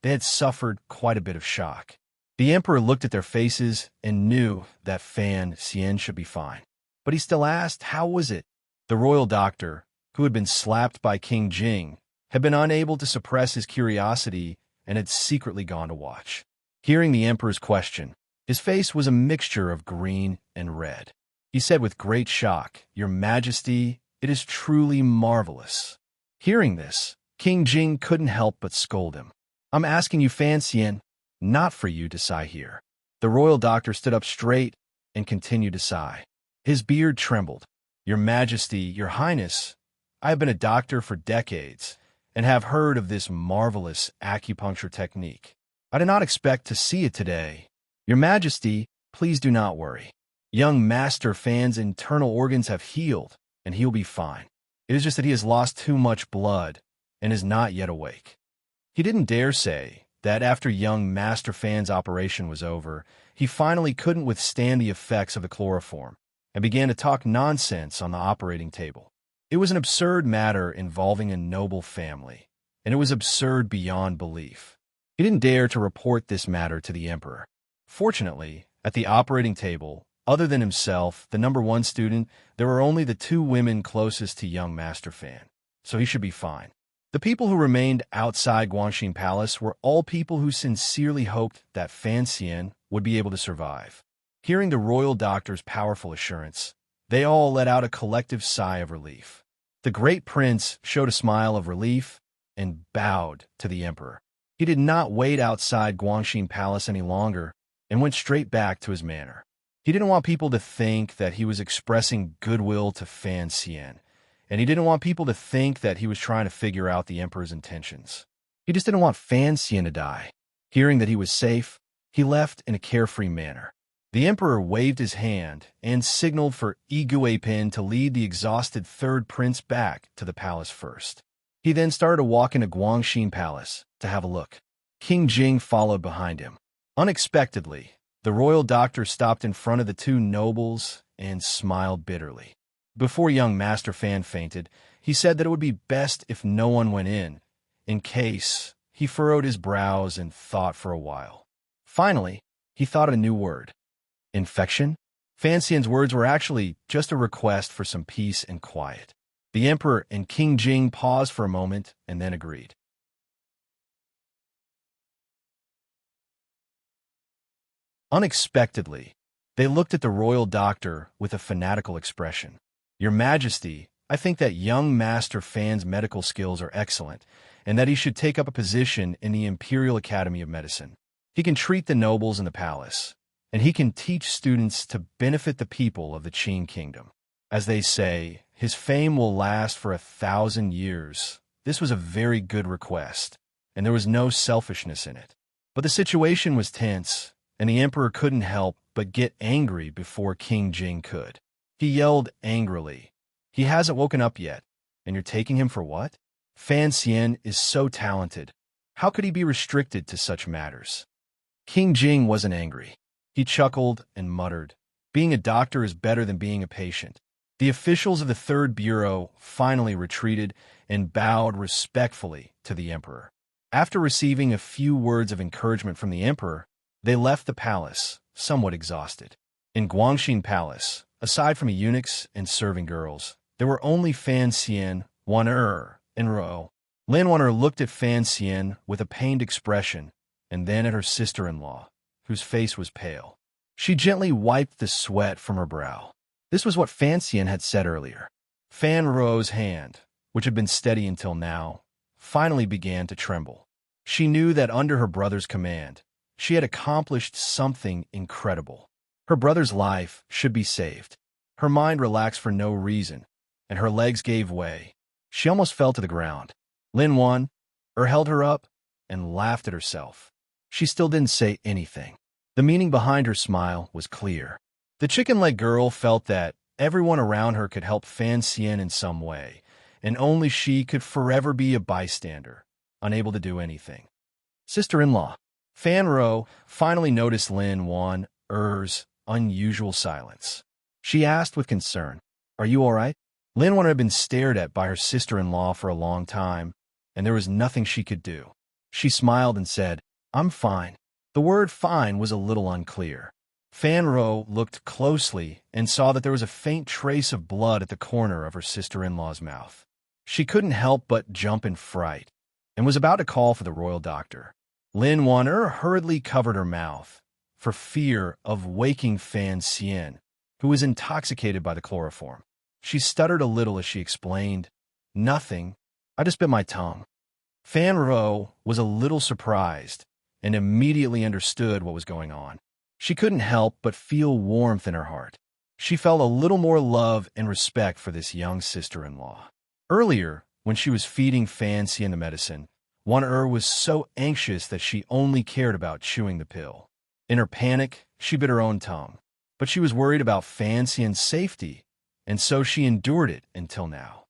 they had suffered quite a bit of shock. The emperor looked at their faces and knew that Fan Xian should be fine. But he still asked, how was it? The royal doctor, who had been slapped by King Jing, had been unable to suppress his curiosity and had secretly gone to watch. Hearing the emperor's question, his face was a mixture of green and red. He said with great shock, "Your Majesty, it is truly marvelous." Hearing this, King Jing couldn't help but scold him. "I'm asking you, Fan Xian, not for you to sigh here." The royal doctor stood up straight and continued to sigh. His beard trembled. "Your Majesty, Your Highness, I have been a doctor for decades and have heard of this marvelous acupuncture technique. I did not expect to see it today. Your Majesty, please do not worry. Young Master Fan's internal organs have healed, and he'll be fine. It is just that he has lost too much blood and is not yet awake." He didn't dare say that after young Master Fan's operation was over, he finally couldn't withstand the effects of the chloroform and began to talk nonsense on the operating table. It was an absurd matter involving a noble family, and it was absurd beyond belief. He didn't dare to report this matter to the emperor. Fortunately, at the operating table, other than himself, the #1 student, there were only the 2 women closest to young Master Fan, so he should be fine. The people who remained outside Guangxin Palace were all people who sincerely hoped that Fan Xian would be able to survive. Hearing the royal doctor's powerful assurance, they all let out a collective sigh of relief. The great prince showed a smile of relief and bowed to the emperor. He did not wait outside Guangxin Palace any longer and went straight back to his manor. He didn't want people to think that he was expressing goodwill to Fan Xian, and he didn't want people to think that he was trying to figure out the emperor's intentions. He just didn't want Fan Xian to die. Hearing that he was safe, he left in a carefree manner. The emperor waved his hand and signaled for Yi Guipin to lead the exhausted 3rd prince back to the palace first. He then started to walk into Guangxin Palace to have a look. King Jing followed behind him. Unexpectedly, the royal doctor stopped in front of the 2 nobles and smiled bitterly. Before young Master Fan fainted, he said that it would be best if no one went in case. He furrowed his brows and thought for a while. Finally, he thought of a new word. Infection? Fan Xian's words were actually just a request for some peace and quiet. The emperor and King Jing paused for a moment and then agreed. Unexpectedly, they looked at the royal doctor with a fanatical expression. "Your Majesty, I think that young Master Fan's medical skills are excellent, and that he should take up a position in the Imperial Academy of Medicine. He can treat the nobles in the palace, and he can teach students to benefit the people of the Qin Kingdom. As they say, his fame will last for 1,000 years. This was a very good request, and there was no selfishness in it. But the situation was tense, and the emperor couldn't help but get angry before King Jing could. He yelled angrily, "He hasn't woken up yet, and you're taking him for what? Fan Xian is so talented. How could he be restricted to such matters?" King Jing wasn't angry. He chuckled and muttered, "Being a doctor is better than being a patient." The officials of the 3rd Bureau finally retreated and bowed respectfully to the emperor. After receiving a few words of encouragement from the emperor, they left the palace, somewhat exhausted. In Guangxin Palace, aside from eunuchs and serving girls, there were only Fan Xian, Wan'er, and Ro. Lin Wan'er looked at Fan Xian with a pained expression and then at her sister-in-law, whose face was pale. She gently wiped the sweat from her brow. This was what Fan Xian had said earlier. Fan Ro's hand, which had been steady until now, finally began to tremble. She knew that under her brother's command, she had accomplished something incredible. Her brother's life should be saved. Her mind relaxed for no reason, and her legs gave way. She almost fell to the ground. Lin Wan held her up and laughed at herself. She still didn't say anything. The meaning behind her smile was clear. The chicken-leg girl felt that everyone around her could help Fan Xian in some way, and only she could forever be a bystander, unable to do anything. Sister-in-law. Fan Ro finally noticed Lin Wan's unusual silence. She asked with concern, "Are you all right?" Lin Wan had been stared at by her sister-in-law for a long time, and there was nothing she could do. She smiled and said, "I'm fine." The word fine was a little unclear. Fan Ro looked closely and saw that there was a faint trace of blood at the corner of her sister-in-law's mouth. She couldn't help but jump in fright, and was about to call for the royal doctor. Lin Wan hurriedly covered her mouth, for fear of waking Fan Xian, who was intoxicated by the chloroform. She stuttered a little as she explained, "Nothing, I just bit my tongue." Fan Ro was a little surprised, and immediately understood what was going on. She couldn't help but feel warmth in her heart. She felt a little more love and respect for this young sister-in-law. Earlier, when she was feeding Fan Xian the medicine, Wan was so anxious that she only cared about chewing the pill. In her panic, she bit her own tongue. But she was worried about Fan Xian's safety, and so she endured it until now.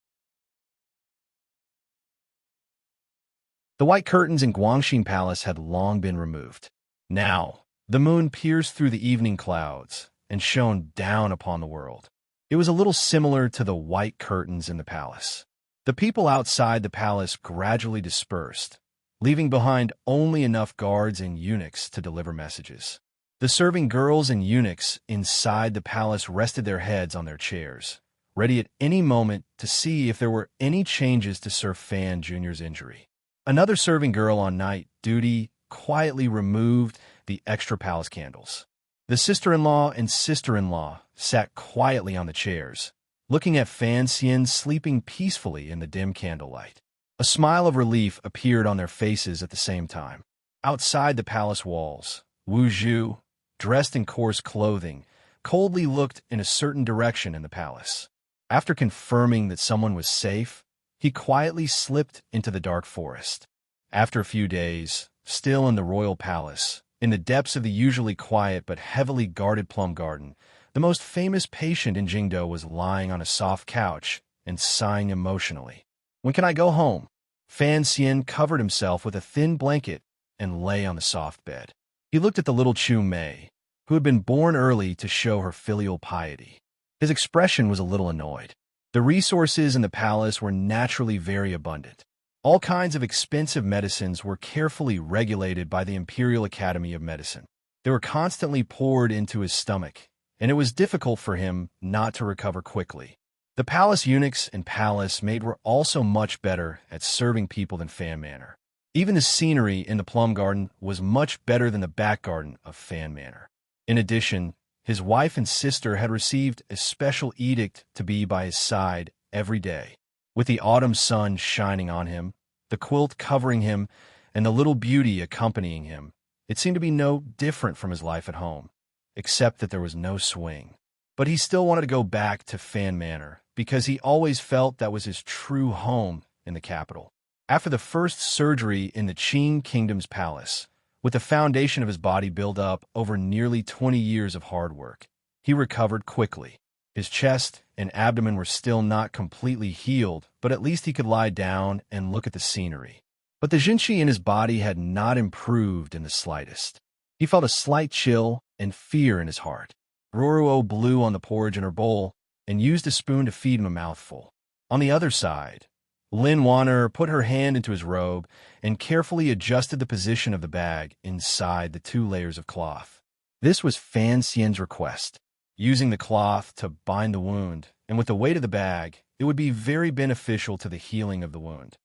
The white curtains in Guangxin Palace had long been removed. Now, the moon pierced through the evening clouds and shone down upon the world. It was a little similar to the white curtains in the palace. The people outside the palace gradually dispersed, leaving behind only enough guards and eunuchs to deliver messages. The serving girls and eunuchs inside the palace rested their heads on their chairs, ready at any moment to see if there were any changes to Sir Fan Jr.'s injury. Another serving girl on night duty quietly removed the extra palace candles. The sister-in-law and sister-in-law sat quietly on the chairs, looking at Fan Xian sleeping peacefully in the dim candlelight. A smile of relief appeared on their faces at the same time. Outside the palace walls, Wu Zhu, dressed in coarse clothing, coldly looked in a certain direction in the palace. After confirming that someone was safe, he quietly slipped into the dark forest. After a few days, still in the royal palace, in the depths of the usually quiet but heavily guarded plum garden, the most famous patient in Jingdo was lying on a soft couch and sighing emotionally. "When can I go home?" Fan Xian covered himself with a thin blanket and lay on the soft bed. He looked at the little Chu Mei, who had been born early to show her filial piety. His expression was a little annoyed. The resources in the palace were naturally very abundant. All kinds of expensive medicines were carefully regulated by the Imperial Academy of Medicine. They were constantly poured into his stomach, and it was difficult for him not to recover quickly. The palace eunuchs and palace maid were also much better at serving people than Fan Manor. Even the scenery in the plum garden was much better than the back garden of Fan Manor. In addition, his wife and sister had received a special edict to be by his side every day. With the autumn sun shining on him, the quilt covering him, and the little beauty accompanying him, it seemed to be no different from his life at home, except that there was no swing. But he still wanted to go back to Fan Manor, because he always felt that was his true home in the capital. After the first surgery in the Qing Kingdom's palace, with the foundation of his body built up over nearly 20 years of hard work, he recovered quickly. His chest and abdomen were still not completely healed, but at least he could lie down and look at the scenery. But the Jinqi in his body had not improved in the slightest. He felt a slight chill and fear in his heart. Ruruo blew on the porridge in her bowl and used a spoon to feed him a mouthful. On the other side, Lin Wanner put her hand into his robe and carefully adjusted the position of the bag inside the 2 layers of cloth. This was Fan Xian's request. Using the cloth to bind the wound, and with the weight of the bag, it would be very beneficial to the healing of the wound.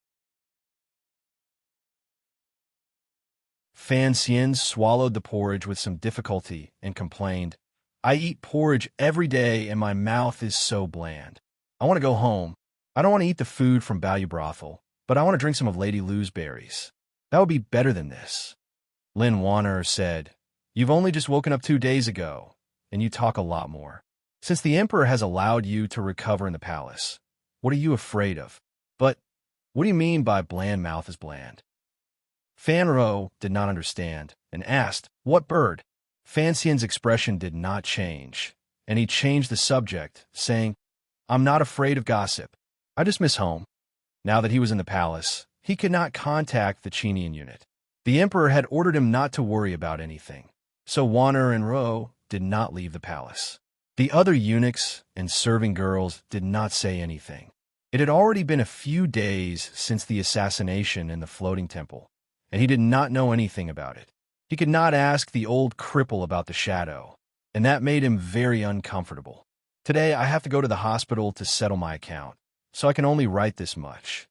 Fan Xian swallowed the porridge with some difficulty and complained, "I eat porridge every day and my mouth is so bland. I want to go home. I don't want to eat the food from Balyu Brothel, but I want to drink some of Lady Lu's berries. That would be better than this." Lin Wanner said, "You've only just woken up 2 days ago, and you talk a lot more." Since the Emperor has allowed you to recover in the palace, what are you afraid of? But what do you mean by bland mouth is bland? Fanro did not understand and asked, "What bird?" Fan Xian's expression did not change, and he changed the subject, saying, "I'm not afraid of gossip. I just miss home." Now that he was in the palace, he could not contact the Chinian unit. The Emperor had ordered him not to worry about anything, so Wanner and Ro did not leave the palace. The other eunuchs and serving girls did not say anything. It had already been a few days since the assassination in the floating temple, and he did not know anything about it. He could not ask the old cripple about the shadow, and that made him very uncomfortable. Today, I have to go to the hospital to settle my account, so I can only write this much.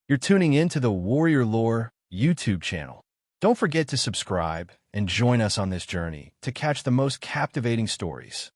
You're tuning in to the Warrior Lore YouTube channel. Don't forget to subscribe and join us on this journey to catch the most captivating stories.